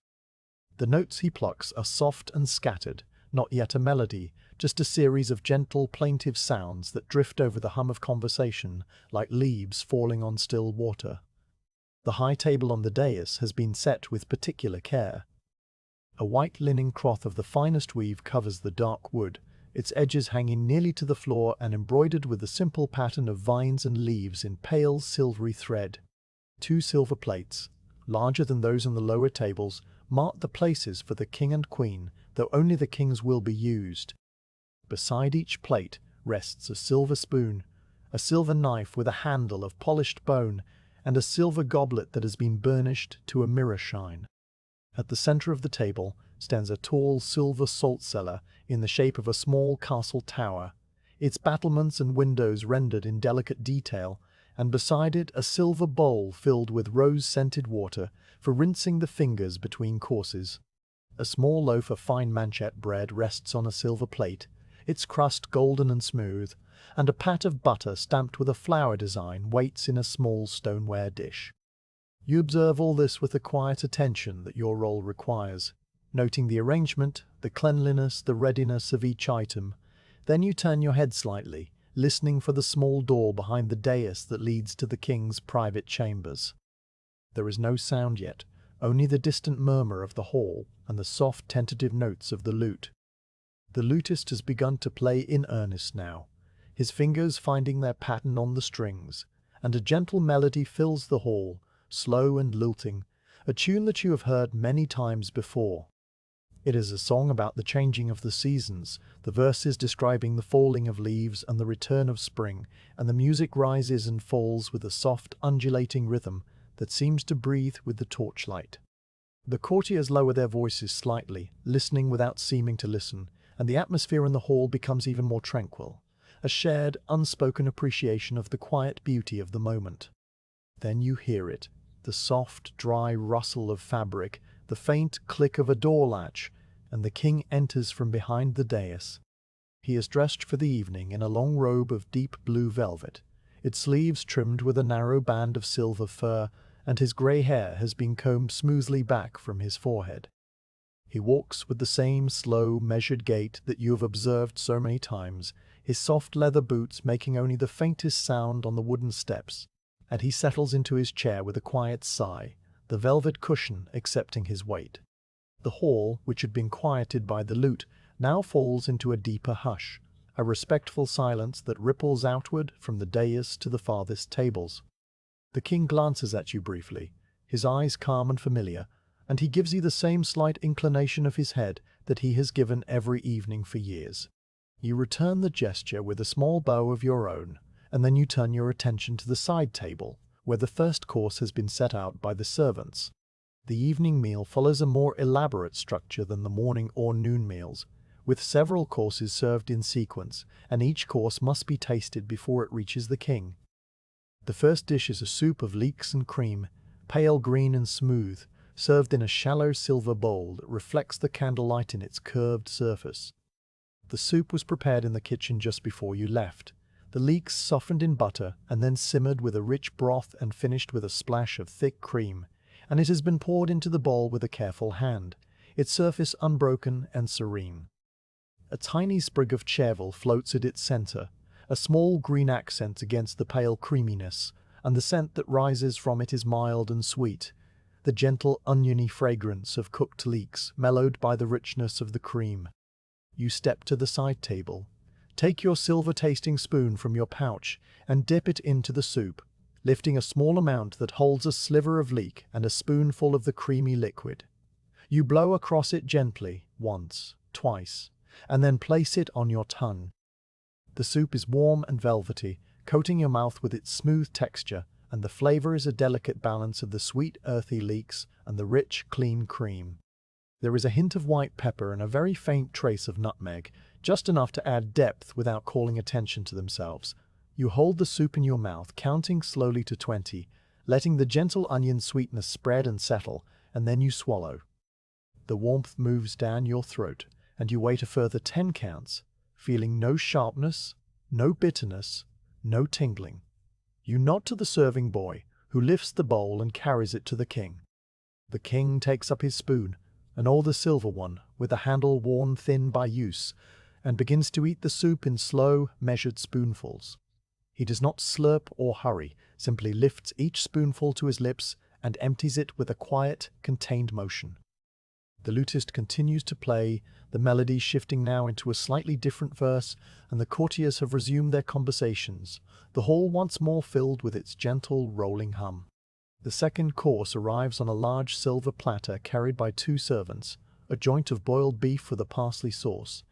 The notes he plucks are soft and scattered, not yet a melody, just a series of gentle, plaintive sounds that drift over the hum of conversation like leaves falling on still water. The high table on the dais has been set with particular care. A white linen cloth of the finest weave covers the dark wood, its edges hanging nearly to the floor and embroidered with a simple pattern of vines and leaves in pale silvery thread. 2 silver plates, larger than those on the lower tables, mark the places for the king and queen, though only the king's will be used. Beside each plate rests a silver spoon, a silver knife with a handle of polished bone, and a silver goblet that has been burnished to a mirror shine. At the center of the table stands a tall silver salt cellar in the shape of a small castle tower, its battlements and windows rendered in delicate detail, and beside it a silver bowl filled with rose-scented water for rinsing the fingers between courses. A small loaf of fine manchet bread rests on a silver plate, its crust golden and smooth, and a pat of butter stamped with a flower design waits in a small stoneware dish. You observe all this with the quiet attention that your role requires. noting the arrangement, the cleanliness, the readiness of each item. Then you turn your head slightly, listening for the small door behind the dais that leads to the king's private chambers. There is no sound yet, only the distant murmur of the hall and the soft tentative notes of the lute. The lutist has begun to play in earnest now, his fingers finding their pattern on the strings, and a gentle melody fills the hall, slow and lilting, a tune that you have heard many times before. It is a song about the changing of the seasons, the verses describing the falling of leaves and the return of spring, and the music rises and falls with a soft, undulating rhythm that seems to breathe with the torchlight. The courtiers lower their voices slightly, listening without seeming to listen, and the atmosphere in the hall becomes even more tranquil, a shared, unspoken appreciation of the quiet beauty of the moment. Then you hear it, the soft, dry rustle of fabric, the faint click of a door latch, and the king enters from behind the dais. He is dressed for the evening in a long robe of deep blue velvet, its sleeves trimmed with a narrow band of silver fur, and his grey hair has been combed smoothly back from his forehead. He walks with the same slow, measured gait that you have observed so many times, his soft leather boots making only the faintest sound on the wooden steps, and he settles into his chair with a quiet sigh, the velvet cushion accepting his weight. The hall, which had been quieted by the lute, now falls into a deeper hush, a respectful silence that ripples outward from the dais to the farthest tables. The king glances at you briefly, his eyes calm and familiar, and he gives you the same slight inclination of his head that he has given every evening for years. You return the gesture with a small bow of your own, and then you turn your attention to the side table, where the first course has been set out by the servants. The evening meal follows a more elaborate structure than the morning or noon meals, with several courses served in sequence, and each course must be tasted before it reaches the king. The first dish is a soup of leeks and cream, pale green and smooth, served in a shallow silver bowl that reflects the candlelight in its curved surface. The soup was prepared in the kitchen just before you left, the leeks softened in butter and then simmered with a rich broth and finished with a splash of thick cream, and it has been poured into the bowl with a careful hand, its surface unbroken and serene. A tiny sprig of chervil floats at its center, a small green accent against the pale creaminess, and the scent that rises from it is mild and sweet, the gentle oniony fragrance of cooked leeks mellowed by the richness of the cream. You step to the side table, take your silver tasting spoon from your pouch and dip it into the soup, lifting a small amount that holds a sliver of leek and a spoonful of the creamy liquid. You blow across it gently, once, twice, and then place it on your tongue. The soup is warm and velvety, coating your mouth with its smooth texture, and the flavor is a delicate balance of the sweet, earthy leeks and the rich, clean cream. There is a hint of white pepper and a very faint trace of nutmeg, just enough to add depth without calling attention to themselves. You hold the soup in your mouth, counting slowly to 20, letting the gentle onion sweetness spread and settle, and then you swallow. The warmth moves down your throat, and you wait a further 10 counts, feeling no sharpness, no bitterness, no tingling. You nod to the serving boy, who lifts the bowl and carries it to the king. The king takes up his spoon, an older silver one, with the handle worn thin by use, and begins to eat the soup in slow, measured spoonfuls. He does not slurp or hurry, simply lifts each spoonful to his lips and empties it with a quiet, contained motion. The lutist continues to play, the melody shifting now into a slightly different verse, and the courtiers have resumed their conversations, the hall once more filled with its gentle, rolling hum. The second course arrives on a large silver platter carried by 2 servants, a joint of boiled beef with a parsley sauce.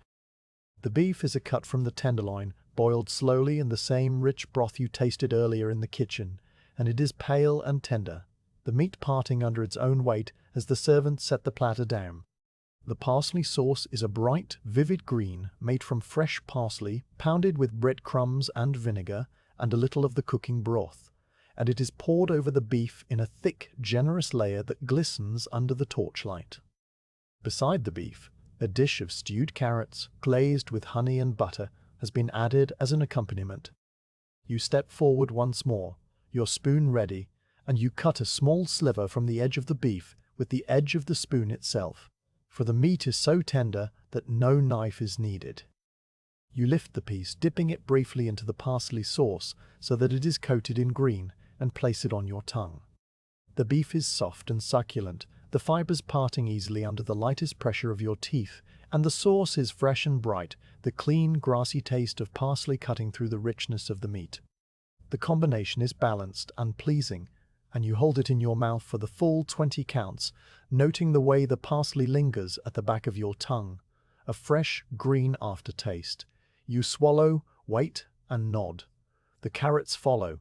The beef is a cut from the tenderloin, boiled slowly in the same rich broth you tasted earlier in the kitchen, and it is pale and tender, the meat parting under its own weight as the servants set the platter down. The parsley sauce is a bright, vivid green made from fresh parsley, pounded with breadcrumbs and vinegar and a little of the cooking broth, and it is poured over the beef in a thick, generous layer that glistens under the torchlight. Beside the beef, a dish of stewed carrots, glazed with honey and butter, has been added as an accompaniment. You step forward once more, your spoon ready, and you cut a small sliver from the edge of the beef with the edge of the spoon itself, for the meat is so tender that no knife is needed. You lift the piece, dipping it briefly into the parsley sauce so that it is coated in green, and place it on your tongue. The beef is soft and succulent, the fibers parting easily under the lightest pressure of your teeth, and the sauce is fresh and bright, the clean, grassy taste of parsley cutting through the richness of the meat. The combination is balanced and pleasing, and you hold it in your mouth for the full 20 counts, noting the way the parsley lingers at the back of your tongue, a fresh, green aftertaste. You swallow, wait, and nod. The carrots follow.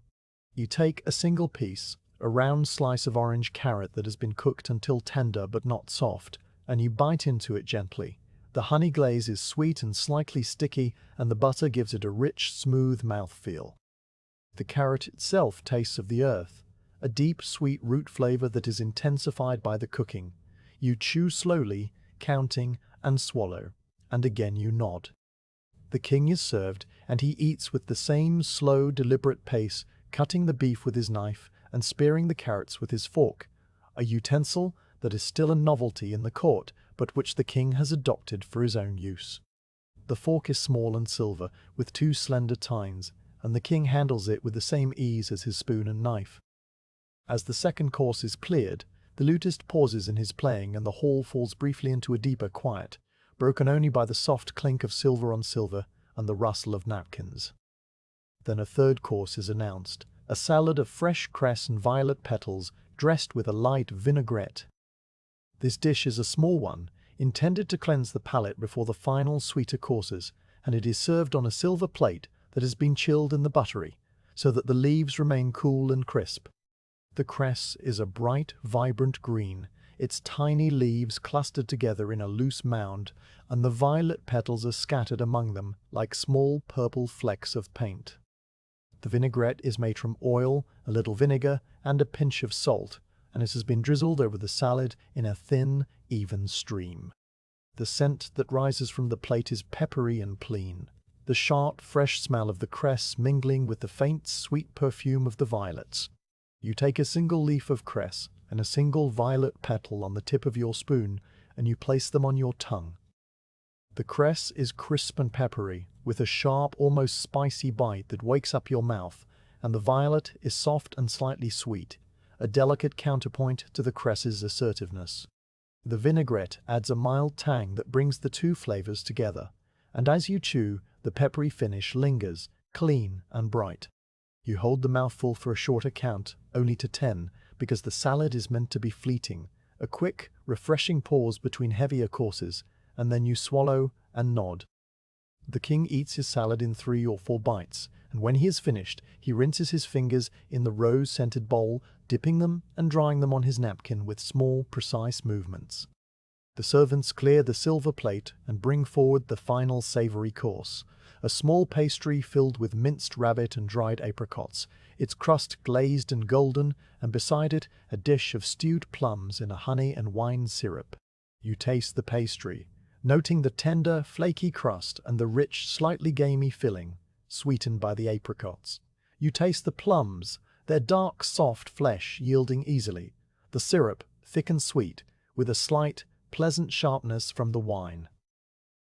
You take a single piece, a round slice of orange carrot that has been cooked until tender but not soft, and you bite into it gently. The honey glaze is sweet and slightly sticky, and the butter gives it a rich, smooth mouthfeel. The carrot itself tastes of the earth, a deep, sweet root flavor that is intensified by the cooking. You chew slowly, counting, and swallow, and again you nod. The king is served, and he eats with the same slow, deliberate pace, cutting the beef with his knife and spearing the carrots with his fork, a utensil that is still a novelty in the court, but which the king has adopted for his own use. The fork is small and silver, with 2 slender tines, and the king handles it with the same ease as his spoon and knife. As the second course is cleared, the lutist pauses in his playing and the hall falls briefly into a deeper quiet, broken only by the soft clink of silver on silver and the rustle of napkins. Then a third course is announced, a salad of fresh cress and violet petals dressed with a light vinaigrette. This dish is a small one, intended to cleanse the palate before the final sweeter courses, and it is served on a silver plate that has been chilled in the buttery, so that the leaves remain cool and crisp. The cress is a bright, vibrant green, its tiny leaves clustered together in a loose mound, and the violet petals are scattered among them like small purple flecks of paint. The vinaigrette is made from oil, a little vinegar, and a pinch of salt, and it has been drizzled over the salad in a thin, even stream. The scent that rises from the plate is peppery and clean, the sharp, fresh smell of the cress mingling with the faint, sweet perfume of the violets. You take a single leaf of cress and a single violet petal on the tip of your spoon, and you place them on your tongue. The cress is crisp and peppery, with a sharp, almost spicy bite that wakes up your mouth, and the violet is soft and slightly sweet, a delicate counterpoint to the cress's assertiveness. The vinaigrette adds a mild tang that brings the 2 flavors together, and as you chew, the peppery finish lingers, clean and bright. You hold the mouthful for a shorter count, only to 10, because the salad is meant to be fleeting, a quick, refreshing pause between heavier courses, and then you swallow and nod. The king eats his salad in 3 or 4 bites, and when he is finished, he rinses his fingers in the rose-scented bowl, dipping them and drying them on his napkin with small, precise movements. The servants clear the silver plate and bring forward the final savory course, a small pastry filled with minced rabbit and dried apricots, its crust glazed and golden, and beside it a dish of stewed plums in a honey and wine syrup. You taste the pastry, noting the tender, flaky crust and the rich, slightly gamey filling, sweetened by the apricots. You taste the plums, their dark, soft flesh yielding easily, the syrup, thick and sweet, with a slight, pleasant sharpness from the wine.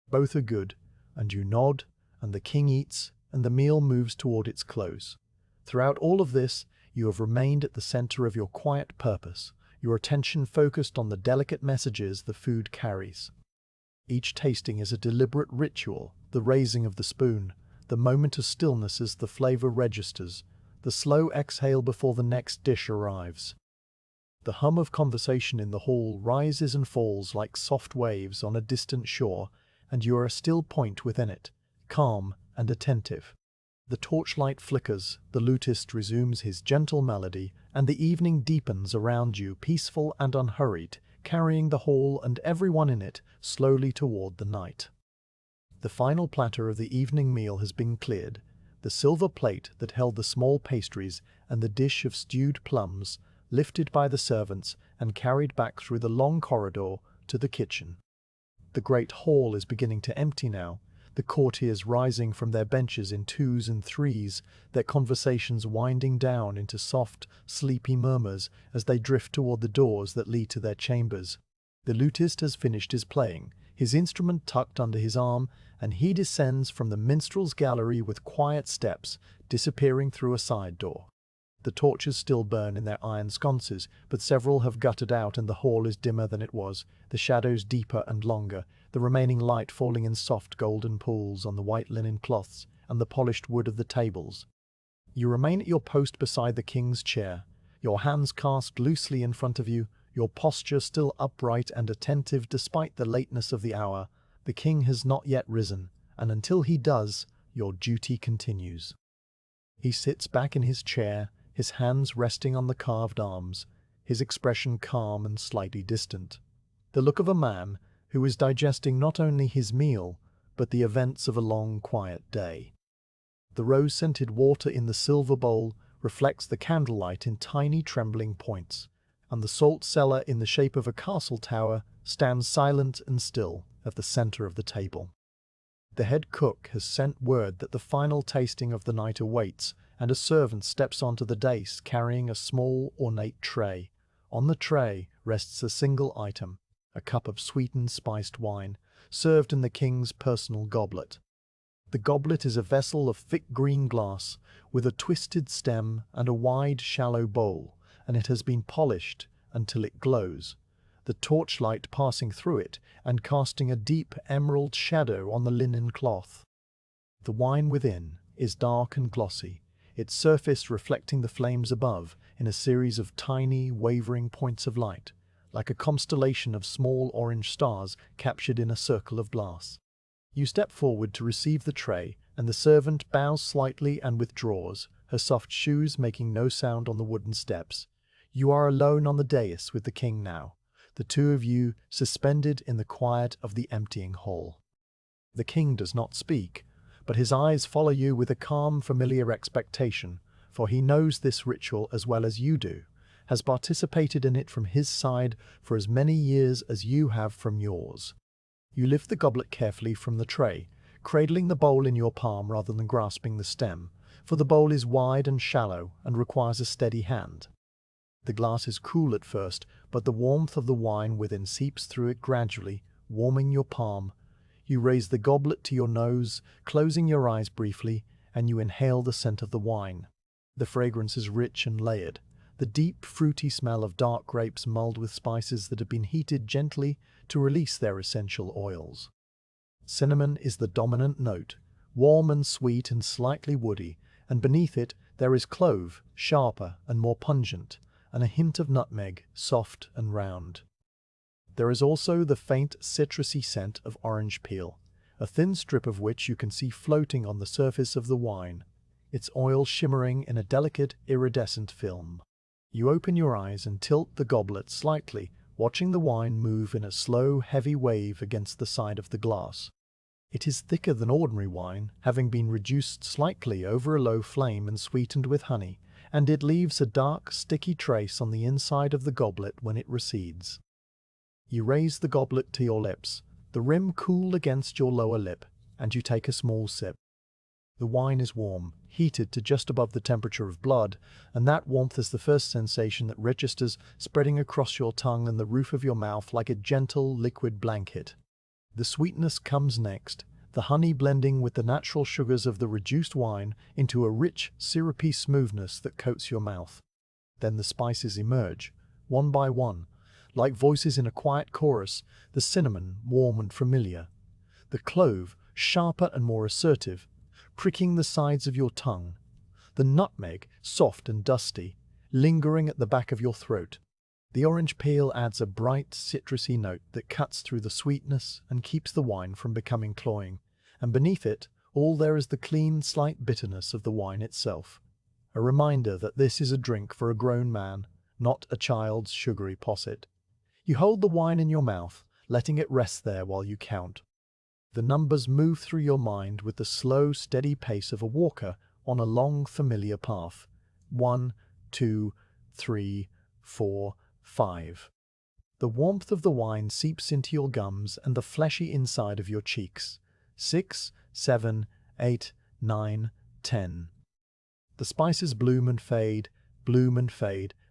Both are good, and you nod, and the king eats, and the meal moves toward its close. Throughout all of this, you have remained at the center of your quiet purpose, your attention focused on the delicate messages the food carries. Each tasting is a deliberate ritual, the raising of the spoon, the moment of stillness as the flavor registers, the slow exhale before the next dish arrives. The hum of conversation in the hall rises and falls like soft waves on a distant shore, and you are a still point within it, calm and attentive. The torchlight flickers, the lutist resumes his gentle melody, and the evening deepens around you, peaceful and unhurried, carrying the hall and everyone in it slowly toward the night. The final platter of the evening meal has been cleared, the silver plate that held the small pastries and the dish of stewed plums lifted by the servants and carried back through the long corridor to the kitchen. The great hall is beginning to empty now, the courtiers rising from their benches in 2s and 3s, their conversations winding down into soft, sleepy murmurs as they drift toward the doors that lead to their chambers. The lutist has finished his playing, his instrument tucked under his arm, and he descends from the minstrel's gallery with quiet steps, disappearing through a side door. The torches still burn in their iron sconces, but several have guttered out and the hall is dimmer than it was, the shadows deeper and longer, the remaining light falling in soft golden pools on the white linen cloths and the polished wood of the tables. You remain at your post beside the king's chair, your hands cast loosely in front of you, your posture still upright and attentive despite the lateness of the hour. The king has not yet risen, and until he does, your duty continues. He sits back in his chair, his hands resting on the carved arms, his expression calm and slightly distant. The look of a man who is digesting not only his meal, but the events of a long, quiet day. The rose-scented water in the silver bowl reflects the candlelight in tiny trembling points, and the salt cellar in the shape of a castle tower stands silent and still at the center of the table. The head cook has sent word that the final tasting of the night awaits, and a servant steps onto the dais carrying a small, ornate tray. On the tray rests a single item, a cup of sweetened spiced wine, served in the king's personal goblet. The goblet is a vessel of thick green glass, with a twisted stem and a wide, shallow bowl, and it has been polished until it glows, the torchlight passing through it and casting a deep emerald shadow on the linen cloth. The wine within is dark and glossy, its surface reflecting the flames above in a series of tiny, wavering points of light, like a constellation of small orange stars captured in a circle of glass. You step forward to receive the tray, and the servant bows slightly and withdraws, her soft shoes making no sound on the wooden steps. You are alone on the dais with the king now, the two of you suspended in the quiet of the emptying hall. The king does not speak, but his eyes follow you with a calm, familiar expectation, for he knows this ritual as well as you do, has participated in it from his side for as many years as you have from yours. You lift the goblet carefully from the tray, cradling the bowl in your palm rather than grasping the stem, for the bowl is wide and shallow and requires a steady hand. The glass is cool at first, but the warmth of the wine within seeps through it gradually, warming your palm. You raise the goblet to your nose, closing your eyes briefly, and you inhale the scent of the wine. The fragrance is rich and layered, the deep, fruity smell of dark grapes mulled with spices that have been heated gently to release their essential oils. Cinnamon is the dominant note, warm and sweet and slightly woody, and beneath it there is clove, sharper and more pungent, and a hint of nutmeg, soft and round. There is also the faint citrusy scent of orange peel, a thin strip of which you can see floating on the surface of the wine, its oil shimmering in a delicate iridescent film. You open your eyes and tilt the goblet slightly, watching the wine move in a slow, heavy wave against the side of the glass. It is thicker than ordinary wine, having been reduced slightly over a low flame and sweetened with honey, and it leaves a dark, sticky trace on the inside of the goblet when it recedes. You raise the goblet to your lips, the rim cool against your lower lip, and you take a small sip. The wine is warm, heated to just above the temperature of blood, and that warmth is the first sensation that registers, spreading across your tongue and the roof of your mouth like a gentle, liquid blanket. The sweetness comes next, the honey blending with the natural sugars of the reduced wine into a rich, syrupy smoothness that coats your mouth. Then the spices emerge, one by one, like voices in a quiet chorus, the cinnamon, warm and familiar, the clove, sharper and more assertive, pricking the sides of your tongue, the nutmeg, soft and dusty, lingering at the back of your throat. The orange peel adds a bright, citrusy note that cuts through the sweetness and keeps the wine from becoming cloying, and beneath it all there is the clean, slight bitterness of the wine itself, a reminder that this is a drink for a grown man, not a child's sugary posset. You hold the wine in your mouth, letting it rest there while you count. The numbers move through your mind with the slow, steady pace of a walker on a long, familiar path. 1, 2, 3, 4, 5. The warmth of the wine seeps into your gums and the fleshy inside of your cheeks. 6, 7, 8, 9, 10. The spices bloom and fade,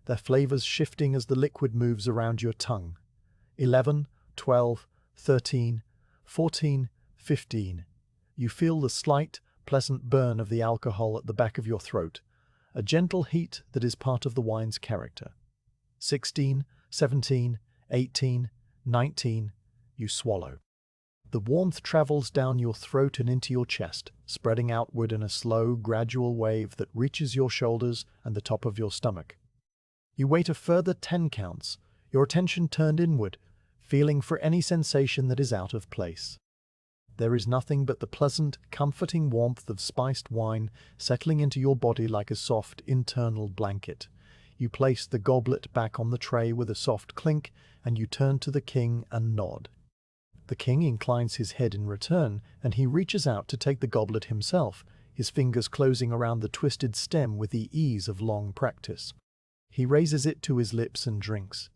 their flavors shifting as the liquid moves around your tongue. 11, 12, 13, 14, 15. You feel the slight, pleasant burn of the alcohol at the back of your throat, a gentle heat that is part of the wine's character. 16, 17, 18, 19. You swallow. The warmth travels down your throat and into your chest, spreading outward in a slow, gradual wave that reaches your shoulders and the top of your stomach. You wait a further 10 counts, your attention turned inward, feeling for any sensation that is out of place. There is nothing but the pleasant, comforting warmth of spiced wine settling into your body like a soft, internal blanket. You place the goblet back on the tray with a soft clink, and you turn to the king and nod. The king inclines his head in return, and he reaches out to take the goblet himself, his fingers closing around the twisted stem with the ease of long practice. He raises it to his lips and drinks.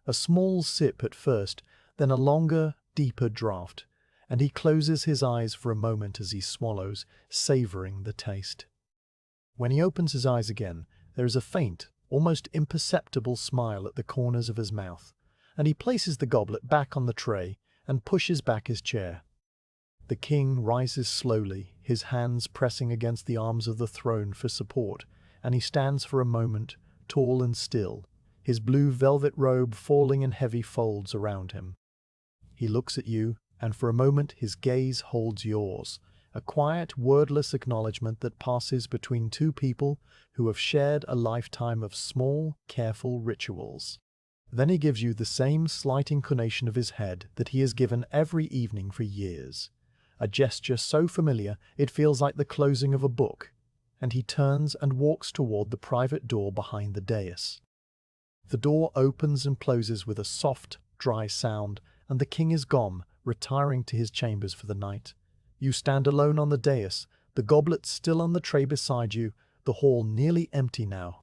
A small sip at first, then a longer, deeper draught, and he closes his eyes for a moment as he swallows, savoring the taste. When he opens his eyes again, there is a faint, almost imperceptible smile at the corners of his mouth, and he places the goblet back on the tray and pushes back his chair. The king rises slowly, his hands pressing against the arms of the throne for support, and he stands for a moment, tall and still, his blue velvet robe falling in heavy folds around him. He looks at you, and for a moment his gaze holds yours, a quiet, wordless acknowledgement that passes between two people who have shared a lifetime of small, careful rituals. Then he gives you the same slight inclination of his head that he has given every evening for years, a gesture so familiar it feels like the closing of a book, and he turns and walks toward the private door behind the dais. The door opens and closes with a soft, dry sound, and the king is gone, retiring to his chambers for the night. You stand alone on the dais, the goblet still on the tray beside you, the hall nearly empty now.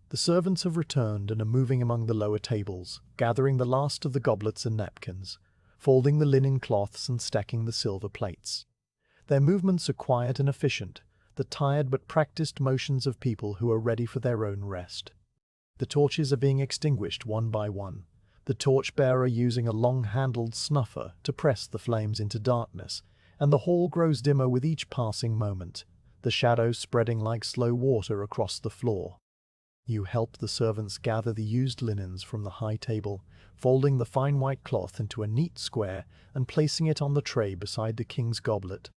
The servants have returned and are moving among the lower tables, gathering the last of the goblets and napkins, folding the linen cloths and stacking the silver plates. Their movements are quiet and efficient, the tired but practiced motions of people who are ready for their own rest. The torches are being extinguished one by one, the torchbearer using a long-handled snuffer to press the flames into darkness, and the hall grows dimmer with each passing moment, the shadows spreading like slow water across the floor. You help the servants gather the used linens from the high table, folding the fine white cloth into a neat square and placing it on the tray beside the king's goblet.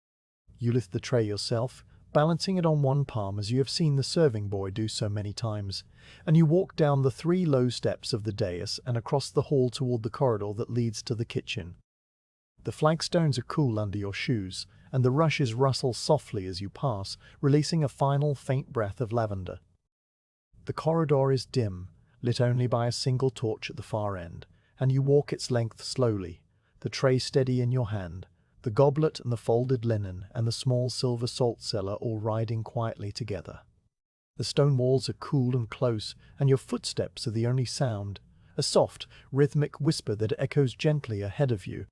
You lift the tray yourself, balancing it on one palm as you have seen the serving boy do so many times, and you walk down the 3 low steps of the dais and across the hall toward the corridor that leads to the kitchen. The flagstones are cool under your shoes, and the rushes rustle softly as you pass, releasing a final faint breath of lavender. The corridor is dim, lit only by a single torch at the far end, and you walk its length slowly, the tray steady in your hand, the goblet and the folded linen and the small silver salt cellar all riding quietly together. The stone walls are cool and close, and your footsteps are the only sound, a soft, rhythmic whisper that echoes gently ahead of you.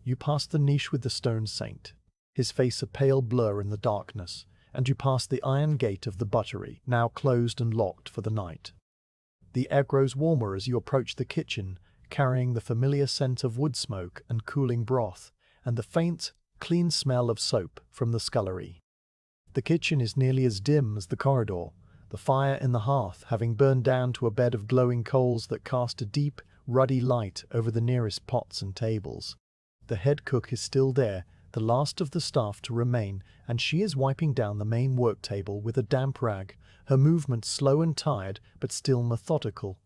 You pass the niche with the stone saint, his face a pale blur in the darkness, and you pass the iron gate of the buttery, now closed and locked for the night. The air grows warmer as you approach the kitchen, carrying the familiar scent of wood smoke and cooling broth, and the faint, clean smell of soap from the scullery. The kitchen is nearly as dim as the corridor, the fire in the hearth having burned down to a bed of glowing coals that cast a deep, ruddy light over the nearest pots and tables. The head cook is still there, the last of the staff to remain, and she is wiping down the main work table with a damp rag, her movements slow and tired, but still methodical.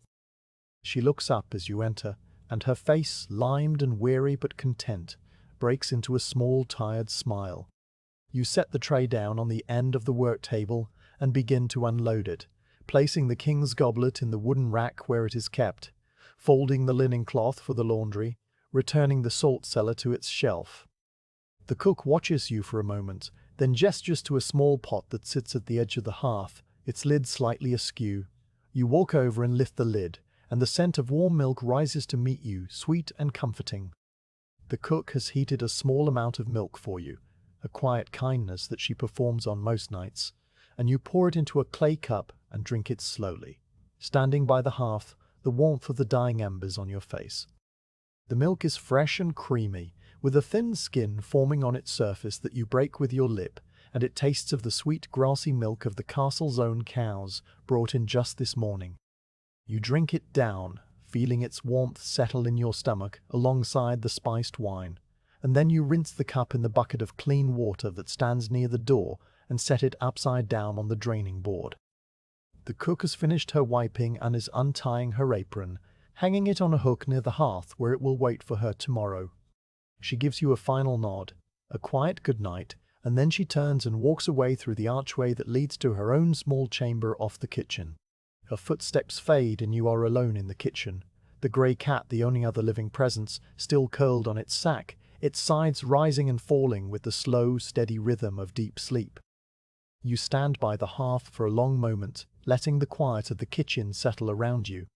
She looks up as you enter, and her face, limed and weary but content, breaks into a small, tired smile. You set the tray down on the end of the work table and begin to unload it, placing the king's goblet in the wooden rack where it is kept, folding the linen cloth for the laundry, returning the salt cellar to its shelf. The cook watches you for a moment, then gestures to a small pot that sits at the edge of the hearth, its lid slightly askew. You walk over and lift the lid, and the scent of warm milk rises to meet you, sweet and comforting. The cook has heated a small amount of milk for you, a quiet kindness that she performs on most nights, and you pour it into a clay cup and drink it slowly, standing by the hearth, the warmth of the dying embers on your face. The milk is fresh and creamy, with a thin skin forming on its surface that you break with your lip, and it tastes of the sweet grassy milk of the castle's own cows, brought in just this morning. You drink it down, feeling its warmth settle in your stomach alongside the spiced wine, and then you rinse the cup in the bucket of clean water that stands near the door and set it upside down on the draining board. The cook has finished her wiping and is untying her apron, hanging it on a hook near the hearth where it will wait for her tomorrow. She gives you a final nod, a quiet good night, and then she turns and walks away through the archway that leads to her own small chamber off the kitchen. Her footsteps fade and you are alone in the kitchen. The grey cat, the only other living presence, still curled on its sack, its sides rising and falling with the slow, steady rhythm of deep sleep. You stand by the hearth for a long moment, letting the quiet of the kitchen settle around you.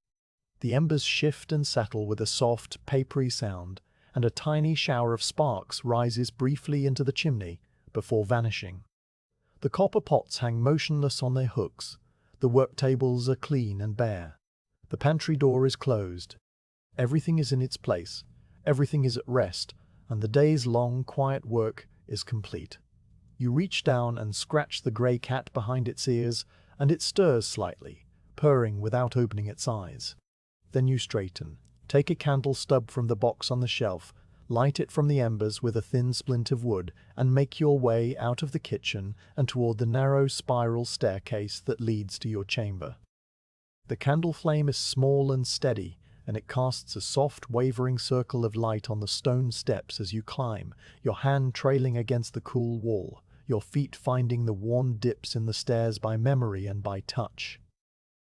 The embers shift and settle with a soft, papery sound, and a tiny shower of sparks rises briefly into the chimney before vanishing. The copper pots hang motionless on their hooks. The work tables are clean and bare. The pantry door is closed. Everything is in its place, everything is at rest, and the day's long, quiet work is complete. You reach down and scratch the grey cat behind its ears, and it stirs slightly, purring without opening its eyes. Then you straighten, take a candle stub from the box on the shelf, light it from the embers with a thin splint of wood, and make your way out of the kitchen and toward the narrow spiral staircase that leads to your chamber. The candle flame is small and steady, and it casts a soft, wavering circle of light on the stone steps as you climb, your hand trailing against the cool wall, your feet finding the worn dips in the stairs by memory and by touch.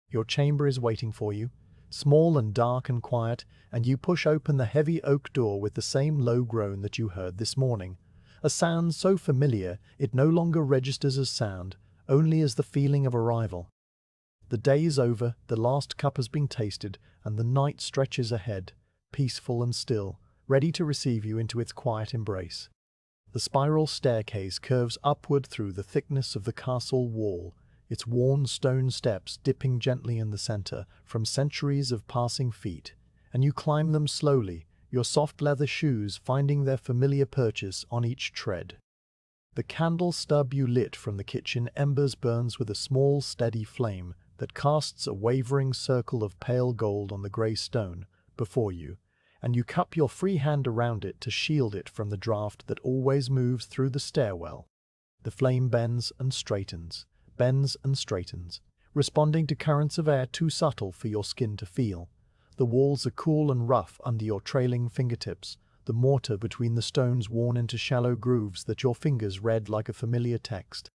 Your chamber is waiting for you, small and dark and quiet, and you push open the heavy oak door with the same low groan that you heard this morning, a sound so familiar it no longer registers as sound, only as the feeling of arrival. The day is over, the last cup has been tasted, and the night stretches ahead, peaceful and still, ready to receive you into its quiet embrace. The spiral staircase curves upward through the thickness of the castle wall, its worn stone steps dipping gently in the center from centuries of passing feet, and you climb them slowly, your soft leather shoes finding their familiar purchase on each tread. The candle stub you lit from the kitchen embers burns with a small, steady flame that casts a wavering circle of pale gold on the grey stone before you, and you cup your free hand around it to shield it from the draught that always moves through the stairwell. The flame bends and straightens, responding to currents of air too subtle for your skin to feel. The walls are cool and rough under your trailing fingertips, the mortar between the stones worn into shallow grooves that your fingers read like a familiar text.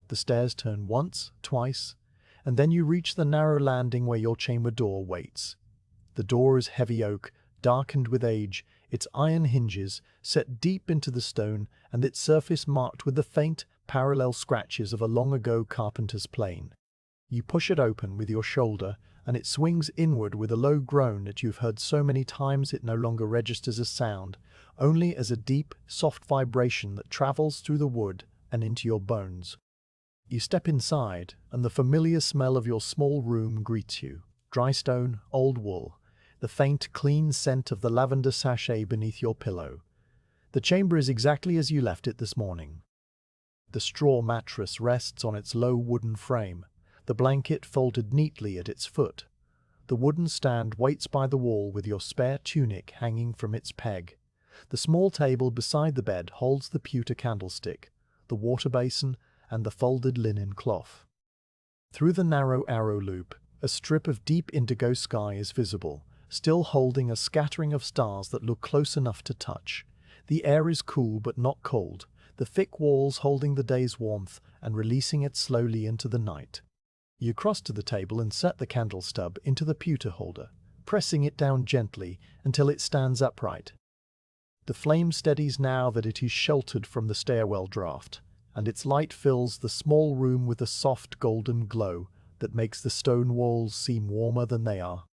The stairs turn once, twice, and then you reach the narrow landing where your chamber door waits. The door is heavy oak, darkened with age, its iron hinges set deep into the stone and its surface marked with the faint, parallel scratches of a long-ago carpenter's plane. You push it open with your shoulder, and it swings inward with a low groan that you've heard so many times it no longer registers as sound, only as a deep, soft vibration that travels through the wood and into your bones. You step inside, and the familiar smell of your small room greets you. Dry stone, old wool, the faint, clean scent of the lavender sachet beneath your pillow. The chamber is exactly as you left it this morning. The straw mattress rests on its low wooden frame, the blanket folded neatly at its foot. The wooden stand waits by the wall with your spare tunic hanging from its peg. The small table beside the bed holds the pewter candlestick, the water basin, and the folded linen cloth. Through the narrow arrow loop, a strip of deep indigo sky is visible, still holding a scattering of stars that look close enough to touch. The air is cool but not cold, the thick walls holding the day's warmth and releasing it slowly into the night. You cross to the table and set the candle stub into the pewter holder, pressing it down gently until it stands upright. The flame steadies now that it is sheltered from the stairwell draught, and its light fills the small room with a soft golden glow that makes the stone walls seem warmer than they are.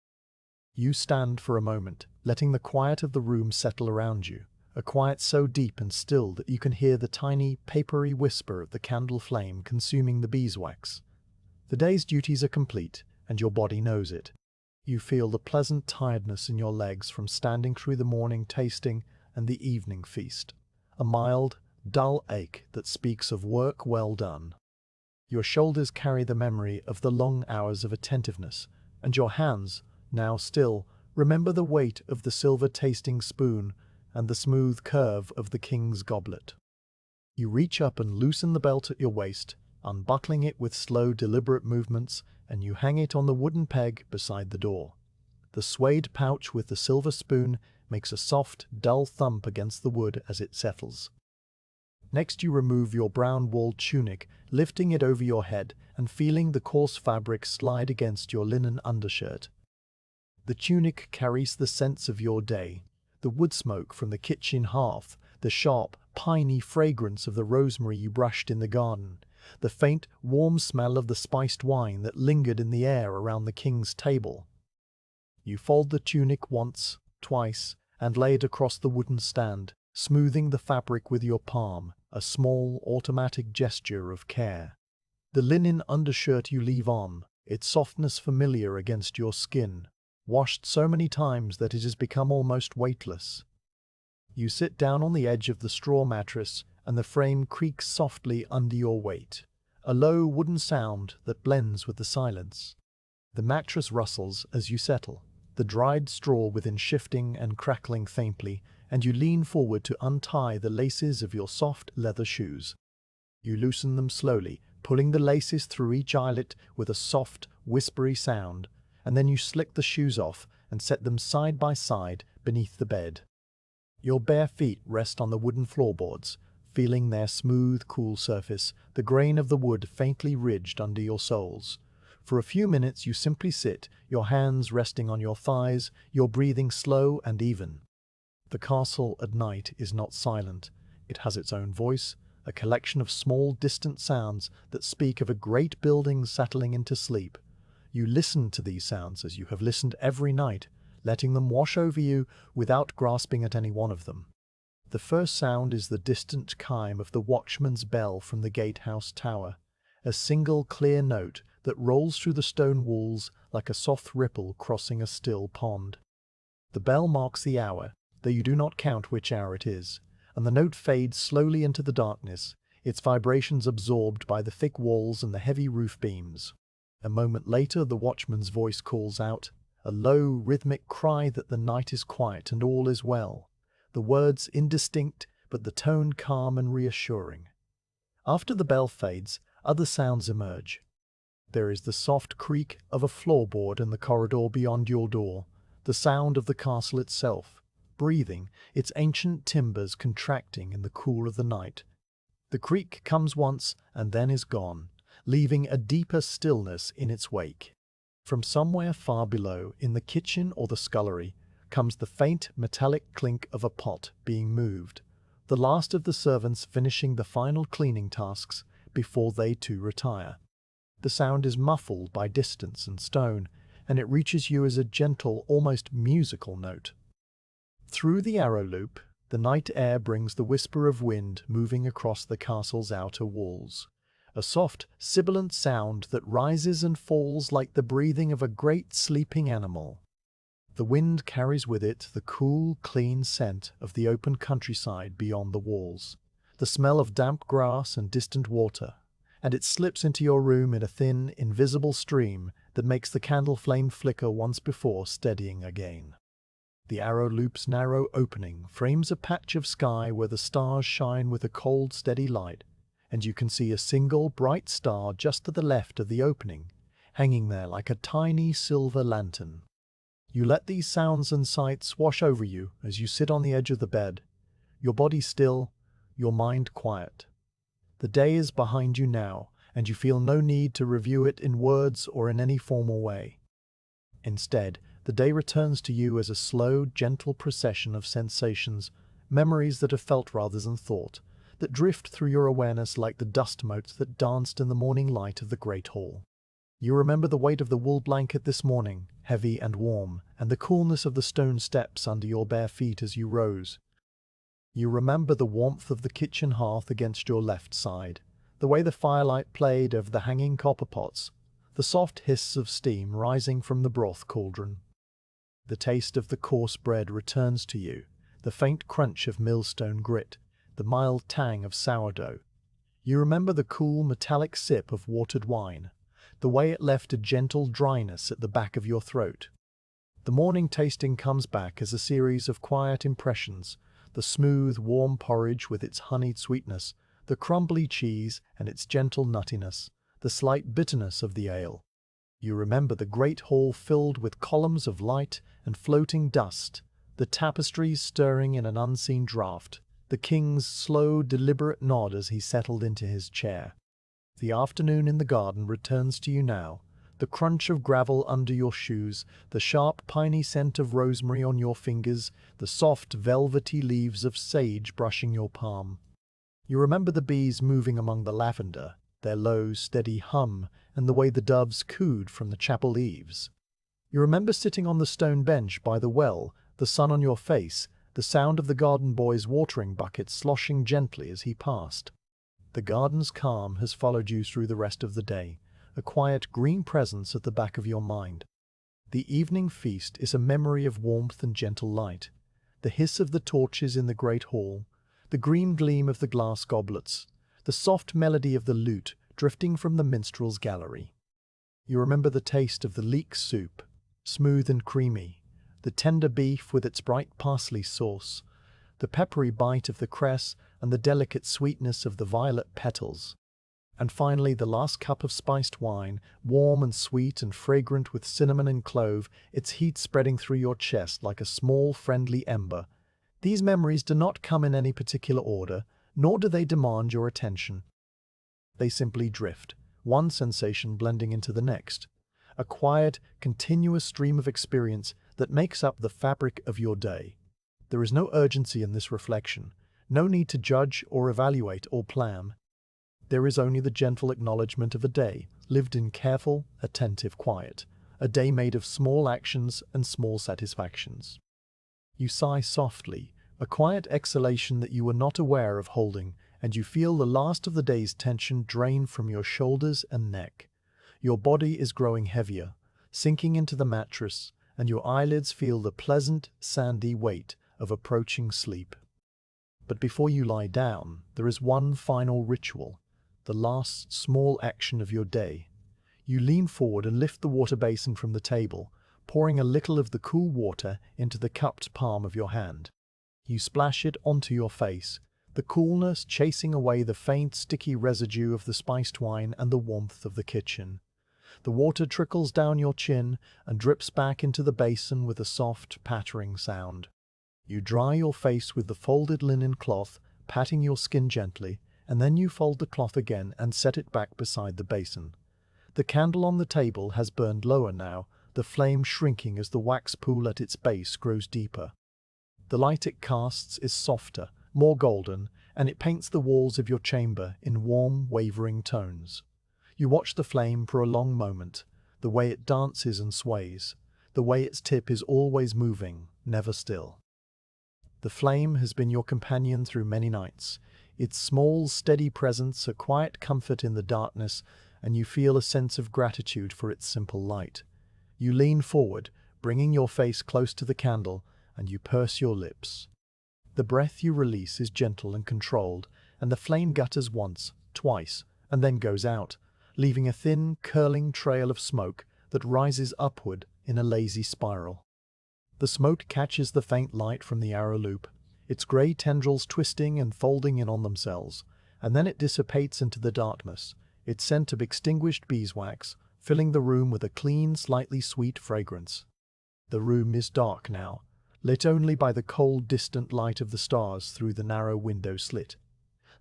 You stand for a moment, letting the quiet of the room settle around you, a quiet so deep and still that you can hear the tiny, papery whisper of the candle flame consuming the beeswax. The day's duties are complete, and your body knows it. You feel the pleasant tiredness in your legs from standing through the morning tasting and the evening feast, a mild, dull ache that speaks of work well done. Your shoulders carry the memory of the long hours of attentiveness, and your hands, now still, remember the weight of the silver tasting spoon and the smooth curve of the king's goblet. You reach up and loosen the belt at your waist, unbuckling it with slow, deliberate movements, and you hang it on the wooden peg beside the door. The suede pouch with the silver spoon makes a soft, dull thump against the wood as it settles. Next, you remove your brown wool tunic, lifting it over your head and feeling the coarse fabric slide against your linen undershirt. The tunic carries the scents of your day, the wood smoke from the kitchen hearth, the sharp, piney fragrance of the rosemary you brushed in the garden, the faint, warm smell of the spiced wine that lingered in the air around the king's table. You fold the tunic once, twice, and lay it across the wooden stand, smoothing the fabric with your palm, a small, automatic gesture of care. The linen undershirt you leave on, its softness familiar against your skin, washed so many times that it has become almost weightless. You sit down on the edge of the straw mattress, and the frame creaks softly under your weight, a low wooden sound that blends with the silence. The mattress rustles as you settle, the dried straw within shifting and crackling faintly, and you lean forward to untie the laces of your soft leather shoes. You loosen them slowly, pulling the laces through each eyelet with a soft, whispery sound, and then you slick the shoes off and set them side by side beneath the bed. Your bare feet rest on the wooden floorboards, feeling their smooth, cool surface, the grain of the wood faintly ridged under your soles. For a few minutes you simply sit, your hands resting on your thighs, your breathing slow and even. The castle at night is not silent. It has its own voice, a collection of small, distant sounds that speak of a great building settling into sleep. You listen to these sounds as you have listened every night, letting them wash over you without grasping at any one of them. The first sound is the distant chime of the watchman's bell from the gatehouse tower, a single clear note that rolls through the stone walls like a soft ripple crossing a still pond. The bell marks the hour, though you do not count which hour it is, and the note fades slowly into the darkness, its vibrations absorbed by the thick walls and the heavy roof beams. A moment later the watchman's voice calls out, a low, rhythmic cry that the night is quiet and all is well, the words indistinct but the tone calm and reassuring. After the bell fades, other sounds emerge. There is the soft creak of a floorboard in the corridor beyond your door, the sound of the castle itself, breathing, its ancient timbers contracting in the cool of the night. The creak comes once and then is gone, leaving a deeper stillness in its wake. From somewhere far below, in the kitchen or the scullery, comes the faint metallic clink of a pot being moved, the last of the servants finishing the final cleaning tasks before they too retire. The sound is muffled by distance and stone, and it reaches you as a gentle, almost musical note. Through the arrow loop, the night air brings the whisper of wind moving across the castle's outer walls, a soft, sibilant sound that rises and falls like the breathing of a great sleeping animal. The wind carries with it the cool, clean scent of the open countryside beyond the walls, the smell of damp grass and distant water, and it slips into your room in a thin, invisible stream that makes the candle flame flicker once before steadying again. The arrow loop's narrow opening frames a patch of sky where the stars shine with a cold, steady light, and you can see a single bright star just to the left of the opening, hanging there like a tiny silver lantern. You let these sounds and sights wash over you as you sit on the edge of the bed, your body still, your mind quiet. The day is behind you now, and you feel no need to review it in words or in any formal way. Instead, the day returns to you as a slow, gentle procession of sensations, memories that are felt rather than thought, that drift through your awareness like the dust motes that danced in the morning light of the great hall. You remember the weight of the wool blanket this morning, heavy and warm, and the coolness of the stone steps under your bare feet as you rose. You remember the warmth of the kitchen hearth against your left side, the way the firelight played over the hanging copper pots, the soft hiss of steam rising from the broth cauldron. The taste of the coarse bread returns to you, the faint crunch of millstone grit, the mild tang of sourdough. You remember the cool metallic sip of watered wine, the way it left a gentle dryness at the back of your throat. The morning tasting comes back as a series of quiet impressions, the smooth, warm porridge with its honeyed sweetness, the crumbly cheese and its gentle nuttiness, the slight bitterness of the ale. You remember the great hall filled with columns of light and floating dust, the tapestries stirring in an unseen draught, the king's slow, deliberate nod as he settled into his chair. The afternoon in the garden returns to you now, the crunch of gravel under your shoes, the sharp, piney scent of rosemary on your fingers, the soft, velvety leaves of sage brushing your palm. You remember the bees moving among the lavender, their low, steady hum, and the way the doves cooed from the chapel eaves. You remember sitting on the stone bench by the well, the sun on your face, the sound of the garden boy's watering bucket sloshing gently as he passed. The garden's calm has followed you through the rest of the day, a quiet green presence at the back of your mind. The evening feast is a memory of warmth and gentle light, the hiss of the torches in the great hall, the green gleam of the glass goblets, the soft melody of the lute drifting from the minstrel's gallery. You remember the taste of the leek soup, smooth and creamy, the tender beef with its bright parsley sauce, the peppery bite of the cress and the delicate sweetness of the violet petals. And finally, the last cup of spiced wine, warm and sweet and fragrant with cinnamon and clove, its heat spreading through your chest like a small, friendly ember. These memories do not come in any particular order, nor do they demand your attention. They simply drift, one sensation blending into the next, a quiet, continuous stream of experience that makes up the fabric of your day. There is no urgency in this reflection, no need to judge or evaluate or plan. There is only the gentle acknowledgement of a day, lived in careful, attentive quiet, a day made of small actions and small satisfactions. You sigh softly, a quiet exhalation that you were not aware of holding, and you feel the last of the day's tension drain from your shoulders and neck. Your body is growing heavier, sinking into the mattress, and your eyelids feel the pleasant, sandy weight of approaching sleep. But before you lie down, there is one final ritual, the last small action of your day. You lean forward and lift the water basin from the table, pouring a little of the cool water into the cupped palm of your hand. You splash it onto your face, the coolness chasing away the faint, sticky residue of the spiced wine and the warmth of the kitchen. The water trickles down your chin and drips back into the basin with a soft, pattering sound. You dry your face with the folded linen cloth, patting your skin gently, and then you fold the cloth again and set it back beside the basin. The candle on the table has burned lower now, the flame shrinking as the wax pool at its base grows deeper. The light it casts is softer, more golden, and it paints the walls of your chamber in warm, wavering tones. You watch the flame for a long moment, the way it dances and sways, the way its tip is always moving, never still. The flame has been your companion through many nights, its small, steady presence a quiet comfort in the darkness, and you feel a sense of gratitude for its simple light. You lean forward, bringing your face close to the candle, and you purse your lips. The breath you release is gentle and controlled, and the flame gutters once, twice, and then goes out, leaving a thin, curling trail of smoke that rises upward in a lazy spiral. The smoke catches the faint light from the arrow loop, its grey tendrils twisting and folding in on themselves, and then it dissipates into the darkness, its scent of extinguished beeswax filling the room with a clean, slightly sweet fragrance. The room is dark now, lit only by the cold, distant light of the stars through the narrow window slit.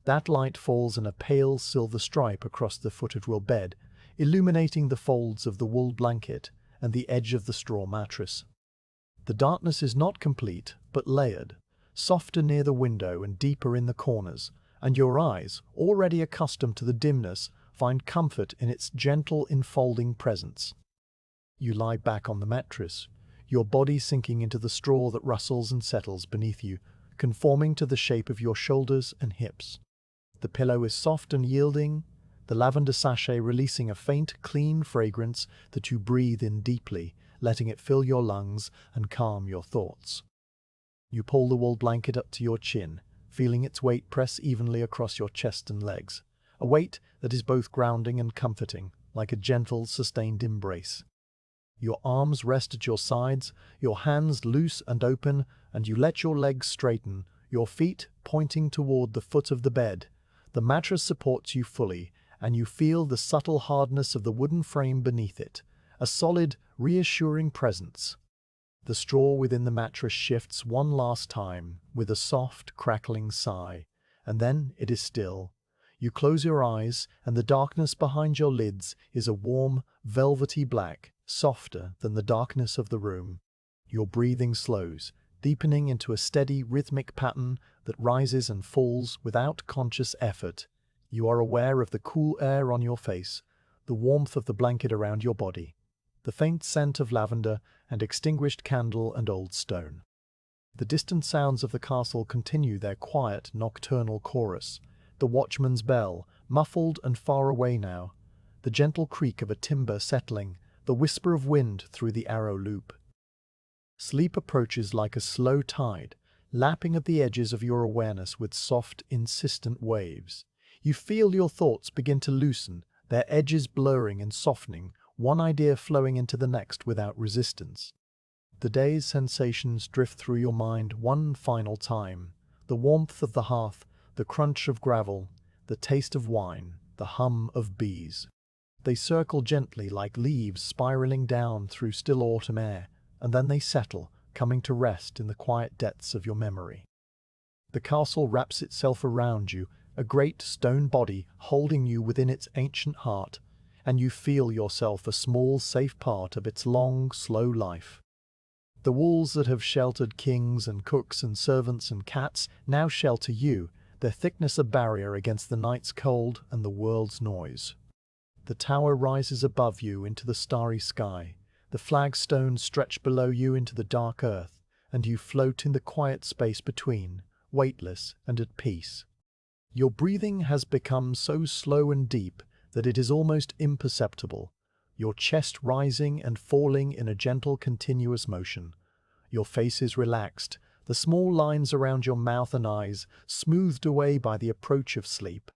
That light falls in a pale silver stripe across the foot of your bed, illuminating the folds of the wool blanket and the edge of the straw mattress. The darkness is not complete, but layered, softer near the window and deeper in the corners, and your eyes, already accustomed to the dimness, find comfort in its gentle, enfolding presence. You lie back on the mattress, your body sinking into the straw that rustles and settles beneath you, conforming to the shape of your shoulders and hips. The pillow is soft and yielding, the lavender sachet releasing a faint, clean fragrance that you breathe in deeply, letting it fill your lungs and calm your thoughts. You pull the wool blanket up to your chin, feeling its weight press evenly across your chest and legs, a weight that is both grounding and comforting, like a gentle, sustained embrace. Your arms rest at your sides, your hands loose and open, and you let your legs straighten, your feet pointing toward the foot of the bed. The mattress supports you fully, and you feel the subtle hardness of the wooden frame beneath it, a solid, reassuring presence. The straw within the mattress shifts one last time, with a soft, crackling sigh, and then it is still. You close your eyes, and the darkness behind your lids is a warm, velvety black, softer than the darkness of the room. Your breathing slows, deepening into a steady, rhythmic pattern that rises and falls without conscious effort. You are aware of the cool air on your face, the warmth of the blanket around your body, the faint scent of lavender and extinguished candle and old stone. The distant sounds of the castle continue their quiet, nocturnal chorus. The watchman's bell, muffled and far away now, the gentle creak of a timber settling, the whisper of wind through the arrow loop. Sleep approaches like a slow tide, lapping at the edges of your awareness with soft, insistent waves. You feel your thoughts begin to loosen, their edges blurring and softening, one idea flowing into the next without resistance. The day's sensations drift through your mind one final time. The warmth of the hearth, the crunch of gravel, the taste of wine, the hum of bees. They circle gently like leaves spiraling down through still autumn air, and then they settle, coming to rest in the quiet depths of your memory. The castle wraps itself around you, a great stone body holding you within its ancient heart, and you feel yourself a small, safe part of its long, slow life. The walls that have sheltered kings and cooks and servants and cats now shelter you, their thickness a barrier against the night's cold and the world's noise. The tower rises above you into the starry sky, the flagstones stretch below you into the dark earth, and you float in the quiet space between, weightless and at peace. Your breathing has become so slow and deep that it is almost imperceptible, your chest rising and falling in a gentle continuous motion. Your face is relaxed, the small lines around your mouth and eyes smoothed away by the approach of sleep.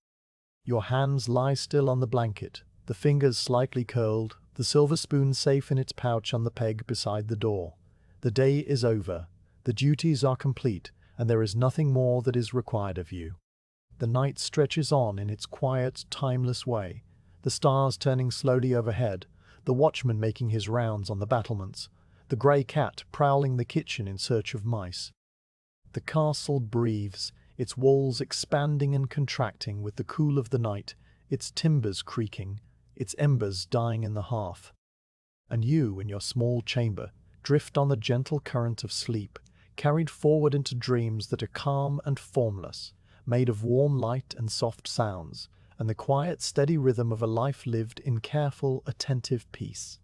Your hands lie still on the blanket, the fingers slightly curled, the silver spoon safe in its pouch on the peg beside the door. The day is over, the duties are complete, and there is nothing more that is required of you. The night stretches on in its quiet, timeless way, the stars turning slowly overhead, the watchman making his rounds on the battlements, the grey cat prowling the kitchen in search of mice. The castle breathes, its walls expanding and contracting with the cool of the night, its timbers creaking, its embers dying in the hearth. And you, in your small chamber, drift on the gentle current of sleep, carried forward into dreams that are calm and formless, made of warm light and soft sounds, and the quiet, steady rhythm of a life lived in careful, attentive peace.